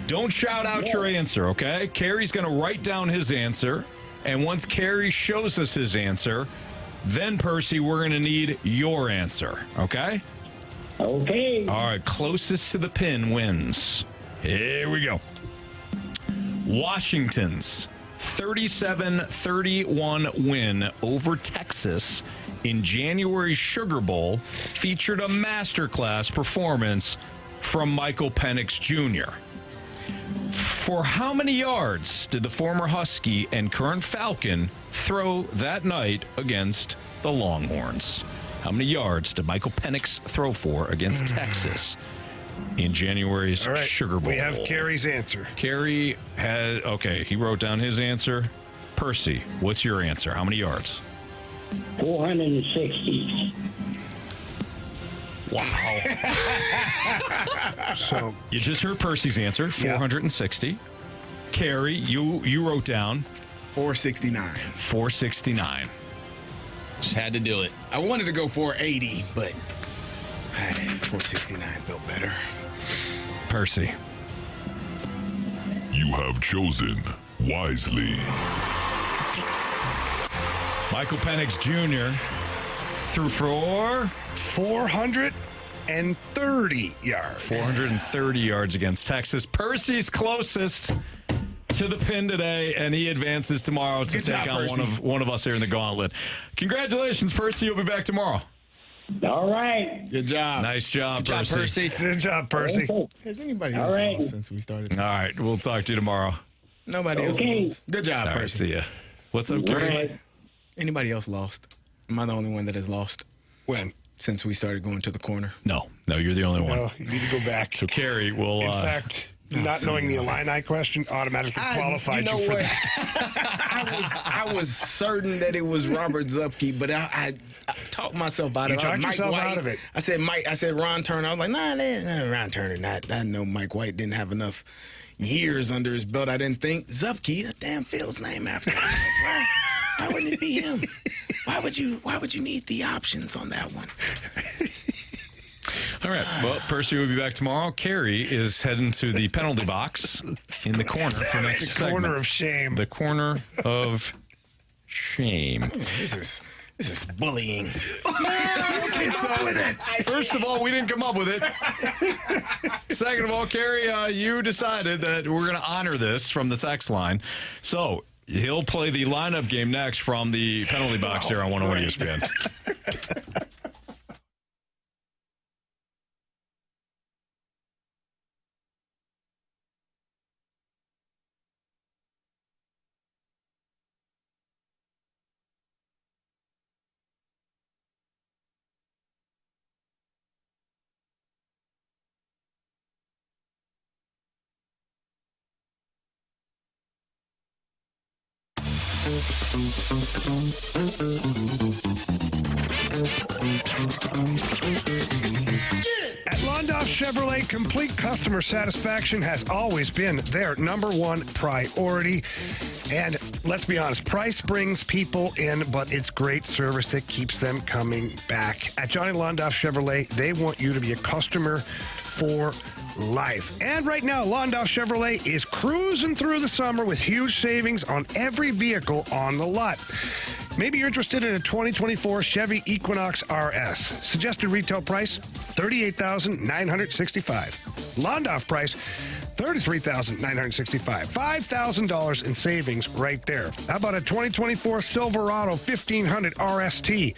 don't shout out your answer, okay? Carey's going to write down his answer, and once Carey shows us his answer, then, Percy, we're going to need your answer, okay? Okay. All right, closest to the pin wins. Here we go. Washington's 37-31 win over Texas in January's Sugar Bowl featured a masterclass performance from Michael Penix Jr. For how many yards did the former Husky and current Falcon throw that night against the Longhorns? How many yards did Michael Penix throw for against Texas in January's Sugar Bowl? We have Carey's answer. Carey has, okay, he wrote down his answer. Percy, what's your answer? How many yards? 460. Wow. So you just heard Percy's answer, 460. Carey, you wrote down 469. 469. Just had to do it. I wanted to go 480, but 469 felt better. Percy. You have chosen wisely. Michael Penix Jr. threw for 430 yards. 430 yards against Texas. Percy's closest to the pin today, and he advances tomorrow to take on one of us here in the Gauntlet. Congratulations, Percy. You'll be back tomorrow. All right. Good job. Nice job, Percy. Good job, Percy. Has anybody else lost since we started this? All right, we'll talk to you tomorrow. Nobody else lost. Good job, All right, Percy. see ya. What's up, Carey? Anybody else lost? Am I the only one that has lost? When? Since we started going to the corner. No, you're the only one. No, you need to go back. So Carey will. In fact, not knowing the Illini question automatically qualified you for that. I was certain that it was Robert Zupke, but I talked myself out of it. You talked Mike yourself White, out of it. I said Ron Turner. I was like, nah, Ron Turner. I know Mike White didn't have enough years under his belt. I didn't think Zupke, a damn Phil's name after that. Why wouldn't it be him? Why would you need the options on that one? All right. Well, Percy will be back tomorrow. Carey is heading to the penalty box in the corner for next segment. Corner of shame. The corner of shame. This is bullying. I don't think so. First of all, we didn't come up with it. Second of all, Carey, you decided that we're going to honor this from the text line. So he'll play the lineup game next from the penalty box here on 101 ESPN. At Londoff Chevrolet, complete customer satisfaction has always been their number one priority. And let's be honest, price brings people in, but it's great service that keeps them coming back. At Johnny Londoff Chevrolet, they want you to be a customer for life. And right now, Londoff Chevrolet is cruising through the summer with huge savings on every vehicle on the lot. Maybe you're interested in a 2024 Chevy Equinox RS. Suggested retail price, $38,965. Londoff price, $33,965. $5,000 in savings right there. How about a 2024 Silverado 1500 RST?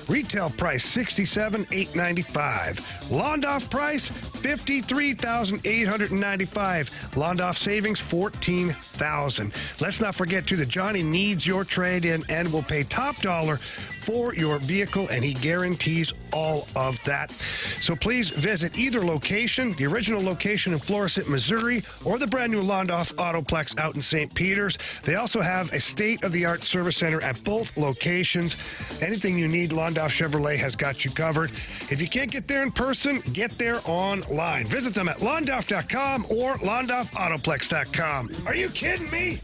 Retail price, $67,895. Londoff price, $53,895. Londoff savings, $14,000. Let's not forget, too, that Johnny needs your trade-in and will pay top dollar for your vehicle, and he guarantees all of that. So please visit either location, the original location in Florissant, Missouri, or the brand new Londoff Autoplex out in St. Peters. They also have a state-of-the-art service center at both locations. Anything you need, Londoff Chevrolet has got you covered. If you can't get there in person, get there online. Visit them at londoff.com or londoffautoplex.com. Are you kidding me?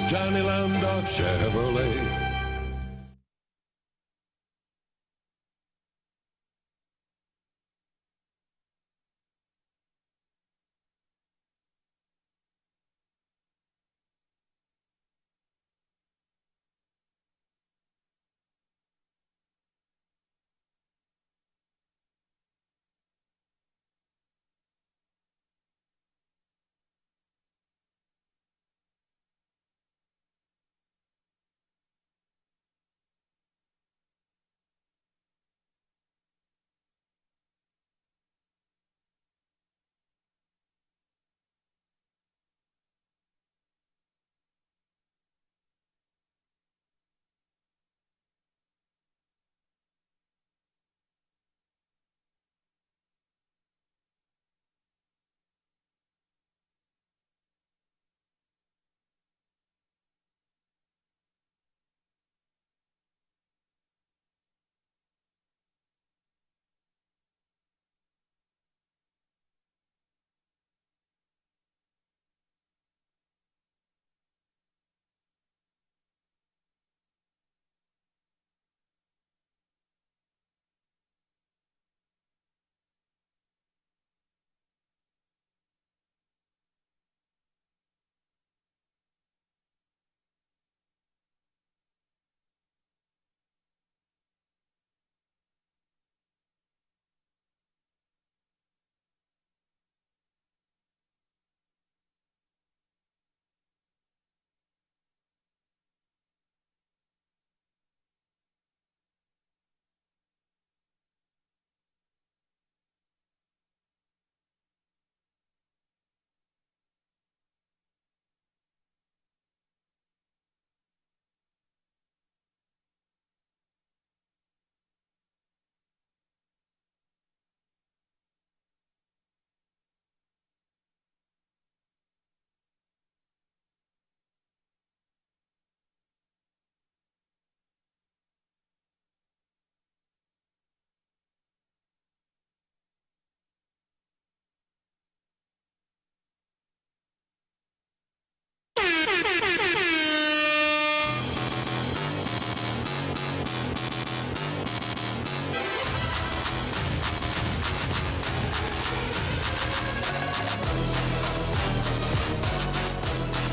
Johnny Londoff Chevrolet.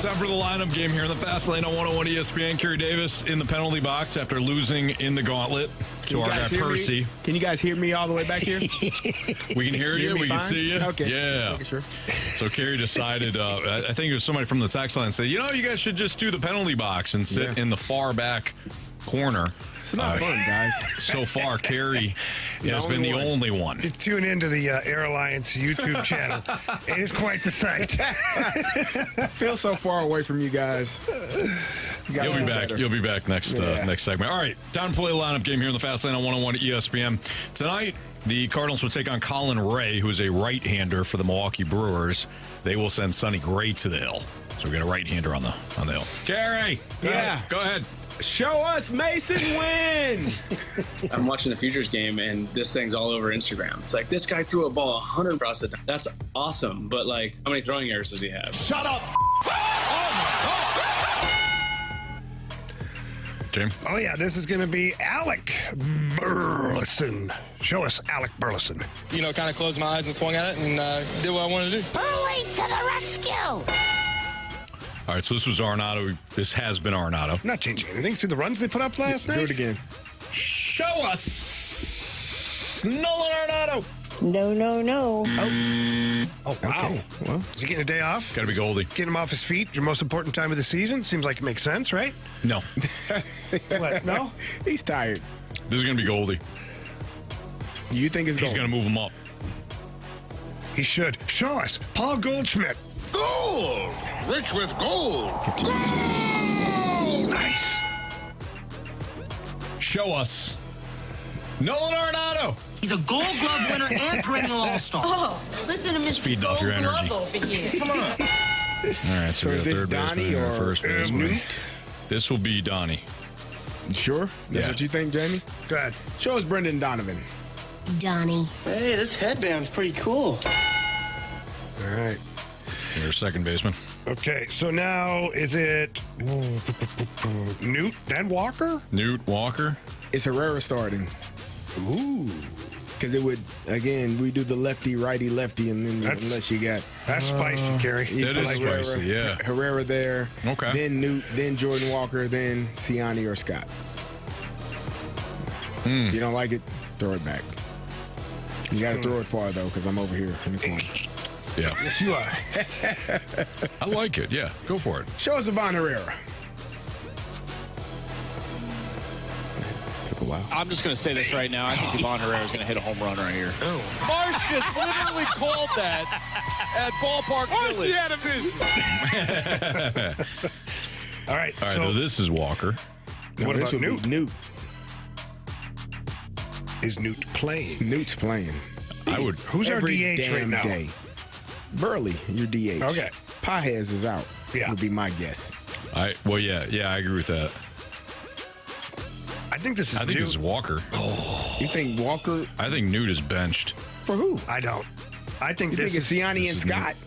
Time for the lineup game here in the Fast Lane on 101 ESPN. Carey Davis in the penalty box after losing in the Gauntlet to our guy Percy. Can you guys hear me all the way back here? We can hear you. We can see you. Okay. Yeah. Sure. So Carey decided, I think it was somebody from the text line said, you guys should just do the penalty box and sit in the far back corner. It's not fun, guys. So far, Carey has been the only one. You tune into the Air Alliance YouTube channel. It is quite the sight. I feel so far away from you guys. You'll be back. You'll be back next segment. All right, time to play the lineup game here in the Fast Lane on 101 ESPN. Tonight, the Cardinals will take on Colin Ray, who is a right-hander for the Milwaukee Brewers. They will send Sonny Gray to the hill. So we got a right-hander on the hill. Carey, go ahead. Show us Mason win. I'm watching the Futures game, and this thing's all over Instagram. It's like, this guy threw a ball 100 across the time. That's awesome, but like, how many throwing errors does he have? Shut up! Jim? Oh, yeah, this is going to be Alec Burleson. Show us Alec Burleson. Kind of closed my eyes and swung at it and did what I wanted to do. Bully to the rescue! All right, so this was Arenado. This has been Arenado. Not changing anything. See the runs they put up last night? Do it again. Show us Nolan Arenado. No. Oh, wow. Okay. Well, is he getting a day off? Got to be Goldie. Getting him off his feet, your most important time of the season? Seems like it makes sense, right? No. What, no? He's tired. This is going to be Goldie. You think it's He's going to move him up. He should. Show us. Paul Goldschmidt. Gold! Rich with gold! Nice. Show us Nolan Arenado. He's a Gold Glove winner and perennial All-Star. Oh, listen to Mr. Feed off your energy. Glove over here. Come on. All right, so we is got this third Donnie baseman and or first baseman. Newt? This will be Donnie. You sure? That's what you think, Jamie? Go ahead. Show us Brendan Donovan. Donnie. Hey, this headband's pretty cool. All right. Here's second baseman. Okay, so now is it Newt, then Walker? Newt, Walker. Is Herrera starting? Ooh. Because it would, again, we do the lefty, righty, lefty, and then unless you got... That's spicy, Carey. That is spicy, yeah. Herrera there. Okay. Then Newt, then Jordan Walker, then Ciani or Scott. You don't like it? Throw it back. You got to throw it far, though, because I'm over here in the corner. Yeah. Yes, you are. I like it. Yeah, go for it. Show us Ivan Herrera. Took a while. I'm just going to say this right now. I think Ivan Herrera is going to hit a home run right here. Oh. Marsh just literally called that at Ballpark Village. Had a vision. All right. All right, So so this is Walker. what about Newt? Newt. Is Newt playing? Newt's playing. I would. Who's our Every DH right damn now? day. Burley, your DH. Okay. Pages is out. Yeah. Would be my guess. Yeah, I agree with that. I think this is I think Newt. this is Walker. You think Walker? I think Newt is benched. For who? I don't. I think You this think it's is... Ciani and is Scott?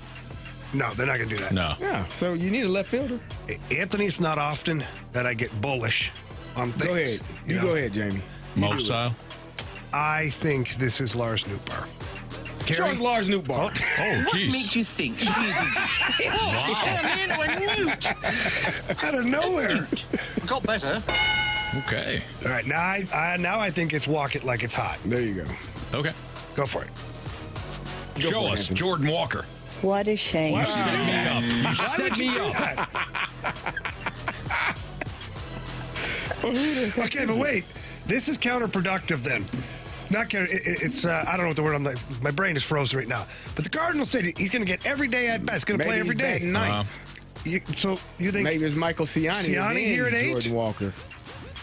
No, they're not going to do that. No. Yeah. So you need a left fielder. Anthony, it's not often that I get bullish on things. Go ahead. You know? go ahead, Jamie. Mo style. I think this is Lars Nootbaar. Show us Lars Nootbaar. Oh, jeez. What makes you think he's Out of nowhere. got better? Okay. All right, now I think it's walk it like it's hot. There you go. Okay. Go for it. Show us Jordan Walker. What a shame. You set me up. You set me up. Okay, but wait. This is counterproductive then. Not it's I don't know what the word I'm like. My brain is frozen right now. But the Cardinals said he's going to get every day at best. Going to play every day. So you think maybe it's Michael Ciani here at 8? Jordan Walker.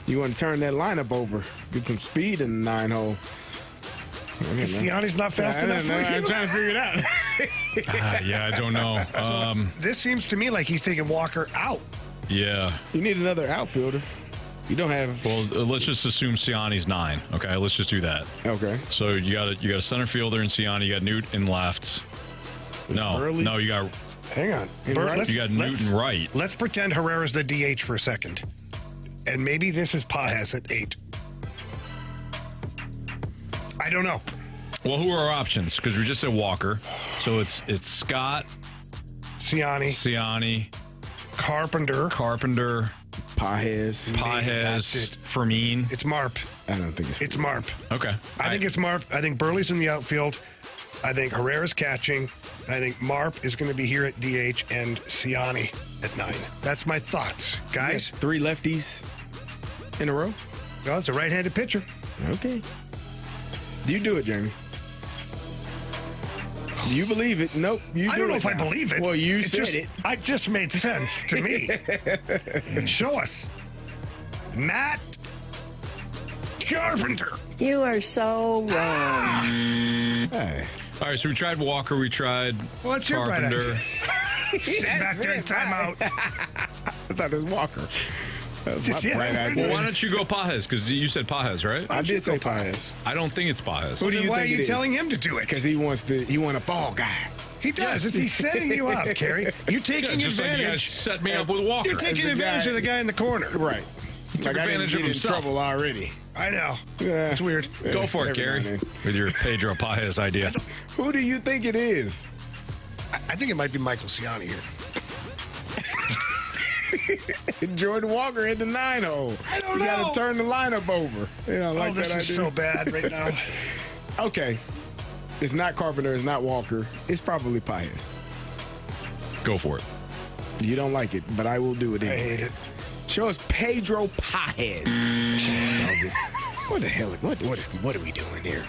You want to turn that lineup over, get some speed in the 9-hole. Ciani's not fast enough for you. I'm trying to figure it out. Yeah, I don't know. This seems to me like he's taking Walker out. Yeah. You need another outfielder. You don't have. Well, let's just assume Ciani's 9. Okay, let's just do that. Okay. So you got a center fielder in Ciani. You got Newt in left. No, you got. Hang on. You got Newt in right. Let's pretend Herrera's the DH for a second, and maybe this is Pages at 8. I don't know. Well, who are our options? Because we just said Walker, so it's Scott, Ciani, Carpenter. Pages. Fermin. It's Marp. I don't think it's Marp. Okay. I think it's Marp. I think Burley's in the outfield. I think Herrera's catching. I think Marp is going to be here at DH and Ciani at 9. That's my thoughts, guys. 3 lefties in a row? No, it's a right-handed pitcher. Okay. You do it, Jamie. You believe it? Nope. I don't know if I believe it. Well, you said it. It just made sense to me. Show us. Matt Carpenter. You are so wrong. Hey. All right, so we tried Walker. We tried What's your Carpenter. Sit back there and time out. I thought it was Walker. That was my bright idea. Well, why don't you go Pages? Because you said Pages, right? I did say Pages. I don't think it's Pages. Who do you Why think are it you is? telling him to do it? Because he want a fall guy. He does. He's setting you up, Carey. You're taking just like you guys advantage. set me up with Walker. You're taking advantage of the guy in the corner. Right. Took advantage of himself. In trouble already. I know. Yeah. It's weird. Go for it, Every Carey, now and then. with your Pedro Pages idea. Who do you think it is? I think it might be Michael Ciani here. Jordan Walker hit the 9-hole. I don't You know. got to turn the lineup over. You know, like this that is idea. so bad right now. Okay. It's not Carpenter. It's not Walker. It's probably Pages. Go for it. You don't like it, but I will do it I anyway. hate it. Show us Pedro Pages. What the hell? What are we doing here?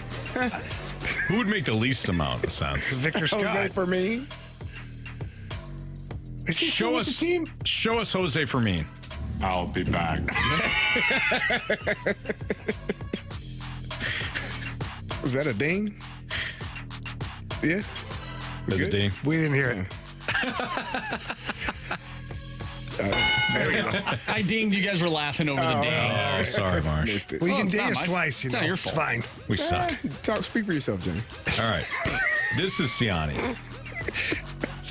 Who would make the least amount of sense? Victor Scott. Jose Fermin. Is he still with the team? Show us Jose Fermin. I'll be back. Was that a ding? Yeah. That's a ding. We didn't hear it. There we go. I dinged. You guys were laughing over the ding. Oh, sorry, Marsh. Missed it. Well, you can it's ding not us my- twice. it's not your It's fault. fine. We suck. Speak for yourself, Jimmy. All right. This is Ciani.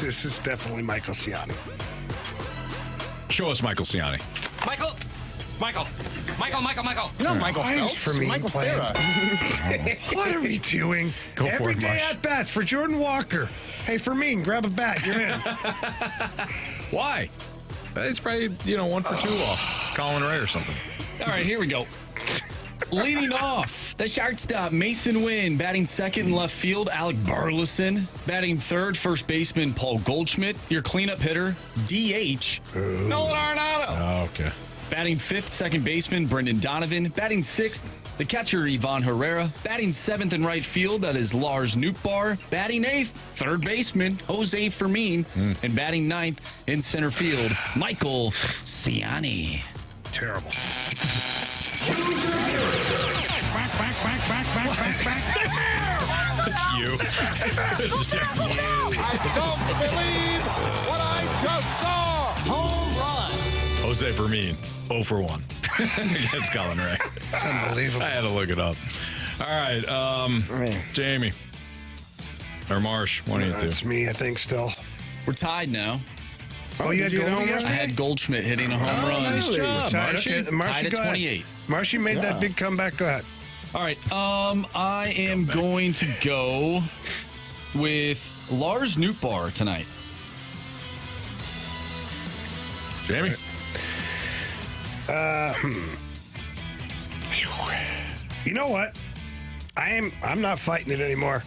This is definitely Michael Ciani. Show us Michael Ciani. Michael. No, Michael Why is Phelps. Fermin Michael playing? Sarah. What are we doing? Go for Every it, day Marsh. at bats for Jordan Walker. Hey, Fermin, grab a bat. You're in. Why? It's probably, 1 for 2 off Colin Ray or something. All right, here we go. Leading off, the shortstop, Mason Wynn. Batting second in left field, Alec Burleson. Batting third, first baseman, Paul Goldschmidt. Your cleanup hitter, DH, Nolan Arenado. Oh, okay. Batting fifth, second baseman, Brendan Donovan. Batting sixth, the catcher, Ivan Herrera. Batting seventh in right field, that is Lars Nootbaar. Batting eighth, third baseman, Jose Fermin. And batting ninth in center field, Michael Ciani. Terrible. It's you. I don't believe what I just saw. Home run. Jose Fermin, 0 for 1. That's Colin Ray. It's unbelievable. I had to look it up. All right, Jamie. Or Marsh, one of you two. It's me, I think, still. We're tied now. Oh, you had Goldie I yesterday? had Goldschmidt hitting a home run. nice job, Tied, Marshy. okay. Marshy, Tied at go ahead. 28. Marshy made that big comeback. Go ahead. All right. I am going to go with Lars Nootbaar tonight. Jamie? You know what? I'm not fighting it anymore.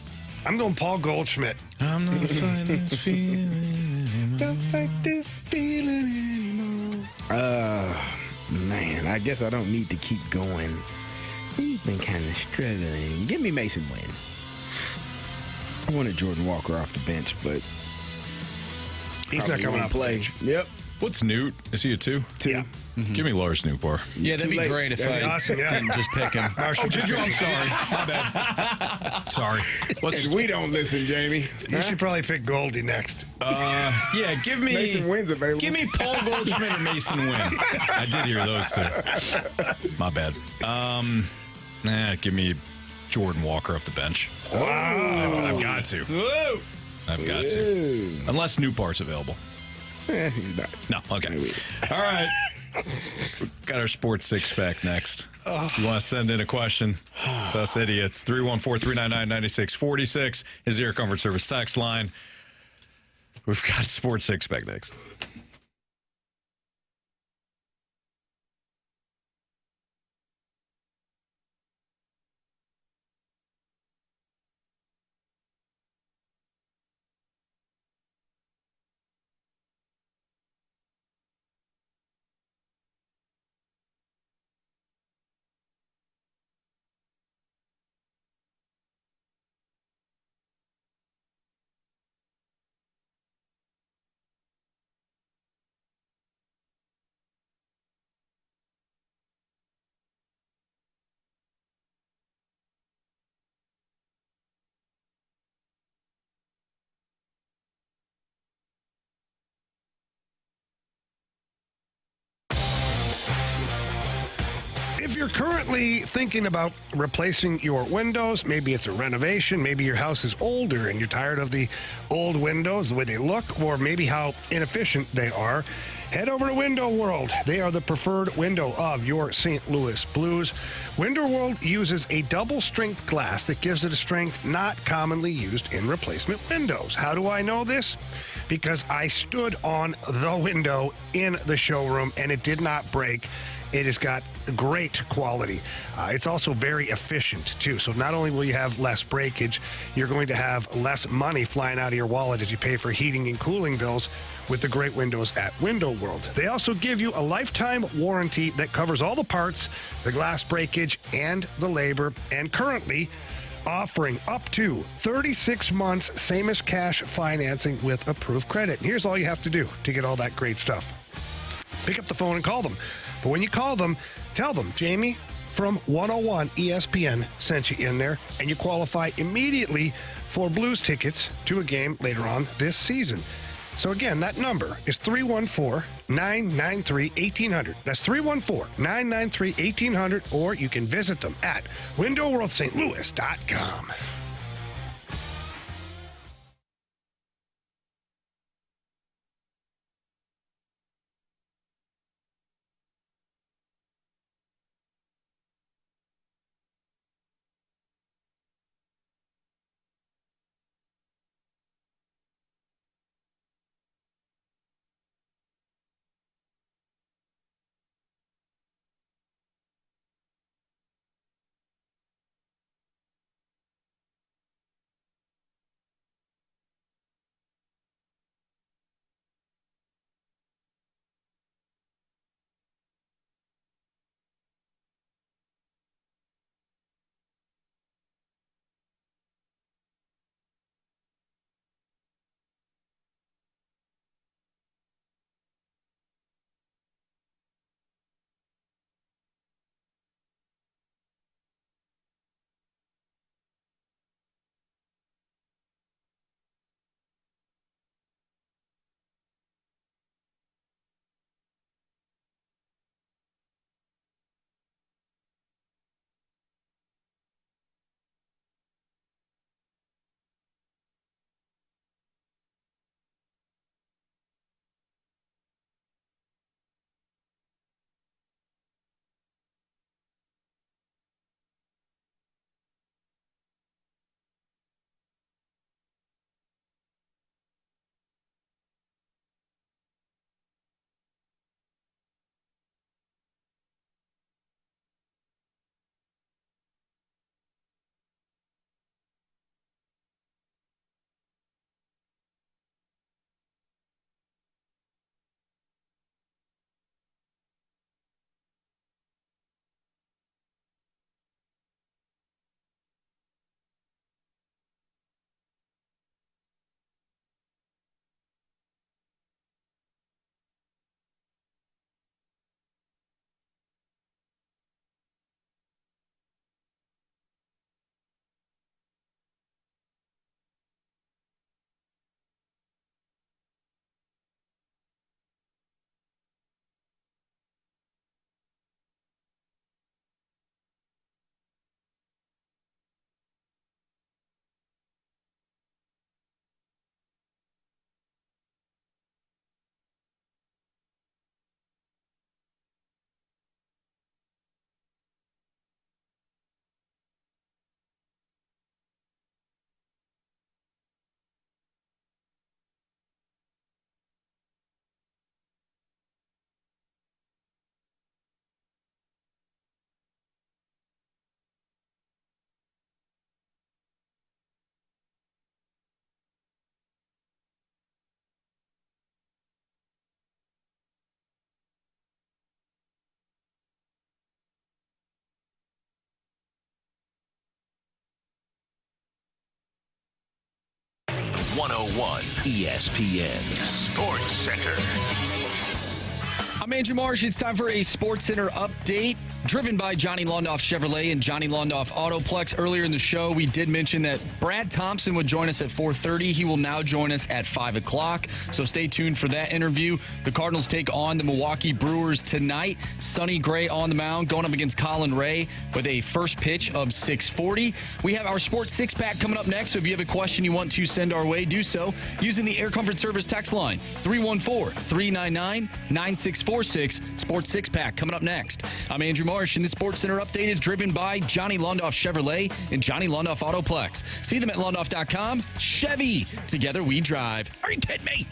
I'm going Paul Goldschmidt. I'm not fighting this feeling anymore. Don't fight this feeling anymore. Man, I guess I don't need to keep going. He's been kind of struggling. Give me Mason Wynn. I wanted Jordan Walker off the bench, but He's not probably coming won't off the play. bench. Yep. What's Newt? Is he a 2? Yeah. Give me Lars Nootbaar. Yeah, that'd Too be late. great if That'd be I awesome, yeah. didn't just pick him. Marshall, Did you? I'm sorry. My bad. Sorry. And we don't listen, Jamie. You should probably pick Goldie next. Yeah, give me Mason Wynn's available. Give me Paul Goldschmidt or Mason Wynn. I did hear those two. My bad. Give me Jordan Walker off the bench. I've got to. Whoa. I've got to. Unless Nootbaar's available. He's not. No, okay. All right. Got our sports six-pack next. You want to send in a question to us idiots, 314-399-9646 is the Air Comfort Service text line. We've got sports six-pack next. If you're currently thinking about replacing your windows, maybe it's a renovation, maybe your house is older and you're tired of the old windows, the way they look, or maybe how inefficient they are, head over to Window World. They are the preferred window of your St. Louis Blues. Window World uses a double-strength glass that gives it a strength not commonly used in replacement windows. How do I know this? Because I stood on the window in the showroom and it did not break. It has got great quality. It's also very efficient, too. So not only will you have less breakage, you're going to have less money flying out of your wallet as you pay for heating and cooling bills with the great windows at Window World. They also give you a lifetime warranty that covers all the parts, the glass breakage, and the labor. And currently offering up to 36 months same as cash financing with approved credit. And here's all you have to do to get all that great stuff. Pick up the phone and call them. But when you call them, tell them, Jamie from 101 ESPN sent you in there, and you qualify immediately for Blues tickets to a game later on this season. So again, that number is 314-993-1800. That's 314-993-1800, or you can visit them at windowworldstlouis.com. ESPN Sports Center. I'm Andrew Marsh. It's time for a Sports Center update. driven by Johnny Londoff Chevrolet and Johnny Londoff Autoplex. Earlier in the show, we did mention that Brad Thompson would join us at 4:30. He will now join us at 5 o'clock. So stay tuned for that interview. The Cardinals take on the Milwaukee Brewers tonight. Sonny Gray on the mound, going up against Colin Ray with a first pitch of 6:40. We have our Sports Six-Pack coming up next. So if you have a question you want to send our way, do so using the Air Comfort Service text line, 314-399-9646. Sports Six-Pack coming up next. I'm Andrew Marsh, and the Sports Center update is driven by Johnny Londoff Chevrolet and Johnny Londoff Autoplex. See them at londoff.com. Chevy, together we drive. Are you kidding me?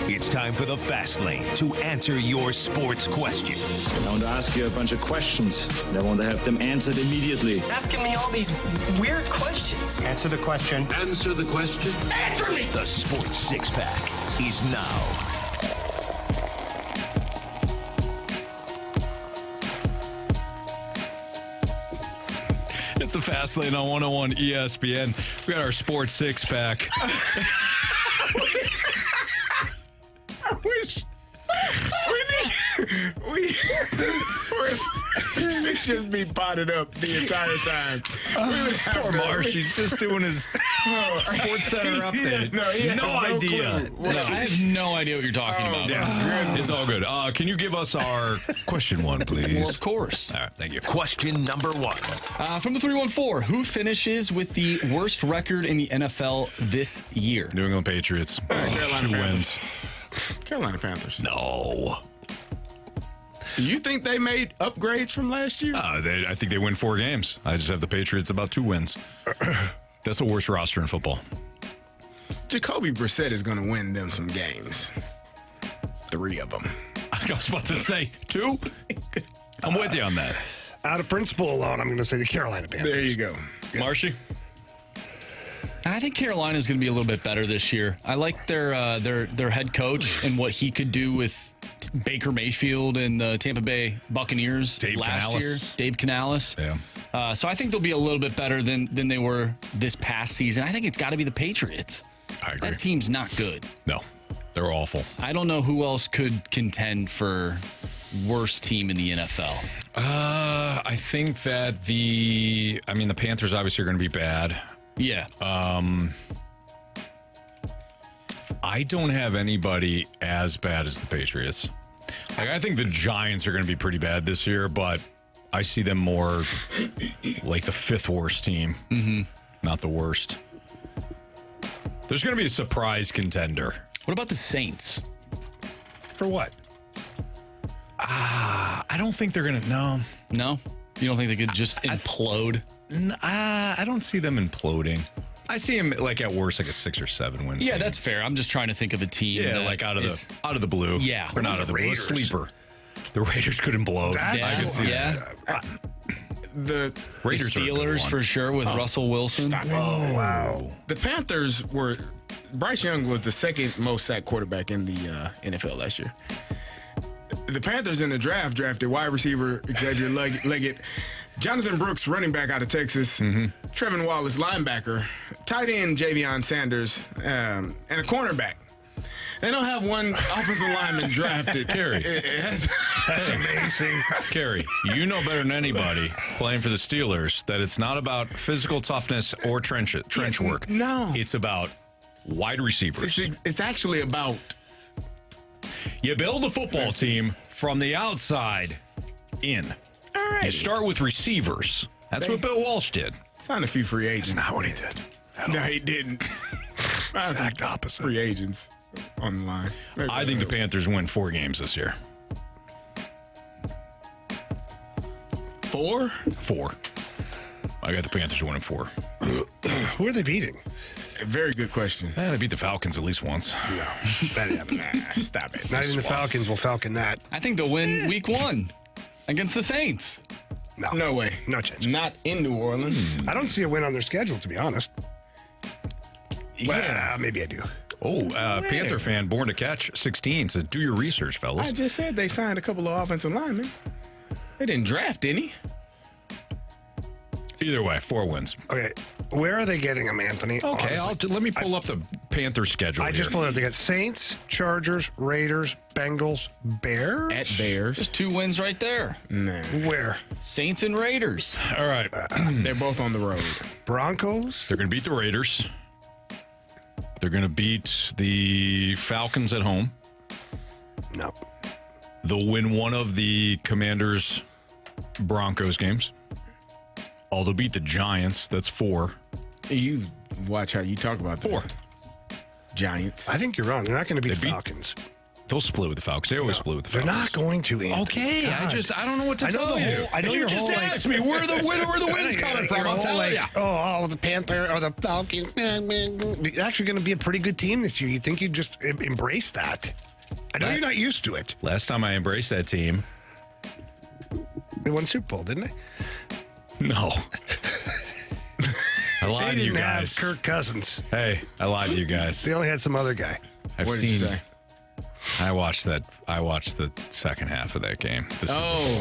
It's time for the Fast Lane to answer your sports questions. I want to ask you a bunch of questions, and I want to have them answered immediately. Asking me all these weird questions. Answer the question. Answer the question. Answer me! The Sports Six-Pack is now. It's a Fast Lane on 101 ESPN. We got our Sports Six-Pack. I wish we just be potted up the entire time. Poor Marsh, he's just doing his Sports Center update. No idea. No, I have no idea what you're talking about. It's all good. Can you give us our question one, please? Well, of course. All right, thank you. Question number one. From the 314, who finishes with the worst record in the NFL this year? New England Patriots. Carolina 2 Panthers. wins. Carolina Panthers. No. You think they made upgrades from last year? I think they win 4 games. I just have the Patriots about 2 wins. That's the worst roster in football. Jacoby Brissett is going to win them some games. 3 of them. I was about to say 2. I'm with you on that. Out of principle alone, I'm going to say the Carolina Panthers. There you go. Marshy? I think Carolina is going to be a little bit better this year. I like their head coach and what he could do with Baker Mayfield and the Tampa Bay Buccaneers last year. Dave Canales. Yeah. So I think they'll be a little bit better than they were this past season. I think it's got to be the Patriots. I agree. That team's not good. No, they're awful. I don't know who else could contend for worst team in the NFL. I think that the Panthers obviously are going to be bad. Yeah. I don't have anybody as bad as the Patriots. I think the Giants are going to be pretty bad this year, but I see them more like the 5th worst team, not the worst. There's going to be a surprise contender. What about the Saints? For what? I don't think they're going to. No. You don't think they could just implode? I don't see them imploding. I see them like at worst like a 6 or 7 wins. Yeah, that's fair. I'm just trying to think of a team. Yeah, like out of the blue. Yeah, or not out of the blue. Sleeper. The Raiders could implode. I could see that. The Raiders Steelers for sure with Russell Wilson. Oh wow! The Panthers were. Bryce Young was the 2nd most sacked quarterback in the NFL last year. The Panthers in the draft drafted wide receiver Xavier Leggett, Jonathan Brooks, running back out of Texas, Trevin Wallace, linebacker, tight end Javion Sanders, and a cornerback. They don't have one offensive lineman drafted. Carey. That's amazing. Carey, you know better than anybody playing for the Steelers that it's not about physical toughness or trench work. No. It's about wide receivers. It's actually about... You build a football team from the outside in. All right. You start with receivers. That's what Bill Walsh did. Signed a few free agents. That's not what he did. No, he didn't. Exact opposite. Free agents on the line. I think the Panthers win 4 games this year. 4? 4. I got the Panthers winning 4. Who are they beating? Very good question. They beat the Falcons at least once. No, that happened. Stop it. Not even the Falcons will falcon that. I think they'll win week 1 against the Saints. No way. No chance. Not in New Orleans. I don't see a win on their schedule, to be honest. Yeah. Well, maybe I do. Oh, Panther fan, born to catch 16 says, do your research, fellas. I just said they signed a couple of offensive linemen. They didn't draft any. Either way, 4 wins. Okay, Where are they getting them, Anthony? Okay, Honestly. let me pull up the Panthers schedule. I just pulled it up. They got Saints, Chargers, Raiders, Bengals, Bears. At Bears. There's 2 wins right there. Nah. Where? Saints and Raiders. All right. They're both on the road. Broncos. They're going to beat the Raiders. They're going to beat the Falcons at home. No. They'll win one of the Commanders-Broncos games. Oh, they'll beat the Giants. That's 4. You watch how you talk about that. 4. Giants. I think you're wrong. They're not going to beat the Falcons. They'll split with the Falcons. They always split with the Falcons. They're not going to, Anthony. Okay, God. I don't know what to tell you. I know you just asked me where the win's coming from. I'll tell you. Oh, the Panther or the Falcons. They're actually going to be a pretty good team this year. You'd think you'd just embrace that. I know you're not used to it. Last time I embraced that team, they won Super Bowl, didn't they? No. I lied to you guys. Have Kirk Cousins. Hey, I lied to you guys. They only had some other guy. I've What seen. did you say? I watched the second half of that game.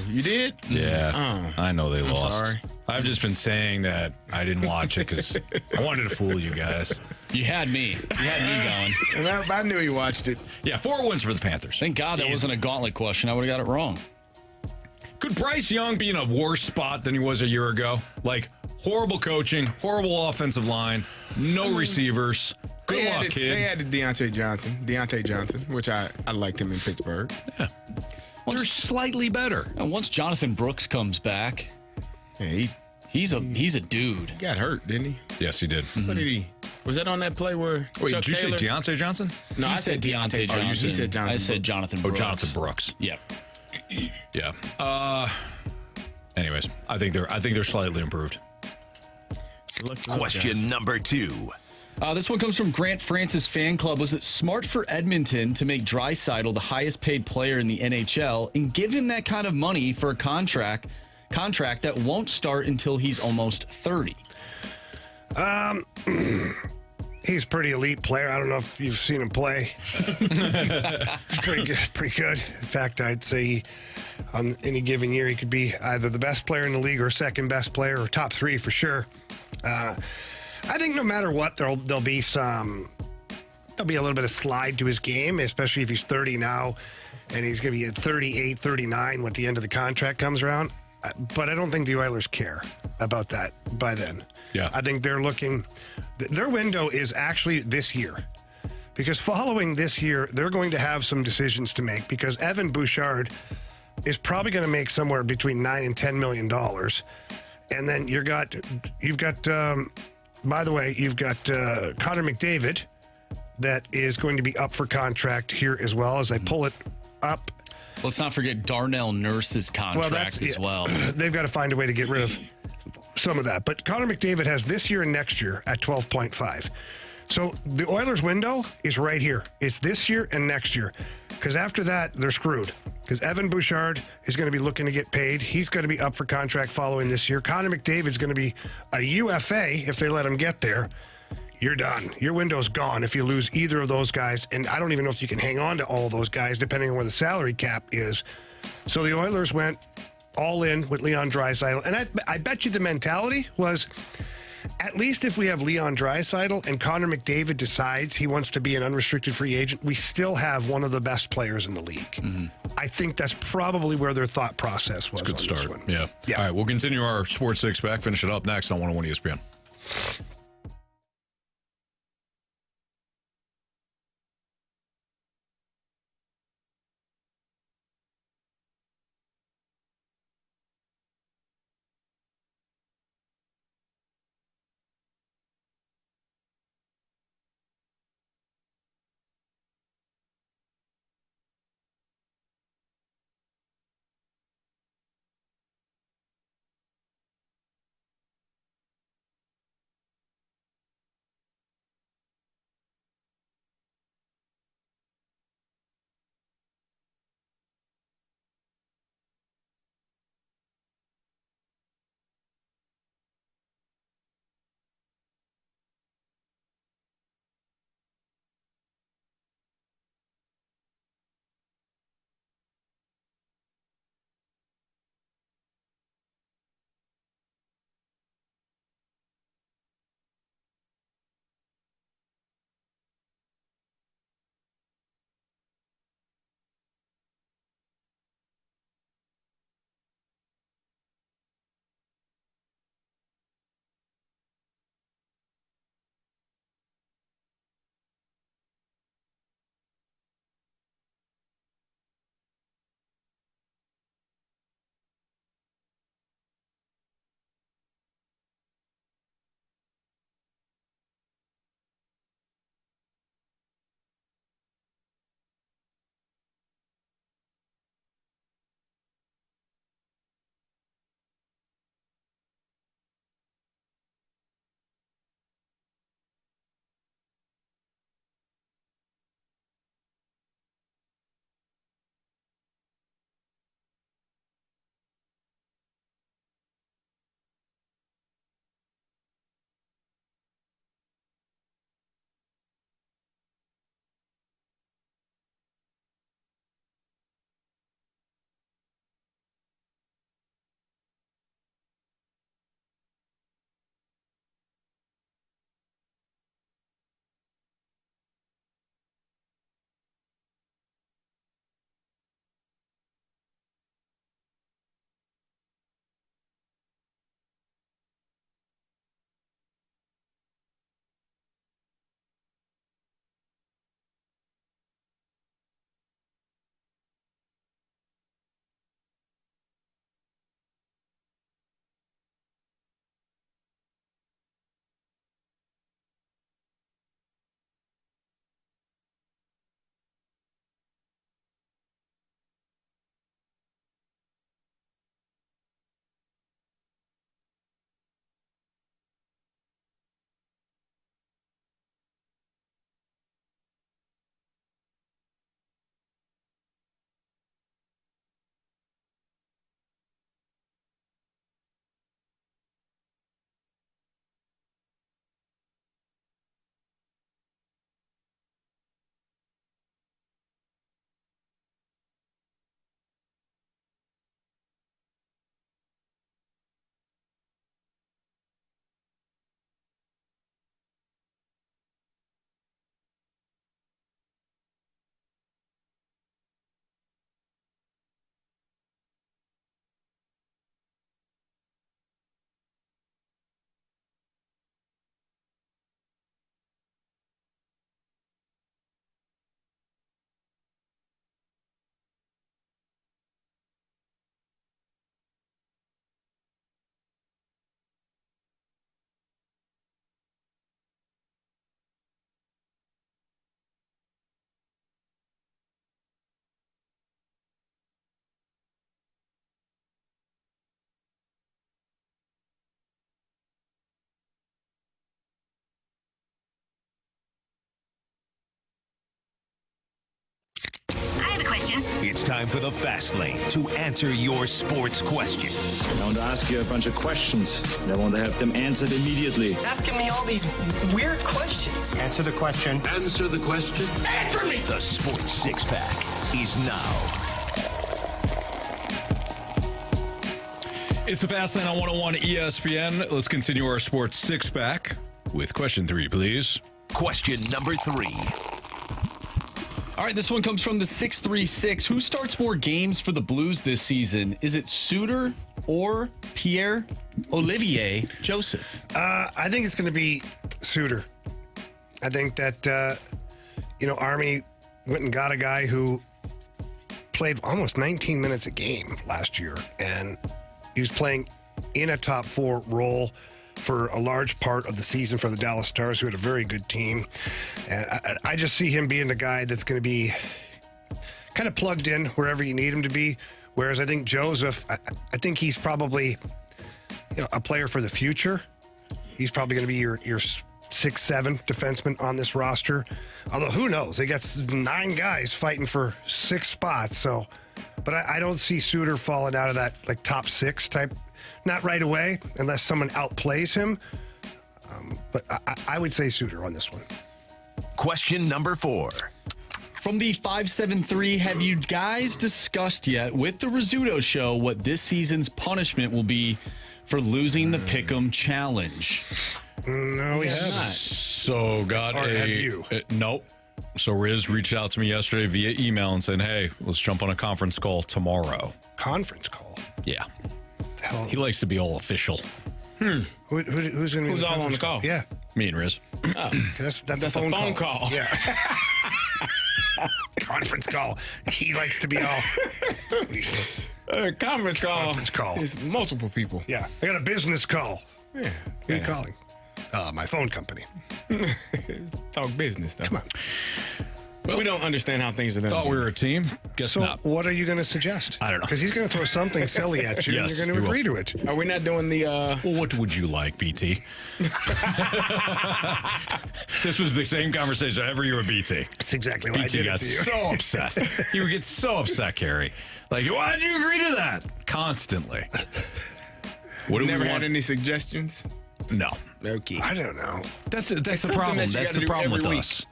You did? Yeah. Oh. I know they lost. Sorry. I've just been saying that I didn't watch it because I wanted to fool you guys. You had me. You had me going. And I knew you watched it. Yeah, 4 wins for the Panthers. Thank God that wasn't a gauntlet question. I would have got it wrong. Could Bryce Young be in a worse spot than he was a year ago? Like, horrible coaching, horrible offensive line, no receivers. Good luck, kid. They added Deontay Johnson, which I liked him in Pittsburgh. Yeah. They're slightly better. And once Jonathan Brooks comes back, yeah, he's a dude. He got hurt, didn't he? Yes, he did. What did he? Was that on that play where? Wait, Chuck did you Taylor? say Deontay Johnson? No, I said Deontay Johnson. Oh, You said Jonathan. I said Brooks. Jonathan Oh, Brooks. Jonathan Brooks. Yep. Yeah. Anyways, I think they're slightly improved. Question number 2. This one comes from Grant Francis Fan Club. Was it smart for Edmonton to make Draisaitl the highest paid player in the NHL and give him that kind of money for a contract that won't start until he's almost 30? He's a pretty elite player. I don't know if you've seen him play. He's pretty good. In fact, I'd say on any given year he could be either the best player in the league or second best player or top 3 for sure. I think no matter what, there'll be a little bit of slide to his game, especially if he's 30 now and he's going to be at 38, 39 when the end of the contract comes around. But I don't think the Oilers care about that by then. Yeah. I think they're looking, their window is actually this year. Because following this year, they're going to have some decisions to make because Evan Bouchard is probably going to make somewhere between $9 and $10 million. And then you've got by the way, you've got Connor McDavid that is going to be up for contract here as well. As I pull it up. Let's not forget Darnell Nurse's contract as well. They've got to find a way to get rid of some of that. But Connor McDavid has this year and next year at 12.5. So the Oilers' window is right here. It's this year and next year. Because after that, they're screwed. Because Evan Bouchard is going to be looking to get paid. He's going to be up for contract following this year. Connor McDavid's going to be a UFA if they let him get there. You're done. Your window's gone if you lose either of those guys. And I don't even know if you can hang on to all those guys, depending on where the salary cap is. So the Oilers went all in with Leon Draisaitl. And I bet you the mentality was, at least if we have Leon Draisaitl and Connor McDavid decides he wants to be an unrestricted free agent, we still have one of the best players in the league. Mm-hmm. I think that's probably where their thought process was. It's a good start. This one. Yeah. All right, we'll continue our Sports Six Pack. Finish it up next on 101 ESPN. time for the Fast Lane to answer your sports questions. I want to ask you a bunch of questions, and I want to have them answered immediately. Asking me all these weird questions. Answer the question. Answer the question. Answer me! The Sports Six Pack is now. It's a Fast Lane on 101 ESPN. Let's continue our Sports Six Pack with question 3, please. Question number 3. All right, this one comes from the 636. Who starts more games for the Blues this season? Is it Suter or Pierre-Olivier Joseph? I think it's going to be Suter. I think that, Army went and got a guy who played almost 19 minutes a game last year, and he was playing in a top 4 role for a large part of the season for the Dallas Stars, who had a very good team. And I just see him being the guy that's going to be kind of plugged in wherever you need him to be. Whereas I think Joseph, I think he's probably a player for the future. He's probably going to be your 6-7 defenseman on this roster. Although, who knows? They got 9 guys fighting for 6 spots. So, but I don't see Suter falling out of that like top 6 type. Not right away, unless someone outplays him. But I would say Suter on this one. Question number 4. From the 573, have you guys discussed yet with the Rizzuto Show what this season's punishment will be for losing the Pick'em Challenge? No, we haven't. So have you? Nope. So Riz reached out to me yesterday via email and said, hey, let's jump on a conference call tomorrow. Conference call? Yeah. He likes to be all official. Who's going to be Who's all on the call? Yeah. Me and Riz. Oh. That's a phone call. Yeah. Conference call. He likes to be all. Conference call. Conference call. It's multiple people. Yeah. I got a business call. Yeah. Who are you calling? My phone company. Talk business, though. Come on. Well, we don't understand how things are done. Thought we were a team. Guess So not. what are you going to suggest? I don't know. Because he's going to throw something silly at you, Yes, and you're going he to agree will. to it. Are we not doing the... Well, what would you like, BT? This was the same conversation every year with BT. That's exactly what I BT did got it to you. so upset. He would get so upset, Carey. Like, why did you agree to that? Constantly. What do never we had want? any suggestions? No. Okay. I don't know. That's the something problem. that you That's gotta the do problem with every week. us.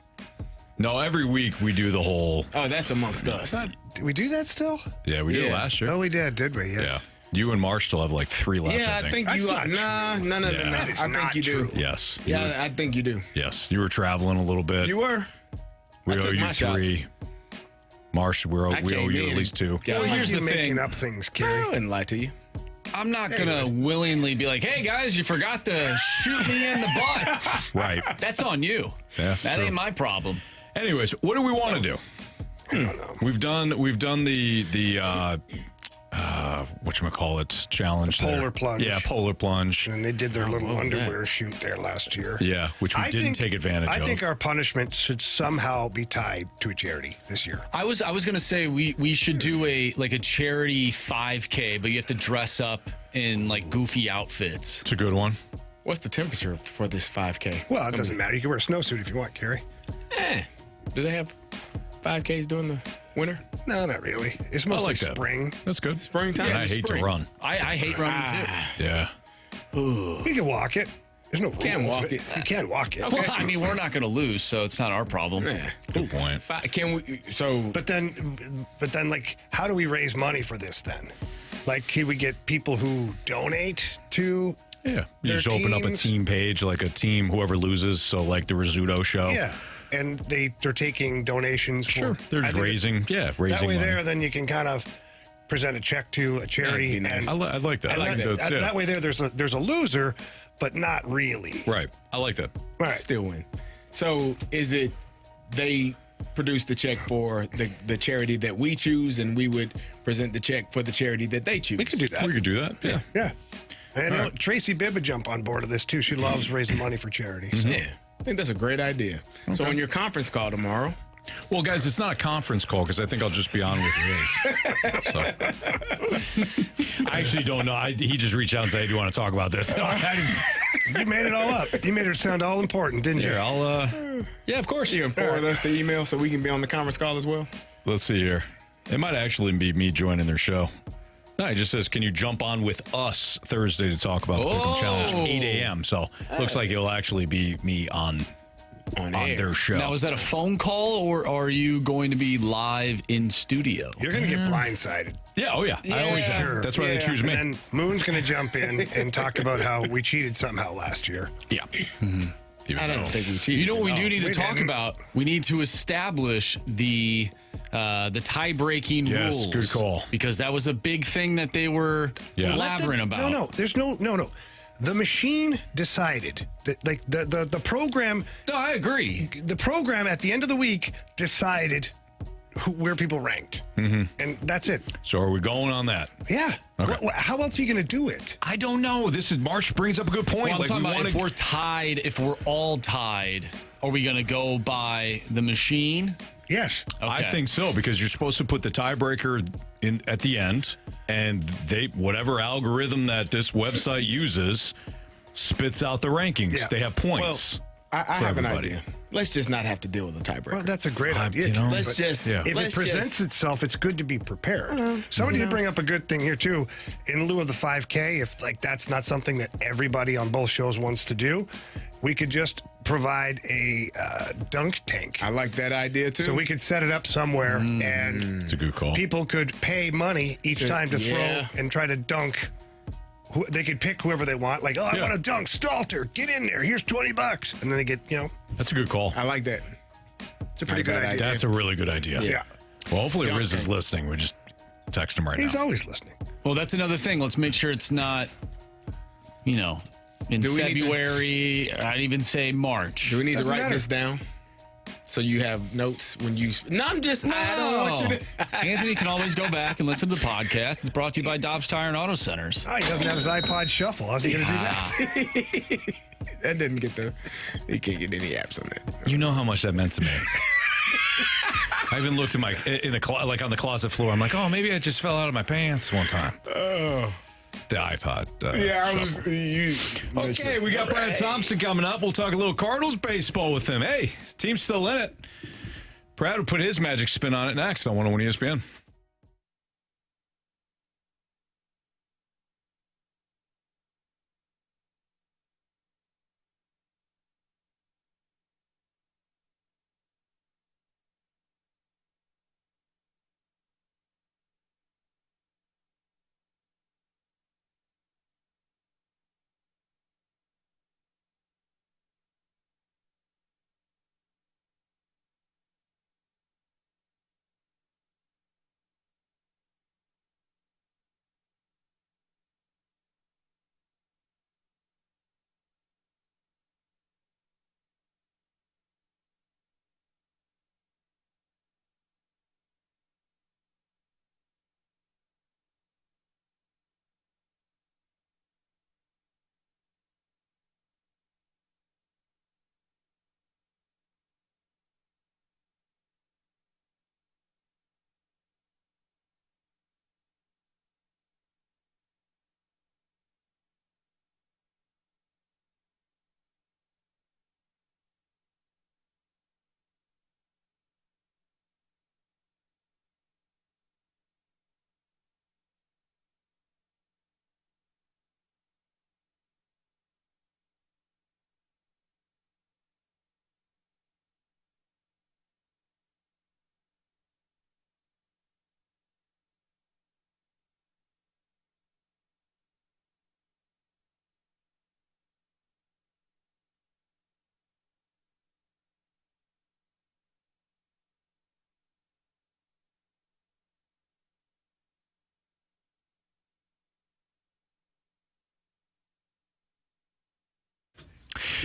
No, every week we do the whole. Oh, that's amongst us. Did we do that still? Yeah, we did Yeah. last year. Oh, we did we? Yeah. You and Marsh still have like 3 left. Yeah, I think you That's are. not Nah, no. Yeah. That is I think not you do. true. Yes. Yeah, I think you do. Yes. You were traveling a little bit. You were. We I owe took you my 3. Marsh, we owe came you in at least 2. Yeah, Well, Why here's are you the making thing. up things, I Carey? wouldn't lie to you. I'm not going to willingly be like, hey, guys, you forgot to shoot me in the butt. Right. That's on you. Yeah, That true. ain't my problem. Anyways, what do we want to do? I don't know. We've done the whatchamacallit challenge. The polar there. plunge. Yeah, polar plunge. And they did their little what was that? underwear shoot there last year. Yeah, which we didn't take advantage of. I think our punishment should somehow be tied to a charity this year. I was going to say we should do a charity 5K, but you have to dress up in like goofy outfits. It's a good one. What's the temperature for this 5K? Well, it doesn't matter. You can wear a snowsuit if you want, Carey. Do they have 5Ks during the winter? No, not really. It's mostly like that. spring. That's good. Springtime? And I hate to run. I hate running too. Yeah. You can walk it. There's no rules. Can walk but it. You can walk it. Well, I mean, we're not going to lose, so it's not our problem. Yeah. Good point. Can we? So, But then, like, how do we raise money for this then? Like, can we get people who donate to? Yeah. You their just open up a teams? team page, like a team, whoever loses. So, like the Rizzuto show. Yeah, and they're taking donations. Sure. For, They're I just think raising that way money. there, then you can kind of present a check to a charity. That'd be nice. And, I like that. and I think that's, yeah. that way there's a loser, but not really. Right. I like that. All right. still win. So, is it they produce the check for the charity that we choose, and we would present the check for the charity that they choose? We could do that. We could do that. Yeah. Yeah. And you know, Tracy Bibb would jump on board of this too. She loves raising money for charity. So. Yeah, I think that's a great idea. So, on your conference call tomorrow, Well, guys, it's not a conference call because I think I'll just be on with Riz. So. I actually don't know. He just reached out and said, hey, do you want to talk about this? You made it all up. You made it sound all important, didn't you? Here, I'll, yeah, of course. you can forward us the email so we can be on the conference call as well. Let's see here. It might actually be me joining their show. No, it just says, can you jump on with us Thursday to talk about the Pick'em Challenge, 8 a.m. So looks like it'll actually be me on their show. Now, is that a phone call, or are you going to be live in studio? You're going to get blindsided. Yeah, oh yeah. I always Sure. That's why they choose me. And then Moon's going to jump in and talk about how we cheated somehow last year. Yeah. I don't think we cheated. You know what we do need to We talk didn't. about? We need to establish the tie-breaking Yes, rules. good call. Because that was a big thing that they were blabbering about. No. There's no. The machine decided that, like, the program. No, I agree. The program at the end of the week decided where people ranked. And that's it. So are we going on that? Yeah. Okay. How else are you going to do it? I don't know. March brings up a good point. Well, I'm talking we about wanna- if we're tied, if we're all tied, are we going to go by the machine? Yes. Okay. I think so, because you're supposed to put the tiebreaker in at the end, and whatever algorithm that this website uses spits out the rankings. Yeah. They have points. I have an everybody. idea. Let's just not have to deal with a tiebreaker. Well, that's a great idea. you know, Let's but just- if let's it presents just- itself, it's good to be prepared. Somebody did bring up a good thing here too. In lieu of the 5K, if like that's not something that everybody on both shows wants to do, we could just provide a dunk tank. I like that idea too. So we could set it up somewhere, and It's a good call. people could pay money each time to Yeah. throw and try to dunk. They could pick whoever they want. Like, I want to dunk Stalter. Get in there. Here's $20, and then they get, That's a good call. I like that. it's a pretty good idea. That's a really good idea. Yeah. Well, hopefully Dunk Riz is tank. listening. We just text him right He's now. always listening. Well, that's another thing. Let's make sure it's not, in Do we need to- February. I'd even say March. Do we need to Doesn't write matter. this down so you have notes when you? No, I don't want you to. Anthony can always go back and listen to the podcast. It's brought to you by Dobbs Tire and Auto Centers. Oh, he doesn't have his iPod Shuffle. How's he going to do that? That didn't get he can't get any apps on that. You know how much that meant to me. I even looked at on the closet floor. I'm like, oh, maybe I just fell out of my pants one time. Oh. The iPod. Yeah, I was. Okay, we got Brad Thompson coming up. We'll talk a little Cardinals baseball with him. Hey, team's still in it. Brad will put his magic spin on it next on 101 ESPN.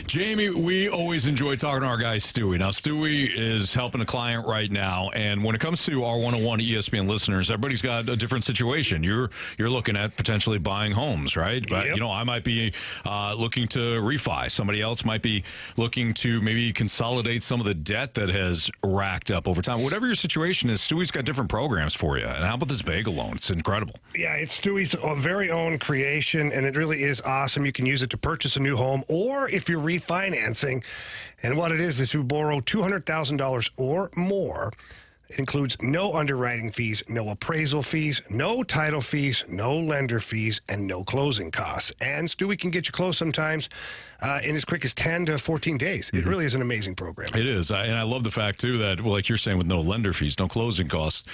Jamie, we always enjoy talking to our guy, Stewie. Now, Stewie is helping a client right now, and when it comes to our 101 ESPN listeners, everybody's got a different situation. You're looking at potentially buying homes, right? But, Yep. I might be looking to refi. Somebody else might be looking to maybe consolidate some of the debt that has racked up over time. Whatever your situation is, Stewie's got different programs for you. And how about this bagel loan? It's incredible. Yeah, it's Stewie's very own creation, and it really is awesome. You can use it to purchase a new home, or if you're refinancing. And what it is we borrow $200,000 or more, It includes no underwriting fees, no appraisal fees, no title fees, no lender fees, and no closing costs. And Stewie can get you close sometimes in as quick as 10 to 14 days. It really is an amazing program. It is. And I love the fact, too, that, well, like you're saying, with no lender fees, no closing costs,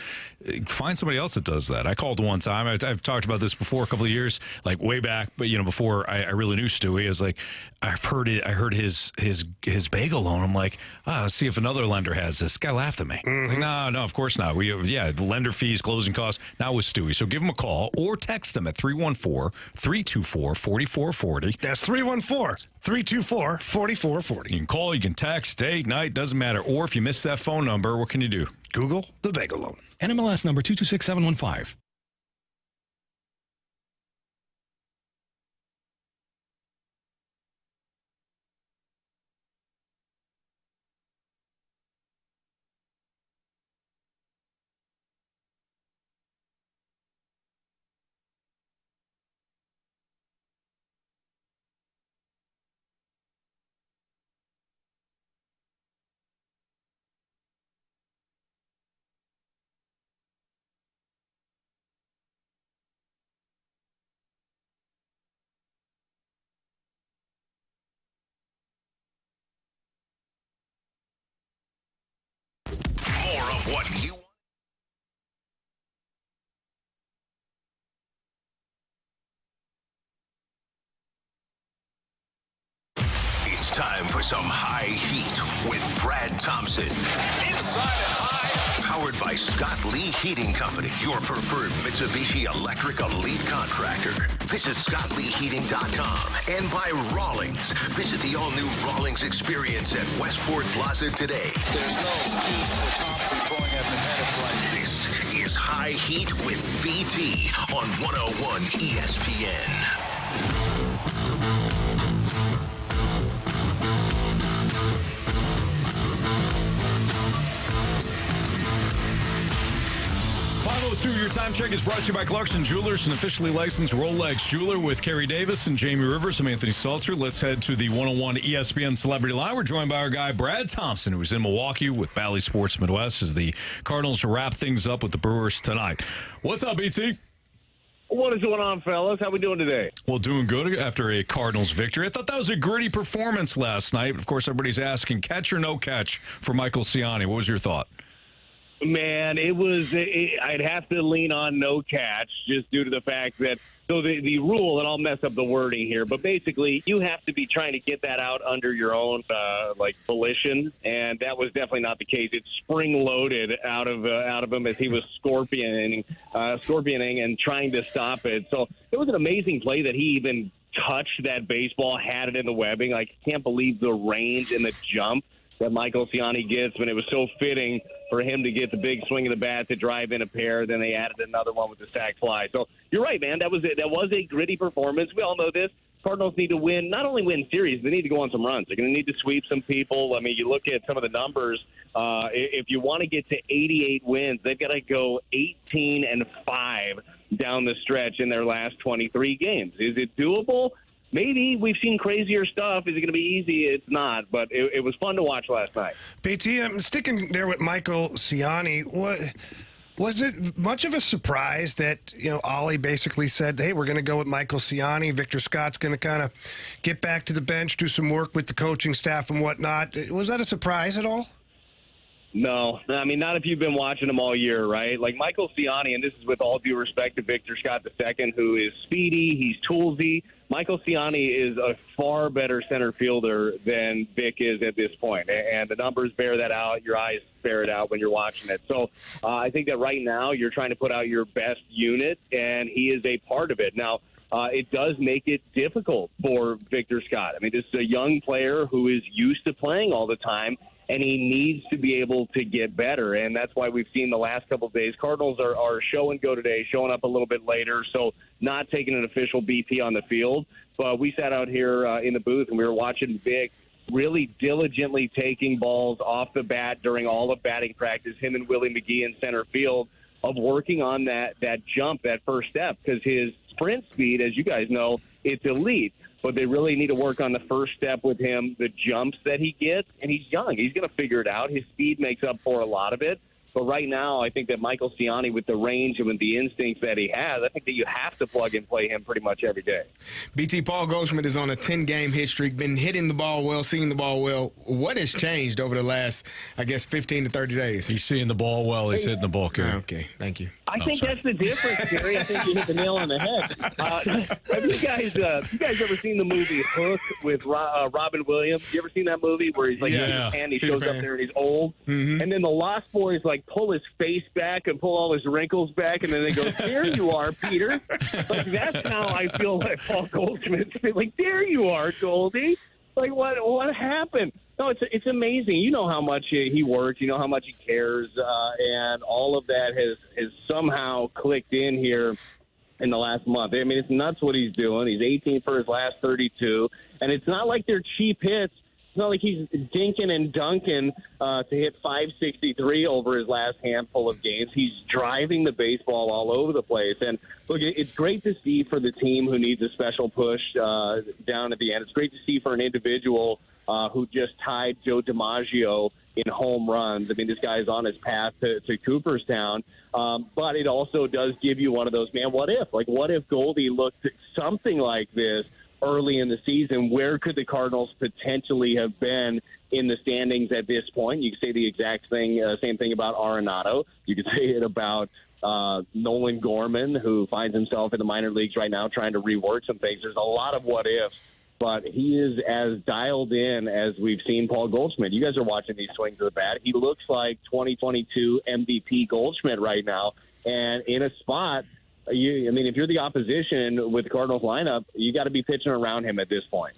find somebody else that does that. I called one time. I've talked about this before a couple of years, like way back, but, before I really knew Stewie. I was like, I heard his bagel loan. I'm like, let's see if another lender has this. Guy laughed at me. Like, no, of course not. The lender fees, closing costs, now with Stewie. So give him a call or text him at 314-324-4440. That's 314-324-4440. You can call, you can text, day, night, doesn't matter. Or if you miss that phone number, what can you do? Google the bagel loan. NMLS number 226715. More of what you want. It's time for some high heat with Brad Thompson. Inside and high. Powered by Scott Lee Heating Company, your preferred Mitsubishi Electric elite contractor. Visit ScottLeeHeating.com and by Rawlings. Visit the all-new Rawlings experience at Westport Plaza today. There's no excuse for Thompson throwing at the head of play. This is High Heat with BT on 101 ESPN. Your time check is brought to you by Clarkson Jewelers, an officially licensed Rolex jeweler with Carey Davis and Jamie Rivers. I'm Anthony Stalter. Let's head to the 101 ESPN Celebrity Line. We're joined by our guy, Brad Thompson, who's in Milwaukee with Bally Sports Midwest as the Cardinals wrap things up with the Brewers tonight. What's up, BT? What is going on, fellas? How we doing today? Well, doing good after a Cardinals victory. I thought that was a gritty performance last night. Of course, everybody's asking, catch or no catch for Michael Ciani. What was your thought? Man, I'd have to lean on no catch just due to the fact that, so the rule, and I'll mess up the wording here, but basically you have to be trying to get that out under your own, volition, and that was definitely not the case. It spring-loaded out of him as he was scorpioning and trying to stop it. So it was an amazing play that he even touched that baseball, had it in the webbing. I can't believe the range and the jump that Michael Ciani gets, when it was so fitting for him to get the big swing of the bat to drive in a pair. Then they added another one with the sac fly. So you're right, man. That was a gritty performance. We all know this. Cardinals need to win, not only win series, they need to go on some runs. They're going to need to sweep some people. I mean, you look at some of the numbers. If you want to get to 88 wins, they've got to go 18-5 down the stretch in their last 23 games. Is it doable? Maybe. We've seen crazier stuff. Is it going to be easy? It's not, but it was fun to watch last night. BT, I'm sticking there with Michael Ciani. Was it much of a surprise that, Ollie basically said, hey, we're going to go with Michael Ciani. Victor Scott's going to kind of get back to the bench, do some work with the coaching staff and whatnot. Was that a surprise at all? No. I mean, not if you've been watching him all year, right? Like Michael Ciani, and this is with all due respect to Victor Scott II, who is speedy, he's toolsy. Michael Ciani is a far better center fielder than Vic is at this point, and the numbers bear that out. Your eyes bear it out when you're watching it. So I think that right now you're trying to put out your best unit, and he is a part of it. Now, it does make it difficult for Victor Scott. I mean, this is a young player who is used to playing all the time, and he needs to be able to get better, and that's why we've seen the last couple of days. Cardinals are show and go today, showing up a little bit later, so not taking an official BP on the field. But we sat out here in the booth, and we were watching Vic really diligently taking balls off the bat during all of batting practice, him and Willie McGee in center field, of working on that jump, that first step, because his sprint speed, as you guys know, it's elite. But they really need to work on the first step with him, the jumps that he gets. And he's young. He's going to figure it out. His speed makes up for a lot of it. But right now, I think that Michael Ciani, with the range and with the instincts that he has, I think that you have to plug and play him pretty much every day. BT, Paul Goldschmidt is on a 10-game hit streak, been hitting the ball well, seeing the ball well. What has changed over the last, 15 to 30 days? He's seeing the ball well. He's hitting the ball, Carey. Okay, thank you. I think that's the difference, Carey. I think you hit the nail on the head. Have you guys ever seen the movie Hook with Robin Williams? You ever seen that movie where he's like in Japan, he shows up there and he's old, and then the Lost Boys like pull his face back and pull all his wrinkles back, and then they go, "There you are, Peter." Like that's how I feel like Paul Goldschmidt. Like, there you are, Goldie. Like what happened? No, it's amazing. You know how much he works. You know how much he cares, and all of that has somehow clicked in here in the last month. I mean, it's nuts what he's doing. He's 18 for his last 32, and it's not like they're cheap hits. It's not like he's dinking and dunking to hit 563 over his last handful of games. He's driving the baseball all over the place. And, look, it's great to see for the team who needs a special push down at the end. It's great to see for an individual who just tied Joe DiMaggio in home runs. I mean, this guy's on his path to Cooperstown. But it also does give you one of those, man, what if? Like, what if Goldie looked at something like this early in the season? Where could the Cardinals potentially have been in the standings at this point? You could say the exact thing, same thing about Arenado. You could say it about Nolan Gorman, who finds himself in the minor leagues right now trying to rework some things. There's a lot of what ifs, but he is as dialed in as we've seen Paul Goldschmidt. You guys are watching these swings of the bat. He looks like 2022 MVP Goldschmidt right now, and in a spot. If you're the opposition with the Cardinals lineup, you got to be pitching around him at this point.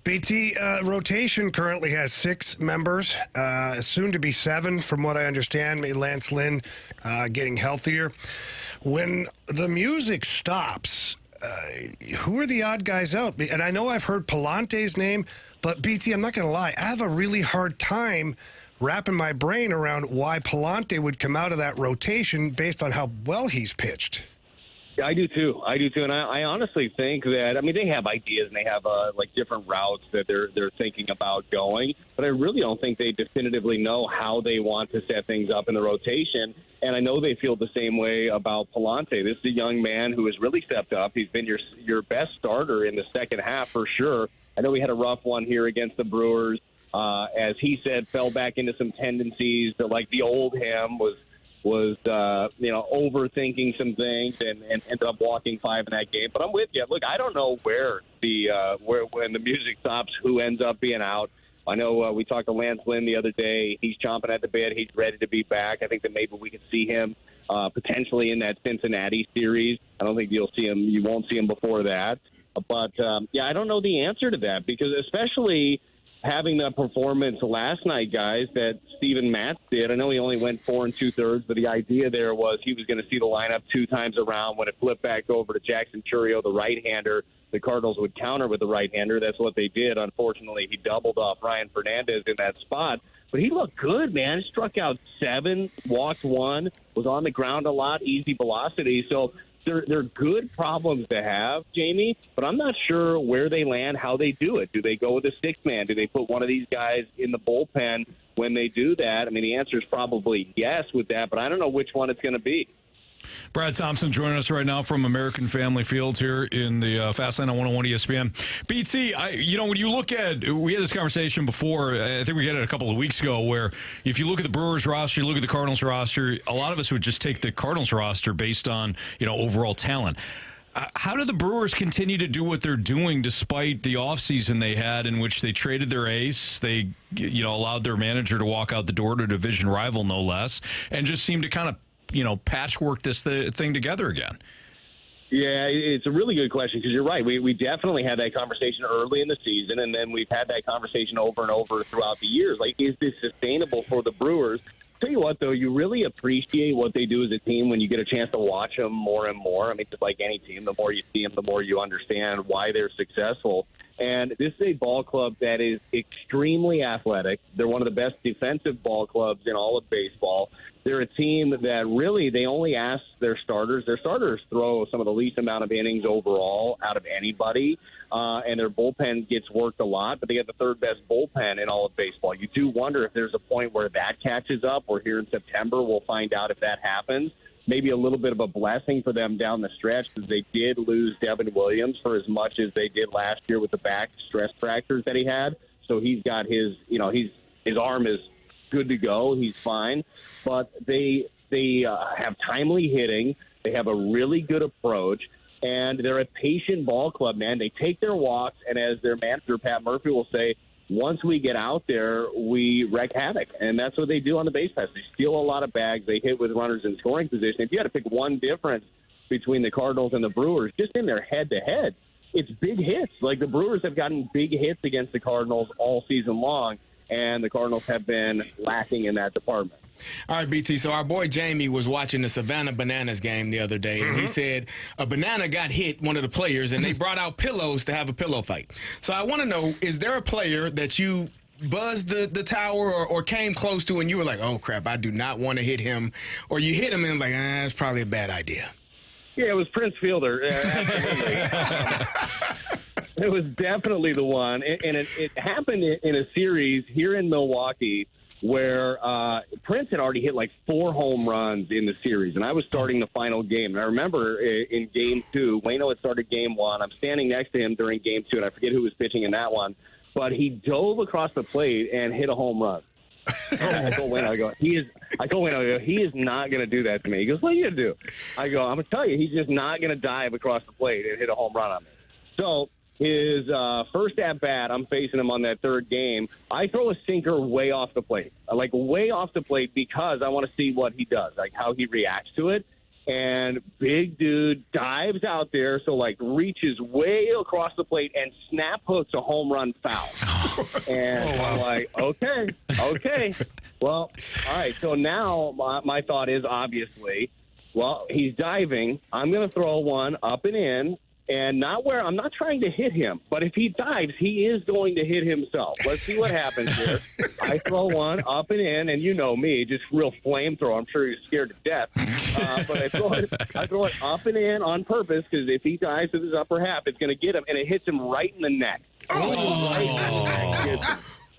BT, rotation currently has 6 members, soon to be 7 from what I understand. Lance Lynn getting healthier. When the music stops, who are the odd guys out? And I know I've heard Palante's name, but BT, I'm not going to lie, I have a really hard time wrapping my brain around why Palante would come out of that rotation based on how well he's pitched. I do too. And I honestly think that, they have ideas and they have different routes that they're thinking about going, but I really don't think they definitively know how they want to set things up in the rotation. And I know they feel the same way about Palante. This is a young man who has really stepped up. He's been your best starter in the second half for sure. I know he had a rough one here against the Brewers. As he said, fell back into some tendencies that like the old him was overthinking some things and ended up walking 5 in that game. But I'm with you. Look, I don't know where when the music stops, who ends up being out. I know we talked to Lance Lynn the other day. He's chomping at the bit. He's ready to be back. I think that maybe we could see him potentially in that Cincinnati series. I don't think you'll see him. You won't see him before that. But I don't know the answer to that, because especially having that performance last night, guys, that Steven Matz did. I know he only went 4 2/3, but the idea there was he was going to see the lineup 2 times around. When it flipped back over to Jackson Chourio, the right-hander, the Cardinals would counter with the right-hander. That's what they did. Unfortunately, he doubled off Ryan Fernandez in that spot. But he looked good, man. Struck out 7, walked 1, was on the ground a lot, easy velocity. So they're good problems to have, Jamie, but I'm not sure where they land, how they do it. Do they go with a 6-man? Do they put one of these guys in the bullpen when they do that? The answer is probably yes with that, but I don't know which one it's going to be. Brad Thompson joining us right now from American Family Field here in the Fastlane on 101 ESPN. BT, when you look at, we had this conversation before, I think we had it a couple of weeks ago, where if you look at the Brewers roster, you look at the Cardinals roster, a lot of us would just take the Cardinals roster based on, overall talent. How do the Brewers continue to do what they're doing despite the offseason they had in which they traded their ace, they allowed their manager to walk out the door to a division rival, no less, and just seem to kind of patchwork this thing together again? Yeah, it's a really good question, because you're right. We definitely had that conversation early in the season, and then we've had that conversation over and over throughout the years. Like, is this sustainable for the Brewers? Tell you what, though, you really appreciate what they do as a team when you get a chance to watch them more and more. Just like any team, the more you see them, the more you understand why they're successful. And this is a ball club that is extremely athletic. They're one of the best defensive ball clubs in all of baseball. They're a team that really, they only ask their starters. Their starters throw some of the least amount of innings overall out of anybody, and their bullpen gets worked a lot, but they have the third best bullpen in all of baseball. You do wonder if there's a point where that catches up, or here in September we'll find out if that happens. Maybe a little bit of a blessing for them down the stretch, because they did lose Devin Williams for as much as they did last year with the back stress fractures that he had. So he's got his arm is good to go. He's fine. But they have timely hitting. They have a really good approach, and they're a patient ball club, man. They take their walks, and as their manager, Pat Murphy, will say, once we get out there, we wreak havoc. And that's what they do on the base pass. They steal a lot of bags. They hit with runners in scoring position. If you had to pick one difference between the Cardinals and the Brewers, just in their head-to-head, it's big hits. Like, the Brewers have gotten big hits against the Cardinals all season long, and the Cardinals have been lacking in that department. All right, BT, so our boy Jamie was watching the Savannah Bananas game the other day, and he said a banana got hit, one of the players, and they brought out pillows to have a pillow fight. So I want to know, is there a player that you buzzed the tower or came close to and you were like, oh, crap, I do not want to hit him, or you hit him and like, that's probably a bad idea? Yeah, it was Prince Fielder. It was definitely the one. And it happened in a series here in Milwaukee where Prince had already hit like 4 home runs in the series, and I was starting the final game. And I remember in Game 2, Waino had started Game 1. I'm standing next to him during Game 2, and I forget who was pitching in that one. But he dove across the plate and hit a home run. I told Waino, he is not going to do that to me. He goes, what are you going to do? I go, I'm going to tell you, he's just not going to dive across the plate and hit a home run on me. So his first at-bat, I'm facing him on that third game. I throw a sinker way off the plate, because I want to see what he does, like how he reacts to it. And big dude dives out there, so like reaches way across the plate and snap hooks a home run foul. And I'm like, okay. Well, all right, so now my thought is obviously, well, he's diving. I'm going to throw one up and in. And I'm not trying to hit him, but if he dives, he is going to hit himself. Let's see what happens here. I throw one up and in, and you know me, just real flamethrower. I'm sure he's scared to death. But I throw it up and in on purpose, because if he dives with his upper half, it's going to get him, and it hits him right in the neck.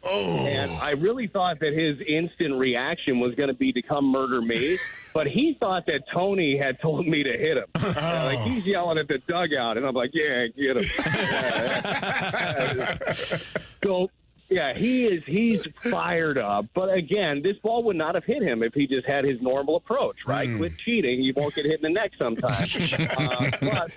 And I really thought that his instant reaction was going to be to come murder me, but he thought that Tony had told me to hit him. Like, he's yelling at the dugout, and I'm like, yeah, get him. So, yeah, he's fired up. But again, this ball would not have hit him if he just had his normal approach, right? Quit cheating. You won't get hit in the neck sometimes. But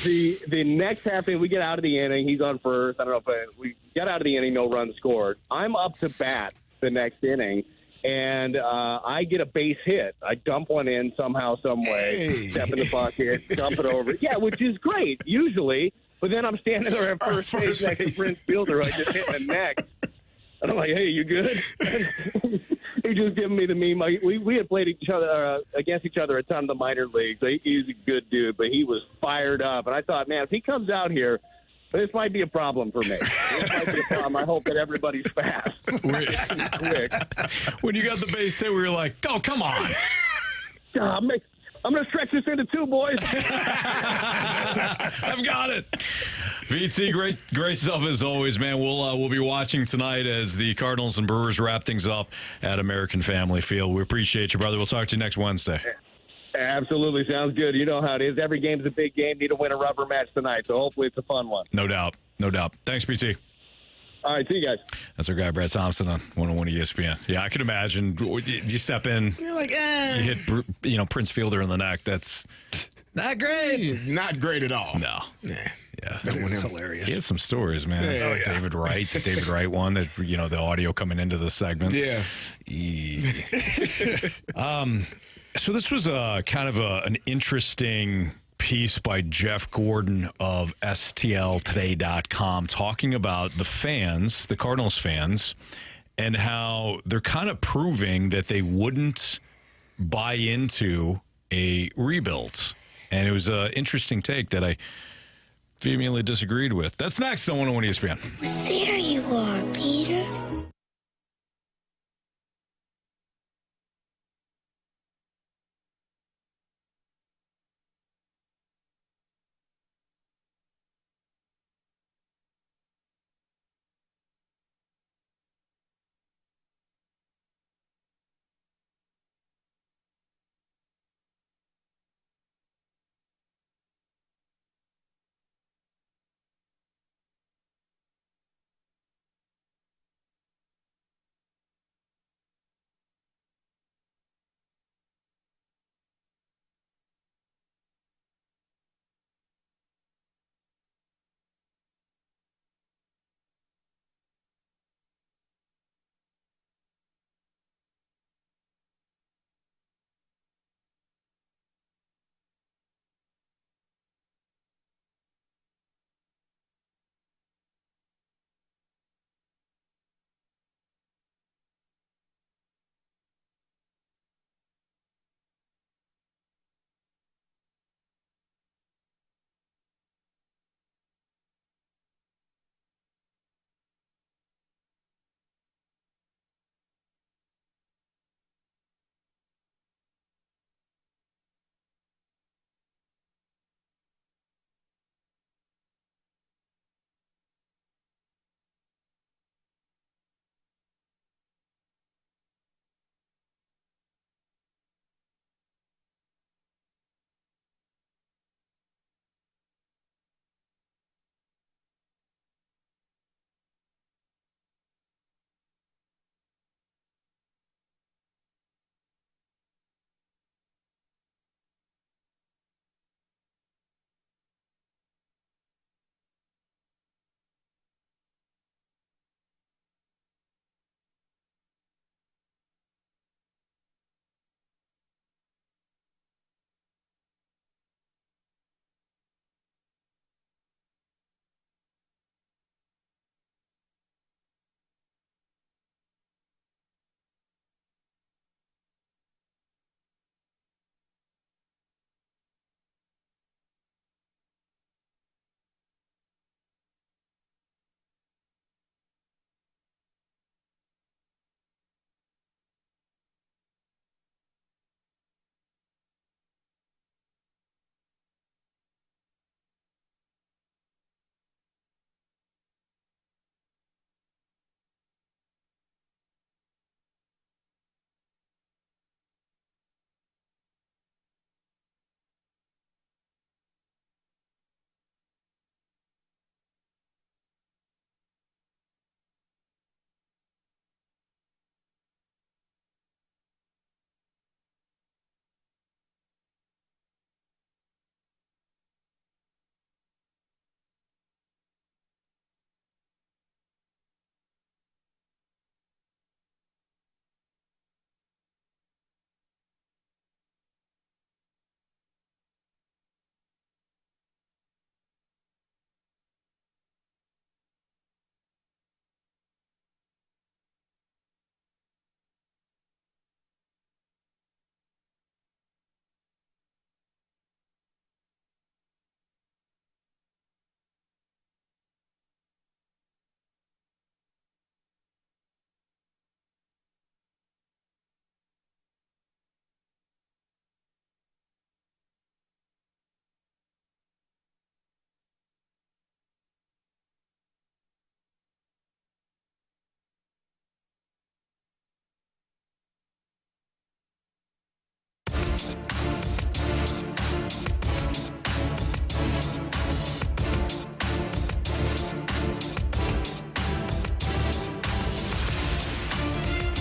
the next half inning, we get out of the inning. He's on first. I don't know if we get out of the inning, no runs scored. I'm up to bat the next inning, and I get a base hit. I dump one in somehow, some way, step in the bucket, dump it over. Yeah, which is great, usually. But then I'm standing there at first base next to Prince Fielder. I just hit in the neck. And I'm like, hey, you good? He just giving me the meme. We had played against each other a ton in the minor leagues. He's a good dude, but he was fired up. And I thought, man, if he comes out here, this might be a problem for me. This might be a problem. I hope that everybody's fast. Quick. When you got the base hit, we were like, oh, come on. I'm going to stretch this into 2, boys. I've got it. VT, great stuff as always, man. We'll be watching tonight as the Cardinals and Brewers wrap things up at American Family Field. We appreciate you, brother. We'll talk to you next Wednesday. Absolutely. Sounds good. You know how it is. Every game's a big game. Need to win a rubber match tonight, so hopefully it's a fun one. No doubt. Thanks, BT. All right, see you guys. That's our guy, Brad Thompson, on 101 ESPN. Yeah, I could imagine you step in, you're like, you hit, Prince Fielder in the neck. That's not great. Not great at all. No. Yeah. That's hilarious. He had some stories, man. Yeah. David Wright, the David Wright one, that the audio coming into the segment. Yeah. So this was kind of an interesting piece by Jeff Gordon of STLtoday.com talking about the fans, the Cardinals fans, and how they're kind of proving that they wouldn't buy into a rebuild. And it was an interesting take that I vehemently disagreed with. That's next on 101 ESPN. There you are, Peter.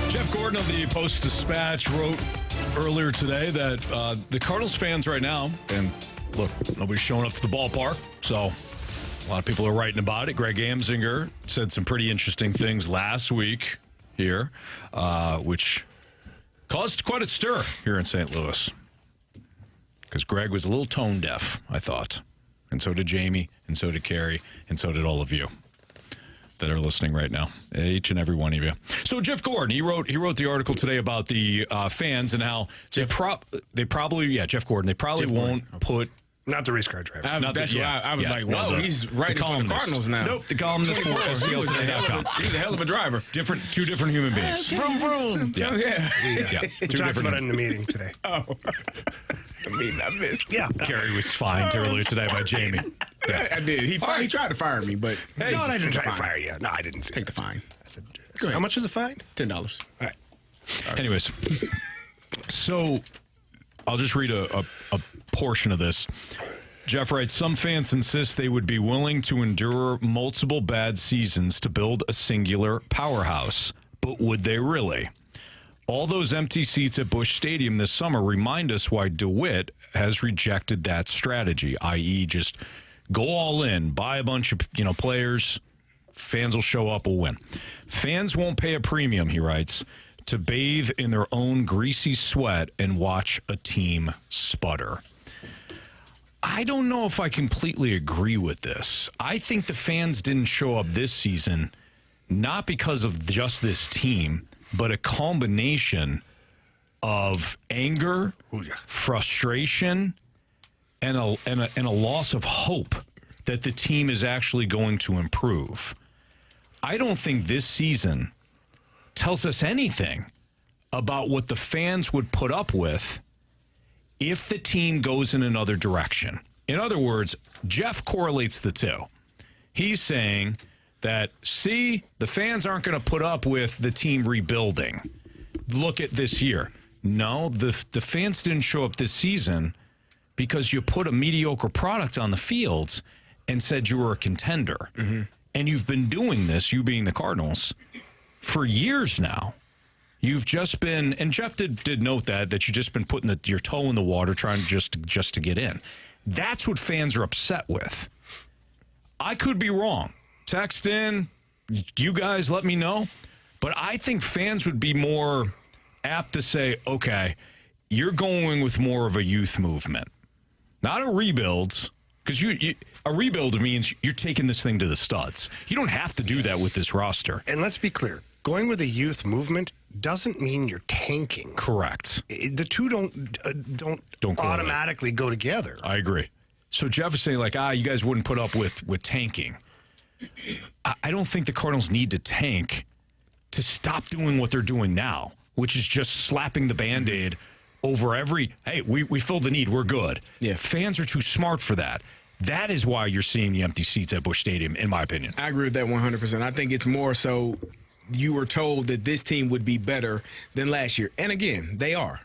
Jeff Gordon of the Post-Dispatch wrote earlier today that the Cardinals fans right now, and look, nobody's showing up to the ballpark, so a lot of people are writing about it. Greg Amsinger said some pretty interesting things last week here, which caused quite a stir here in St. Louis. Because Greg was a little tone deaf, I thought. And so did Jamie, and so did Carey, and so did all of you that are listening right now, each and every one of you. So Jeff Gordon, he wrote the article today about the fans and how Jeff Gordon, they probably won't put Not the race car driver. That's why I was like, whoa, he's writing for the Cardinals now. Nope, the columnist for STLtoday.com. He's a hell of a driver. Two different human beings. Vroom, vroom. Yeah. We talked about it in the meeting today. Oh. I missed. Yeah. Carey was fined earlier today by Jamie. Yeah, I did. He tried to fire me, but hey, no, I didn't try to fire you. No, I didn't take the fine. I said, how much is the fine? $10. All right. Anyways, so I'll just read a portion of this. Jeff writes, some fans insist they would be willing to endure multiple bad seasons to build a singular powerhouse. But would they really? All those empty seats at Busch Stadium this summer remind us why DeWitt has rejected that strategy, i.e. just go all in, buy a bunch of players, fans will show up, will win. Fans won't pay a premium, he writes, to bathe in their own greasy sweat and watch a team sputter. I don't know if I completely agree with this. I think the fans didn't show up this season not because of just this team, but a combination of anger, frustration, and a loss of hope that the team is actually going to improve. I don't think this season tells us anything about what the fans would put up with if the team goes in another direction. In other words, Jeff correlates the two. He's saying that, see, the fans aren't going to put up with the team rebuilding. Look at this year. No, the fans didn't show up this season because you put a mediocre product on the fields and said you were a contender. Mm-hmm. And you've been doing this, you being the Cardinals, for years now. You've just been, and Jeff did note that you've just been putting your toe in the water trying just to get in. That's what fans are upset with. I could be wrong. Text in, you guys let me know. But I think fans would be more apt to say, okay, you're going with more of a youth movement. Not a rebuild, because a rebuild means you're taking this thing to the studs. You don't have to do that with this roster. And let's be clear. Going with a youth movement doesn't mean you're tanking. Correct. The two don't automatically go together. I agree. So Jeff is saying, you guys wouldn't put up with tanking. I don't think the Cardinals need to tank to stop doing what they're doing now, which is just slapping the Band-Aid over hey, we filled the need, we're good. Yeah. Fans are too smart for that. That is why you're seeing the empty seats at Busch Stadium, in my opinion. I agree with that 100%. I think it's more so you were told that this team would be better than last year. And again, they are.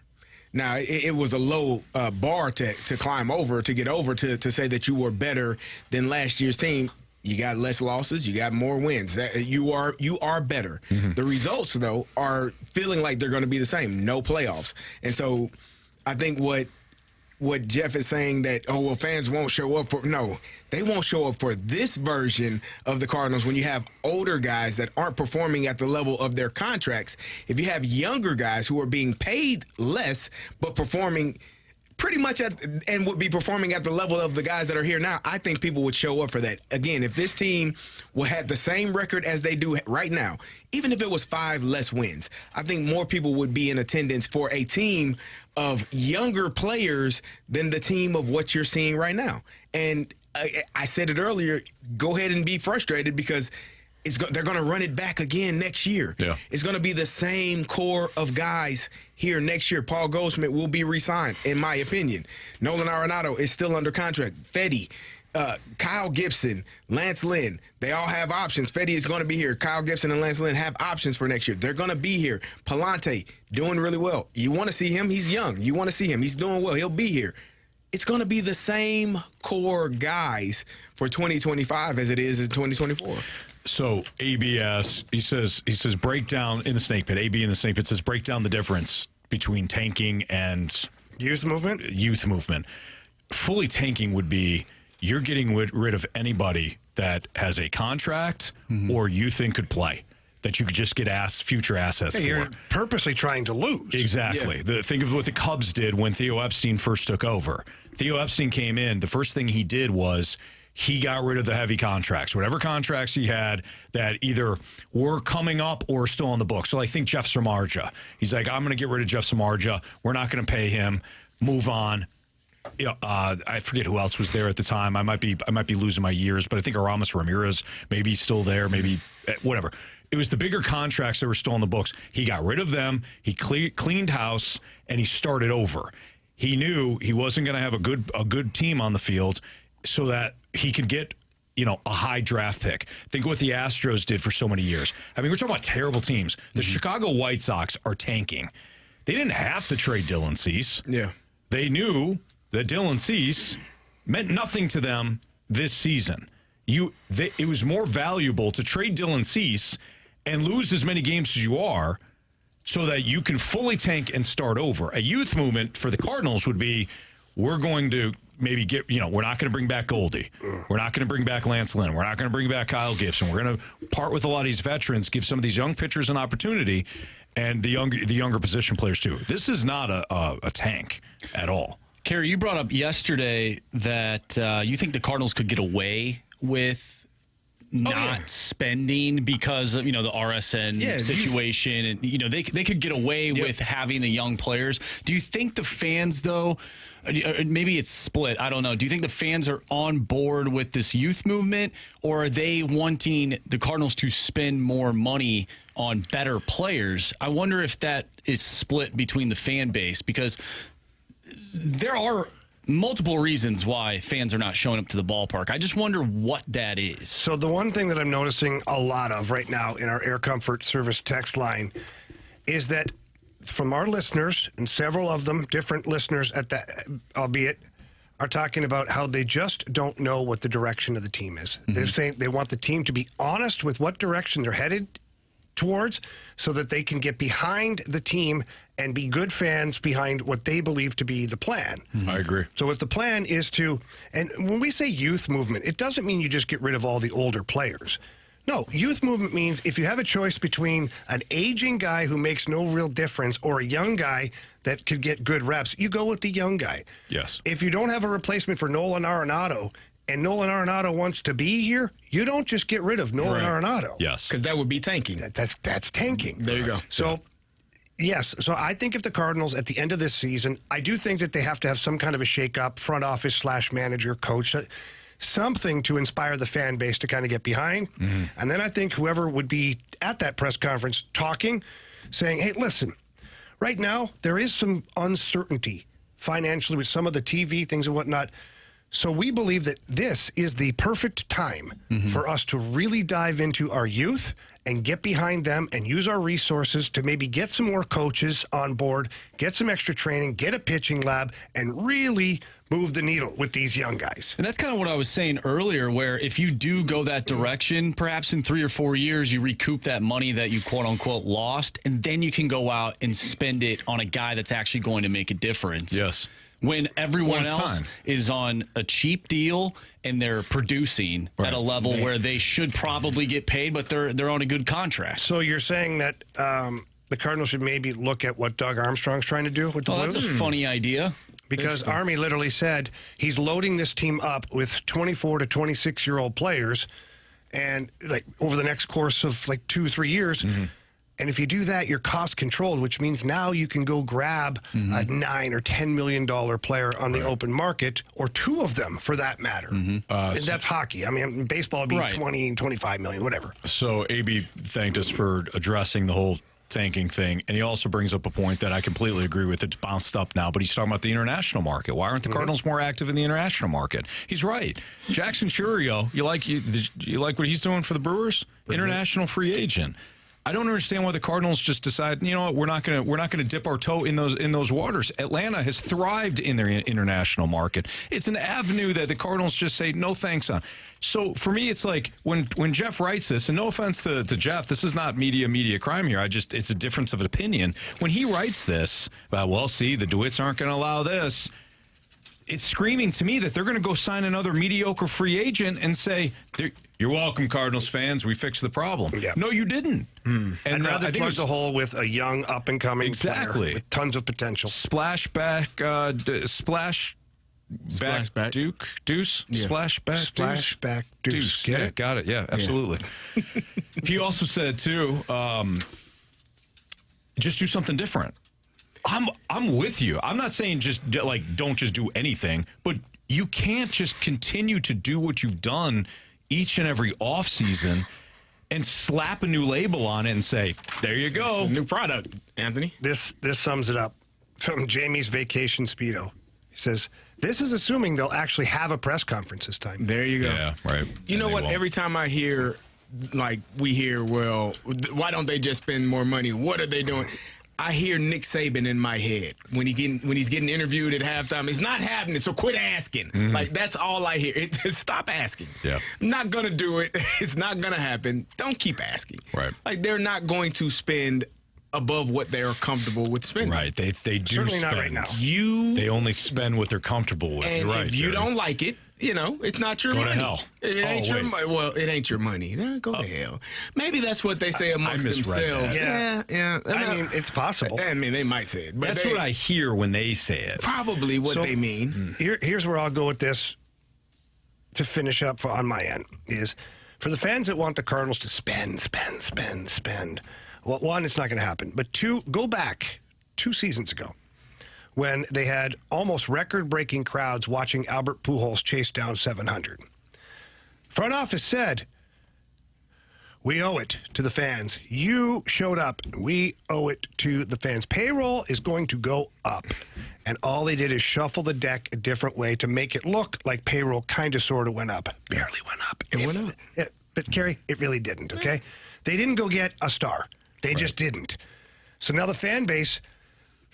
Now, it was a low bar to climb over, to get over, to say that you were better than last year's team. You got less losses. You got more wins. You are better. Mm-hmm. The results, though, are feeling like they're going to be the same. No playoffs. And so I think what Jeff is saying that, fans won't show up for. No, they won't show up for this version of the Cardinals when you have older guys that aren't performing at the level of their contracts. If you have younger guys who are being paid less but performing pretty much and would be performing at the level of the guys that are here now, I think people would show up for that. Again, if this team had the same record as they do right now, even if it was 5 less wins, I think more people would be in attendance for a team of younger players than the team of what you're seeing right now. And I said it earlier, go ahead and be frustrated because they're going to run it back again next year. Yeah. It's going to be the same core of guys here next year. Paul Goldschmidt will be re-signed, in my opinion. Nolan Arenado is still under contract. Fetty, Kyle Gibson, Lance Lynn, they all have options. Fetty is going to be here. Kyle Gibson and Lance Lynn have options for next year. They're going to be here. Palante, doing really well. You want to see him? He's young. You want to see him. He's doing well. He'll be here. It's going to be the same core guys for 2025 as it is in 2024. So ABS, he says break down in the snake pit. AB in the snake pit says break down the difference between tanking and youth movement. Fully tanking would be you're getting rid of anybody that has a contract or you think could play, that you could just get future assets for. You're purposely trying to lose. Exactly. Yeah. Think of what the Cubs did when Theo Epstein first took over. Theo Epstein came in. The first thing he did was he got rid of the heavy contracts, whatever contracts he had that either were coming up or still on the books. So I think Jeff Samardzija. He's like, I'm going to get rid of Jeff Samardzija. We're not going to pay him. Move on. I forget who else was there at the time. I might be losing my years, but I think Aramis Ramirez maybe still there, maybe whatever. It was the bigger contracts that were still in the books. He got rid of them. He cleaned house and he started over. He knew he wasn't going to have a good team on the field so that he could get a high draft pick. Think of what the Astros did for so many years. I mean, we're talking about terrible teams. The Chicago White Sox are tanking. They didn't have to trade Dylan Cease. Yeah. They knew that Dylan Cease meant nothing to them this season. It was more valuable to trade Dylan Cease and lose as many games as you are so that you can fully tank and start over. A youth movement for the Cardinals would be, we're going to maybe we're not going to bring back Goldie. We're not going to bring back Lance Lynn. We're not going to bring back Kyle Gibson. We're going to part with a lot of these veterans, give some of these young pitchers an opportunity, and the younger position players too. This is not a tank at all. Carey, you brought up yesterday that you think the Cardinals could get away with not spending because of the RSN situation, and they could get away with having the young players. Do you think the fans, though, maybe it's split, I don't know, do you think the fans are on board with this youth movement, or are they wanting the Cardinals to spend more money on better players? I wonder if that is split between the fan base, because there are multiple reasons why fans are not showing up to the ballpark. I just wonder what that is. So the one thing that I'm noticing a lot of right now in our Air Comfort Service text line is that from our listeners, and several of them, different listeners albeit, are talking about how they just don't know what the direction of the team is. Mm-hmm. They're saying they want the team to be honest with what direction they're headed towards so that they can get behind the team and be good fans behind what they believe to be the plan. Mm-hmm. I agree. So if the plan is to, and when we say youth movement, it doesn't mean you just get rid of all the older players. No, youth movement means if you have a choice between an aging guy who makes no real difference or a young guy that could get good reps, you go with the young guy. Yes. If you don't have a replacement for Nolan Arenado, and Nolan Arenado wants to be here, you don't just get rid of Nolan Arenado. Yes. Because that would be tanking. That's tanking. There you go. So, yes. So I think if the Cardinals at the end of this season, I do think that they have to have some kind of a shake-up, front office / manager, coach, something to inspire the fan base to kind of get behind. Mm-hmm. And then I think whoever would be at that press conference talking, saying, hey, listen, right now there is some uncertainty financially with some of the TV things and whatnot. So we believe that this is the perfect time for us to really dive into our youth and get behind them and use our resources to maybe get some more coaches on board, get some extra training, get a pitching lab, and really move the needle with these young guys. And that's kind of what I was saying earlier, where if you do go that direction, perhaps in 3 or 4 years, you recoup that money that you quote-unquote lost, and then you can go out and spend it on a guy that's actually going to make a difference. Yes. When everyone else is on a cheap deal and they're producing at a level where they should probably get paid, but they're on a good contract. So you're saying that the Cardinals should maybe look at what Doug Armstrong's trying to do with the Blues? That's a funny idea. Because Army literally said he's loading this team up with 24 to 26-year-old players, and like over the next course of like 2-3 years. Mm-hmm. And if you do that, you're cost controlled, which means now you can go grab a $9 or $10 million player on the open market, or two of them for that matter. And that's hockey. I mean, baseball would be 20 and 25 million, whatever. So AB thanked us for addressing the whole tanking thing, and he also brings up a point that I completely agree with. It's bounced up now, but he's talking about the international market. Why aren't the Cardinals more active in the international market? He's right. Jackson Chourio, you like what he's doing for the Brewers? International free agent. I don't understand why the Cardinals just decide, you know what, we're not gonna dip our toe in those waters. Atlanta has thrived in their international market. It's an avenue that the Cardinals just say no thanks on. So for me, it's like when Jeff writes this, and no offense to Jeff, this is not media crime here. It's a difference of opinion. When he writes this, well, see, the DeWitts aren't going to allow this. It's screaming to me that they're going to go sign another mediocre free agent and say, you're welcome, Cardinals fans. We fixed the problem. Yeah. No, you didn't. And I'd rather plug the hole with a young, up-and-coming player with tons of potential. Splashback Deuce. Get it? Got it. Yeah, absolutely. He also said, too, just do something different. I'm with you. I'm not saying just don't just do anything, but you can't just continue to do what you've done each and every offseason and slap a new label on it and say, there you go. It's a new product, Anthony. This sums it up from Jamie's Vacation Speedo. He says, this is assuming they'll actually have a press conference this time. There you go. Yeah, right. You know what? Won't. Every time I hear, we hear, well, why don't they just spend more money? What are they doing? I hear Nick Saban in my head when he's getting interviewed at halftime. It's not happening, so quit asking. Mm-hmm. That's all I hear. Stop asking. Yeah. I'm not going to do it. It's not going to happen. Don't keep asking. Right. They're not going to spend above what they're comfortable with spending. Right. They do Certainly spend. not right now. They only spend what they're comfortable with. And You're right, if you Jerry. don't like it, it's not your Go money. to hell. It ain't your wait. money. Well, it ain't your money. Go to hell. Maybe that's what they say amongst misread themselves. that. Yeah. I mean, it's possible. I mean, they might say it. But That's what I hear when they say it. Probably what they mean. Here's where I'll go with this to finish up on my end is for the fans that want the Cardinals to spend. Well, one, it's not going to happen. But two, go back 2 seasons ago when they had almost record-breaking crowds watching Albert Pujols chase down 700. Front office said, we owe it to the fans. You showed up. We owe it to the fans. Payroll is going to go up. And all they did is shuffle the deck a different way to make it look like payroll kind of sort of went up. Barely went up. It went up. But, Carey, it really didn't, okay? They didn't go get a star. They just didn't. So now the fan base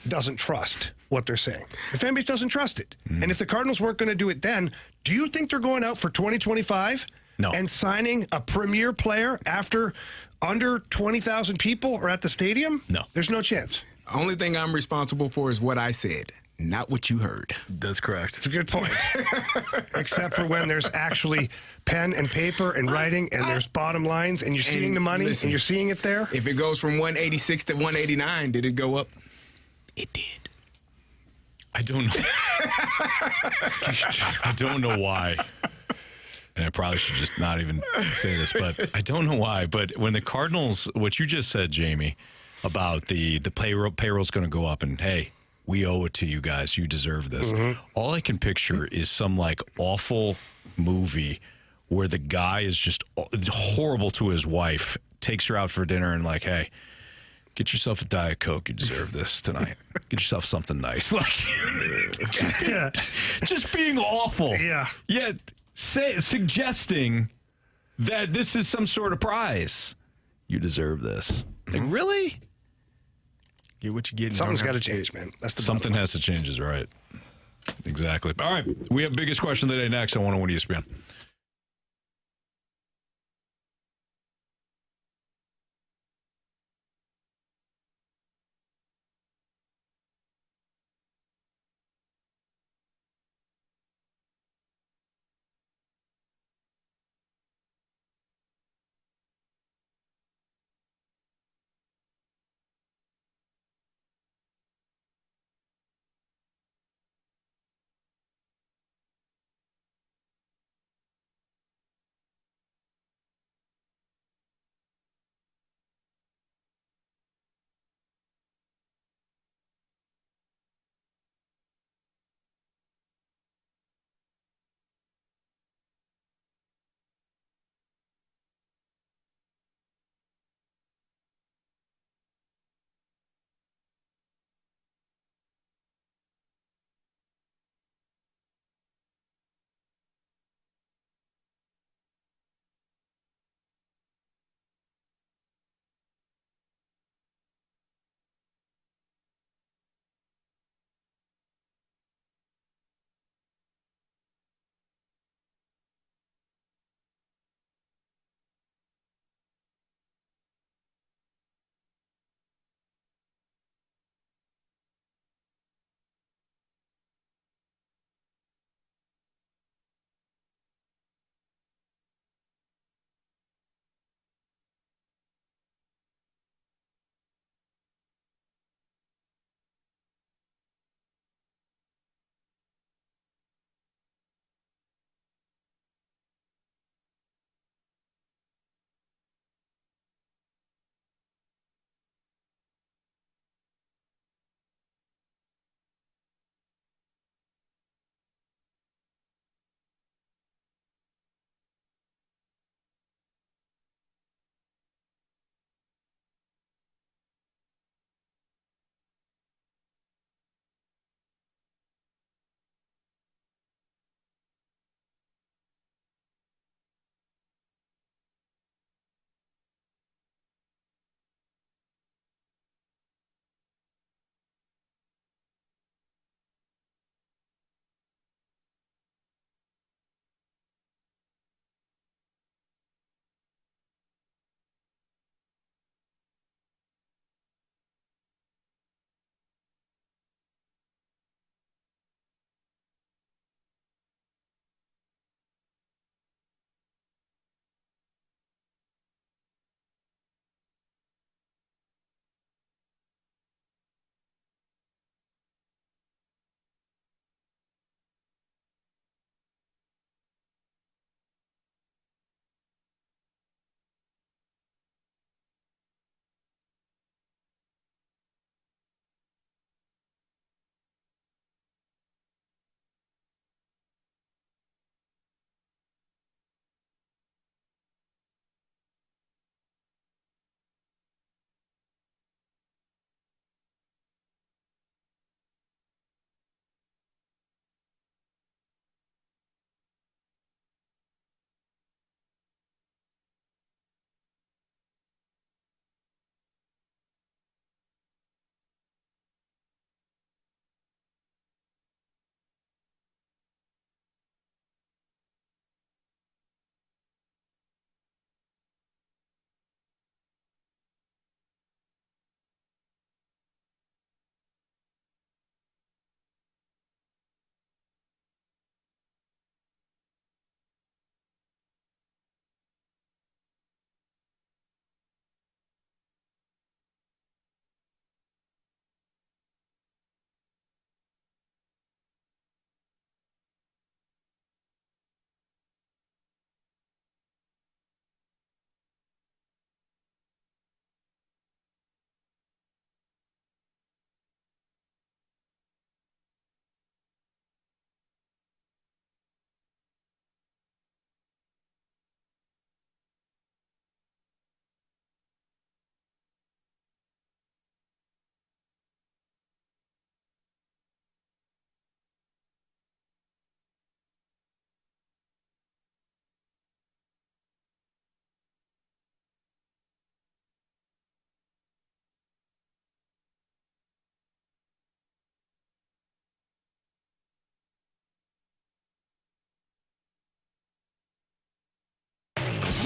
doesn't trust what they're saying. The fan base doesn't trust it. And if the Cardinals weren't going to do it then, do you think they're going out for 2025? No. And signing a premier player after under 20,000 people are at the stadium? No. There's no chance. Only thing I'm responsible for is what I said, not what you heard. That's correct. It's a good point. Except for when there's actually pen and paper and writing and there's bottom lines and you're seeing the money and you're seeing it there. If it goes from 186 to 189, did it go up? It did. I don't know. I don't know why. And I probably should just not even say this, but I don't know why. But when the Cardinals, what you just said, Jamie, about the payroll's going to go up and, hey, we owe it to you guys. You deserve this. All I can picture is some awful movie where the guy is just horrible to his wife, takes her out for dinner and hey, get yourself a Diet Coke. You deserve this tonight. Get yourself something nice. Just being awful. Yeah. Yeah. Suggesting that this is some sort of prize. You deserve this. Really? Get what you get. Something's got to change, man. That's the Something has to change is right. Exactly. All right. We have biggest question of the day next on 101 ESPN.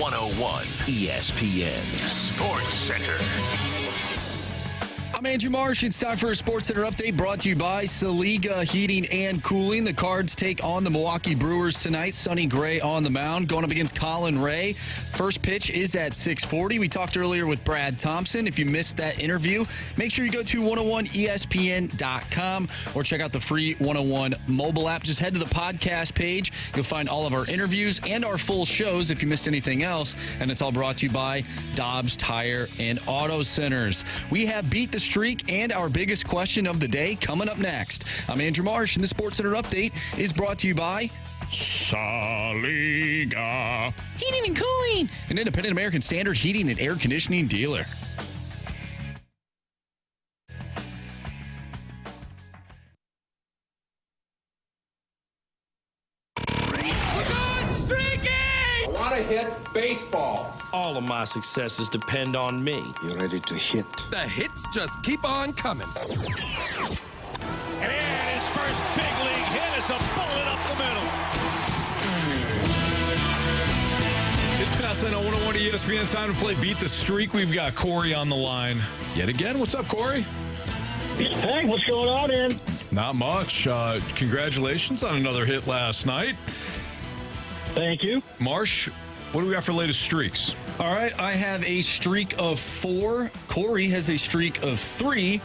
101 ESPN Sports Center. I'm Andrew Marsh. It's time for a Sports Center update brought to you by Saliga Heating and Cooling. The Cards take on the Milwaukee Brewers tonight. Sonny Gray on the mound going up against Colin Ray. First pitch is at 6:40. We talked earlier with Brad Thompson. If you missed that interview, make sure you go to 101ESPN.com or check out the free 101 mobile app. Just head to the podcast page. You'll find all of our interviews and our full shows if you missed anything else. And it's all brought to you by Dobbs Tire and Auto Centers. We have Beat the Streak and our biggest question of the day coming up next. I'm Andrew Marsh, and the Sports Center update is brought to you by Saliga Heating and Cooling, an independent American Standard heating and air conditioning dealer. I want to hit baseballs. All of my successes depend on me. You ready to hit? The hits just keep on coming. And his first big league hit is a bullet up the middle. It's Fastlane on 101 ESPN. Time to play Beat the Streak. We've got Corey on the line yet again. What's up, Corey? Hey, what's going on, man? Not much. Congratulations on another hit last night. Thank you. Marsh, what do we got for latest streaks? All right, I have a streak of 4. Corey has a streak of 3.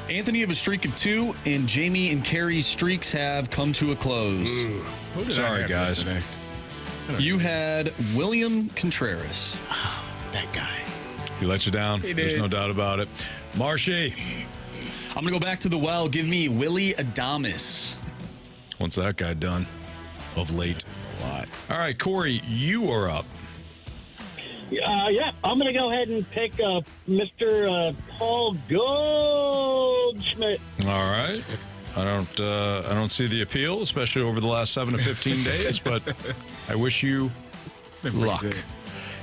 Anthony, you have a streak of 2. And Jamie and Carey's streaks have come to a close. Sorry, guys. You had William Contreras. Oh, that guy. He let you down. There's no doubt about it. Marshy. I'm going to go back to the well. Give me Willie Adames. What's that guy done of late? A lot. All right, Corey, you are up. Yeah, I'm going to go ahead and pick Mr. Paul Goldschmidt. All right. I don't see the appeal, especially over the last 7 to 15 days, but I wish you luck.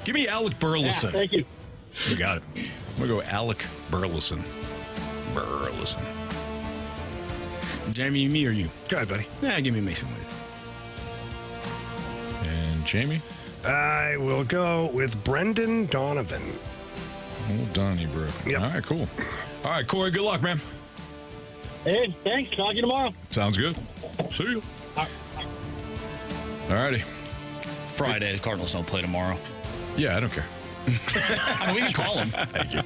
Give me Alec Burleson. Yeah, thank you. You got it. I'm going to go Alec Burleson. Jamie, me or you? Go ahead, buddy. Nah, give me Mason Wood. And Jamie? I will go with Brendan Donovan. Oh, Donnie, bro. Yep. All right, cool. All right, Corey, good luck, man. Hey, thanks. Talk to you tomorrow. Sounds good. See you. All righty. Friday, the Cardinals don't play tomorrow. Yeah, I don't care. I mean, we can call him. Thank you.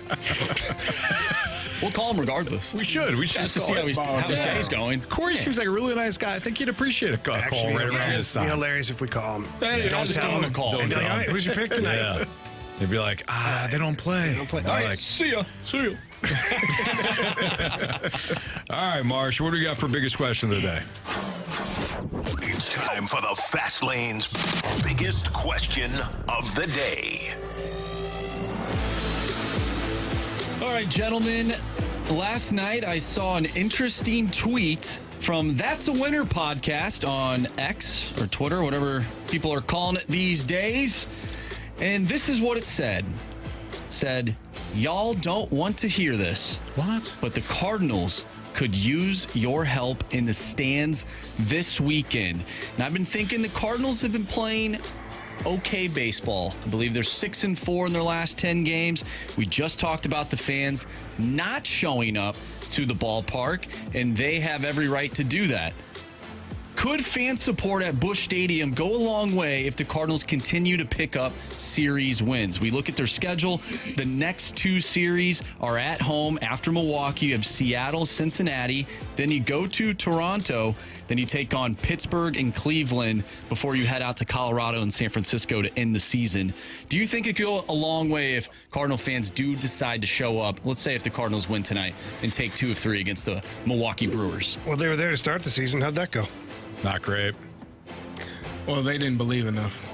We'll call him regardless. We should just to see how his day's going. Corey seems like a really nice guy. I think he'd appreciate a call right around his time. It's hilarious if we call him. Hey, don't tell him to call. Don't tell him. All right, who's your pick tonight? Yeah. They'd be like, they don't play. They don't play. All right, Like, see ya. All right, Marsh, what do we got for biggest question of the day? It's time for the Fast Lane's biggest question of the day. All right, gentlemen. Last night, I saw an interesting tweet from That's a Winner podcast on X or Twitter, whatever people are calling it these days. And this is what it said. It said, y'all don't want to hear this. What? But the Cardinals could use your help in the stands this weekend. And I've been thinking the Cardinals have been playing okay baseball. I believe they're 6-4 in their last 10 games. We just talked about the fans not showing up to the ballpark, and they have every right to do that. Could fan support at Busch Stadium go a long way if the Cardinals continue to pick up series wins? We look at their schedule. The next 2 series are at home. After Milwaukee, you have Seattle, Cincinnati. Then you go to Toronto. Then you take on Pittsburgh and Cleveland before you head out to Colorado and San Francisco to end the season. Do you think it could go a long way if Cardinal fans do decide to show up? Let's say if the Cardinals win tonight and take 2 of 3 against the Milwaukee Brewers. Well, they were there to start the season. How'd that go? Not great. Well, they didn't believe enough.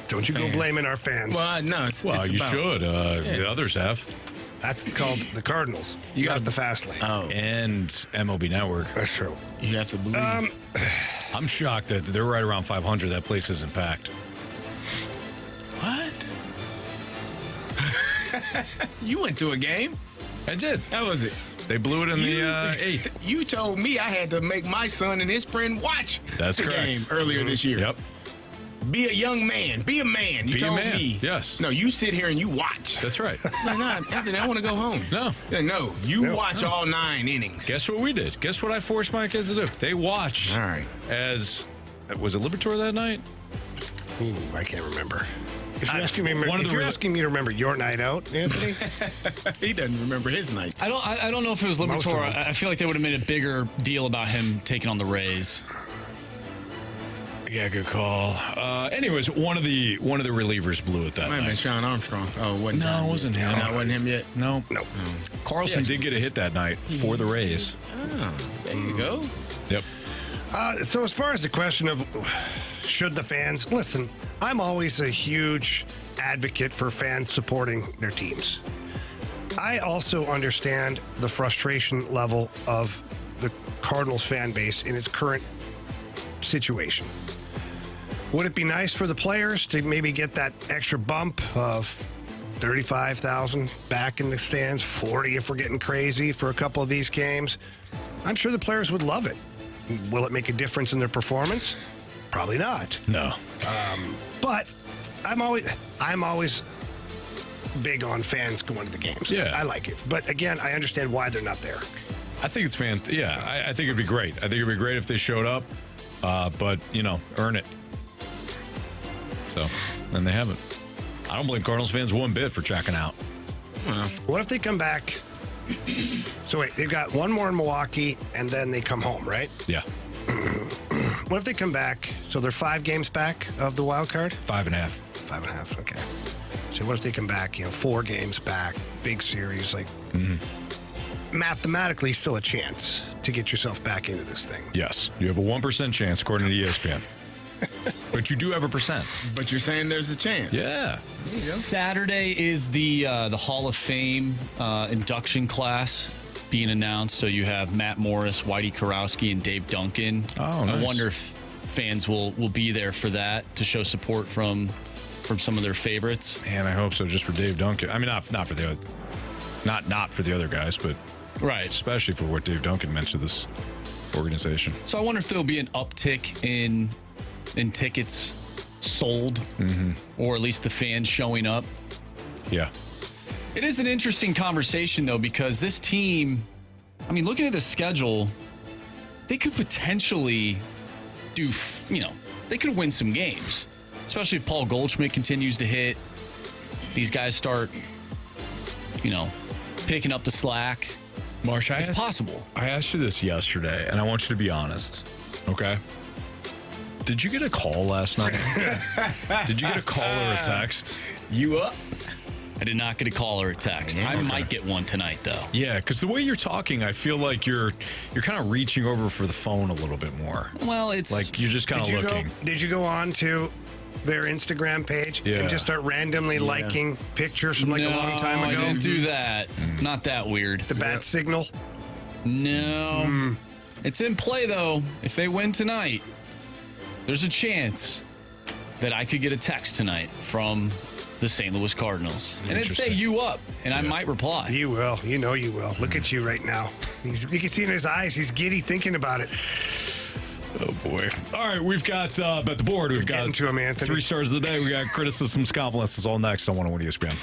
Don't you go blaming our fans. Well, no. You should. The others have. That's called the Cardinals. You got the fast lane. Oh. And MLB Network. That's true. You have to believe. I'm shocked that they're right around 500. That place isn't packed. What? You went to a game? I did. How was it? They blew it in the 8th. You told me I had to make my son and his friend watch That's the correct. game earlier this year. Yep. Be a young man. Be a man. You Be a told man. me. Yes. No, you sit here and you watch. That's right. Like, nah, Anthony, I want to go home. No. No, you watch all 9 innings. Guess what we did? Guess what I forced my kids to do? They watched. All right. Was it Libertor that night? Ooh, I can't remember. If you're asking me to remember your night out, Anthony, he doesn't remember his night. I don't know if it was Libertor. I feel like they would have made a bigger deal about him taking on the Rays. Yeah, good call. Anyways, one of the relievers blew it that Might have been night. Sean Armstrong. Oh, it wasn't. No, it wasn't him. No, it wasn't him yet. No. no. Carlson did get a hit that night for the Rays. Oh, there you go. Yep. So as far as the question of should the fans listen, I'm always a huge advocate for fans supporting their teams. I also understand the frustration level of the Cardinals fan base in its current situation. Would it be nice for the players to maybe get that extra bump of 35,000 back in the stands, 40 if we're getting crazy for a couple of these games? I'm sure the players would love it. Will it make a difference in their performance? Probably not. No. But I'm always big on fans going to the games. Yeah. I like it. But again, I understand why they're not there. I think it's fantastic. Yeah, I think it'd be great. I think it'd be great if they showed up, but, earn it. So, and they haven't. I don't blame Cardinals fans one bit for checking out. What if they come back? So wait, they've got one more in Milwaukee, and then they come home, right? Yeah. What if they come back? So they're 5 games back of the wild card? 5.5. 5.5, okay. So what if they come back, 4 games back, big series, like mathematically still a chance to get yourself back into this thing? Yes. You have a 1% chance, according to ESPN. But you do have a percent. But you're saying there's a chance. Yeah. Saturday is the Hall of Fame induction class being announced. So you have Matt Morris, Whitey Kurowski, and Dave Duncan. Oh, nice. I wonder if fans will be there for that to show support from some of their favorites. Man, I hope so. Just for Dave Duncan. I mean, not for the not for the other guys, but right, especially for what Dave Duncan meant to this organization. So I wonder if there'll be an uptick in tickets sold, or at least the fans showing up. Yeah. It is an interesting conversation, though, because this team, I mean, looking at the schedule, they could potentially they could win some games, especially if Paul Goldschmidt continues to hit. These guys start, picking up the slack. Marsh, it's possible. I asked you this yesterday, and I want you to be honest, okay? Did you get a call last night? Did you get a call or a text? You up? I did not get a call or a text. I might get one tonight, though. Yeah, because the way you're talking, I feel like you're kind of reaching over for the phone a little bit more. Well, it's like you're just kind of looking. Did you go on to their Instagram page and just start randomly liking pictures from a long time ago? I didn't do that. Not that weird. The bat signal? No. It's in play, though. If they win tonight, there's a chance that I could get a text tonight from the St. Louis Cardinals. And it'd say you up, and I might reply. You will. You know you will. Look at you right now. You can see in his eyes, he's giddy thinking about it. Oh, boy. All right, we've got, at the board, we've got to him, Anthony. 3 stars of the day. We got criticisms, compliments. It's all next on 101 ESPN.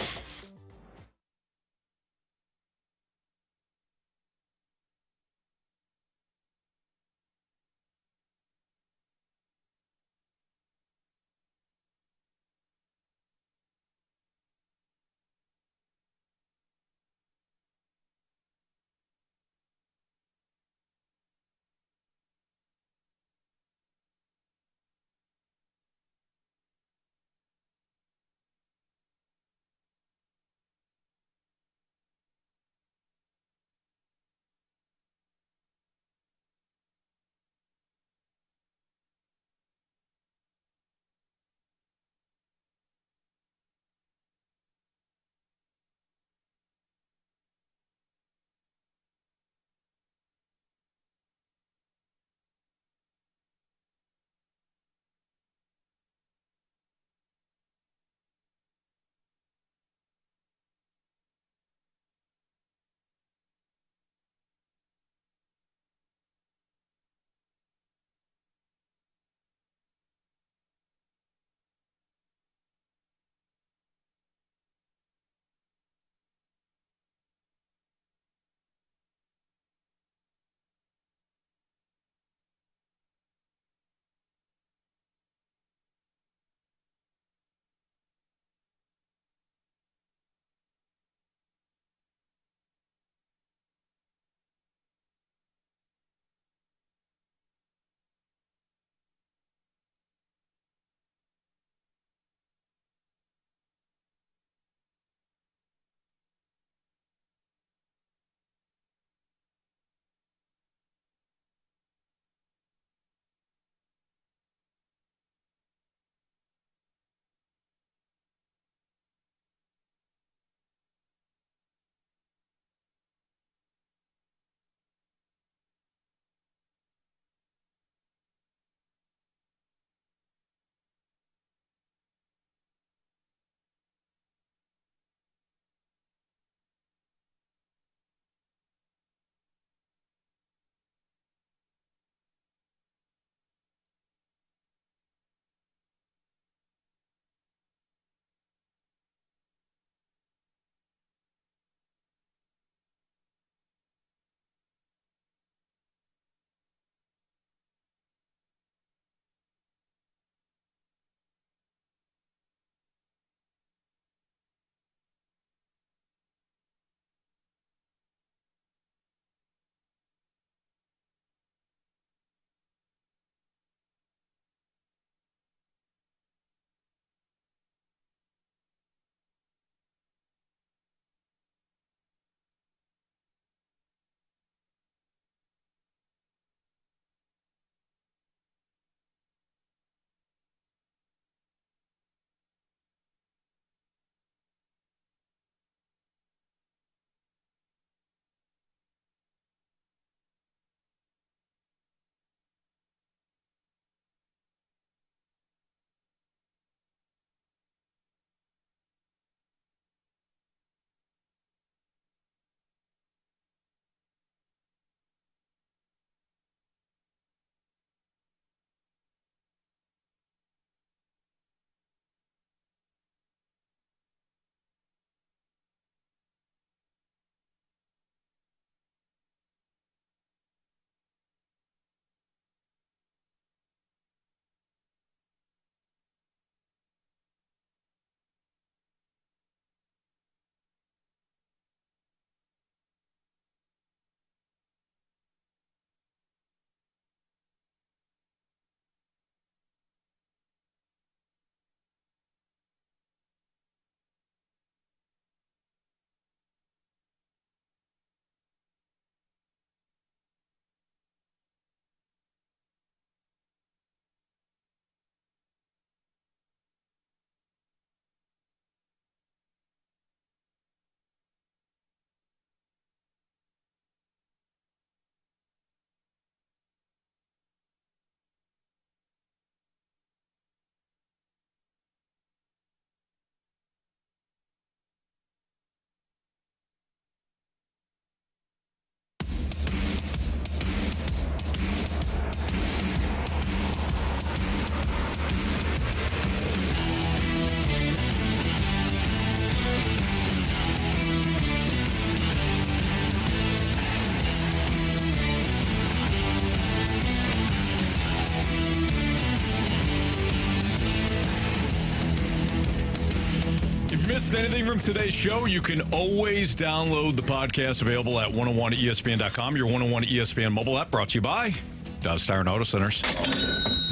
missed anything from today's show, you can always download the podcast available at 101ESPN.com, your 101 ESPN mobile app, brought to you by Dobbs Tire and Auto Centers.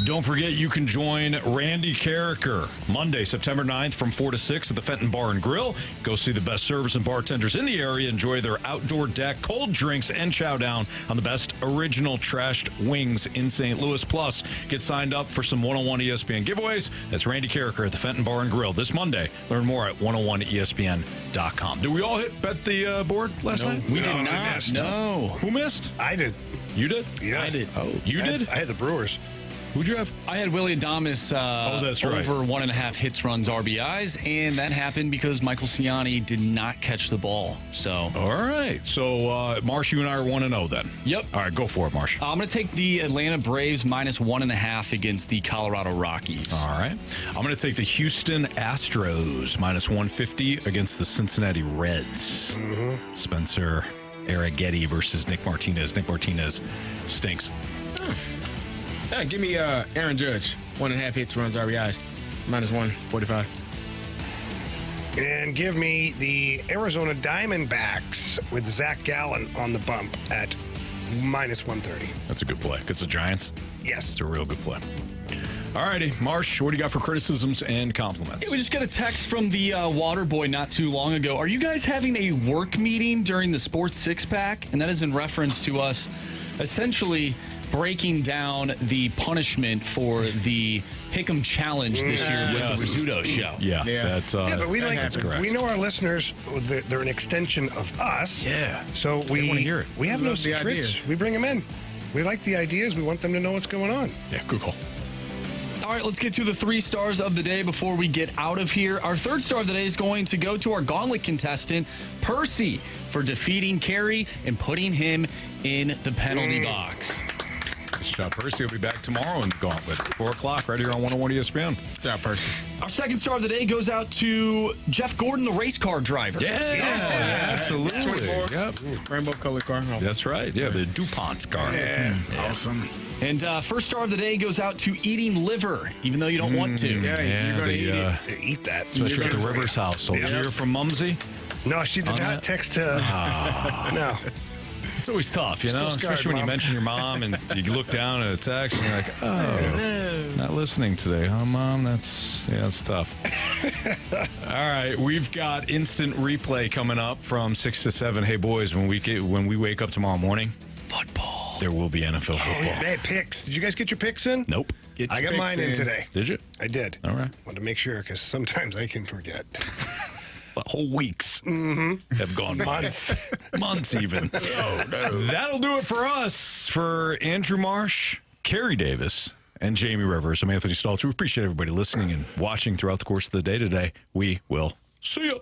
Don't forget, you can join Randy Carricker Monday, September 9th from 4 to 6 at the Fenton Bar and Grill. Go see the best servers and bartenders in the area. Enjoy their outdoor deck, cold drinks, and chow down on the best original trashed wings in St. Louis. Plus, get signed up for some 101 ESPN giveaways. That's Randy Carricker at the Fenton Bar and Grill this Monday. Learn more at 101ESPN.com. Did we all bet the board last night? We did not. No. Who missed? I did. You did? Yeah. I did. Oh, you did? I had the Brewers. Who'd you have? I had Willie Adames that's right. over 1.5 hits, runs, RBIs, and that happened because Michael Ciani did not catch the ball. So, all right. So, Marsh, you and I are 1-0 then. Yep. All right, go for it, Marsh. I'm going to take the Atlanta Braves -1.5 against the Colorado Rockies. All right. I'm going to take the Houston Astros -150 against the Cincinnati Reds. Mm-hmm. Spencer Arrighetti versus Nick Martinez. Nick Martinez stinks. Yeah, give me Aaron Judge. 1.5 hits, runs, RBIs. -145. And give me the Arizona Diamondbacks with Zach Gallen on the bump at -130. That's a good play. Because the Giants? Yes. It's a real good play. All righty, Marsh, what do you got for criticisms and compliments? Yeah, we just got a text from the water boy not too long ago. Are you guys having a work meeting during the Sports Six-Pack? And that is in reference to us essentially breaking down the punishment for the Pick'em Challenge this year with the Rizzuto show. Yeah, but we that's correct. We know our listeners, they're an extension of us. Yeah. So we want to hear it. We have no love the secrets. ideas. We bring them in. We like the ideas. We want them to know what's going on. Yeah, good call. All right, let's get to the 3 stars of the day before we get out of here. Our 3rd star of the day is going to go to our Gauntlet contestant, Percy, for defeating Carey and putting him in the penalty box. Good job, Percy. Will be back tomorrow in the Gauntlet, 4 o'clock, right here on 101 ESPN. Good job, Percy. Our 2nd star of the day goes out to Jeff Gordon, the race car driver. Yeah, absolutely. 24. Yep. Rainbow colored car. That's right. Yeah, the DuPont car. Yeah. Awesome. And 1st star of the day goes out to eating liver, even though you don't want to. Yeah, you're going to eat it. Eat that. Especially at the Rivers household. Did you hear from Mumsy? No, she did not text her. No. It's always tough, you know, Still scarred, especially when you Mom. mention your mom and you look down at a text and you're like, oh, not listening today, huh, Mom? That's tough. All right, we've got instant replay coming up from 6 to 7. Hey, boys, when we wake up tomorrow morning, football. There will be NFL football. Hey, picks. Did you guys get your picks in? Nope. I got mine in today. Did you? I did. All right. Wanted to make sure because sometimes I can forget. The whole weeks have gone by. Months even. Oh, no. That'll do it for us. For Andrew Marsh, Carey Davis, and Jamie Rivers, I'm Anthony Stalter. We appreciate everybody listening and watching throughout the course of the day today. We will see you.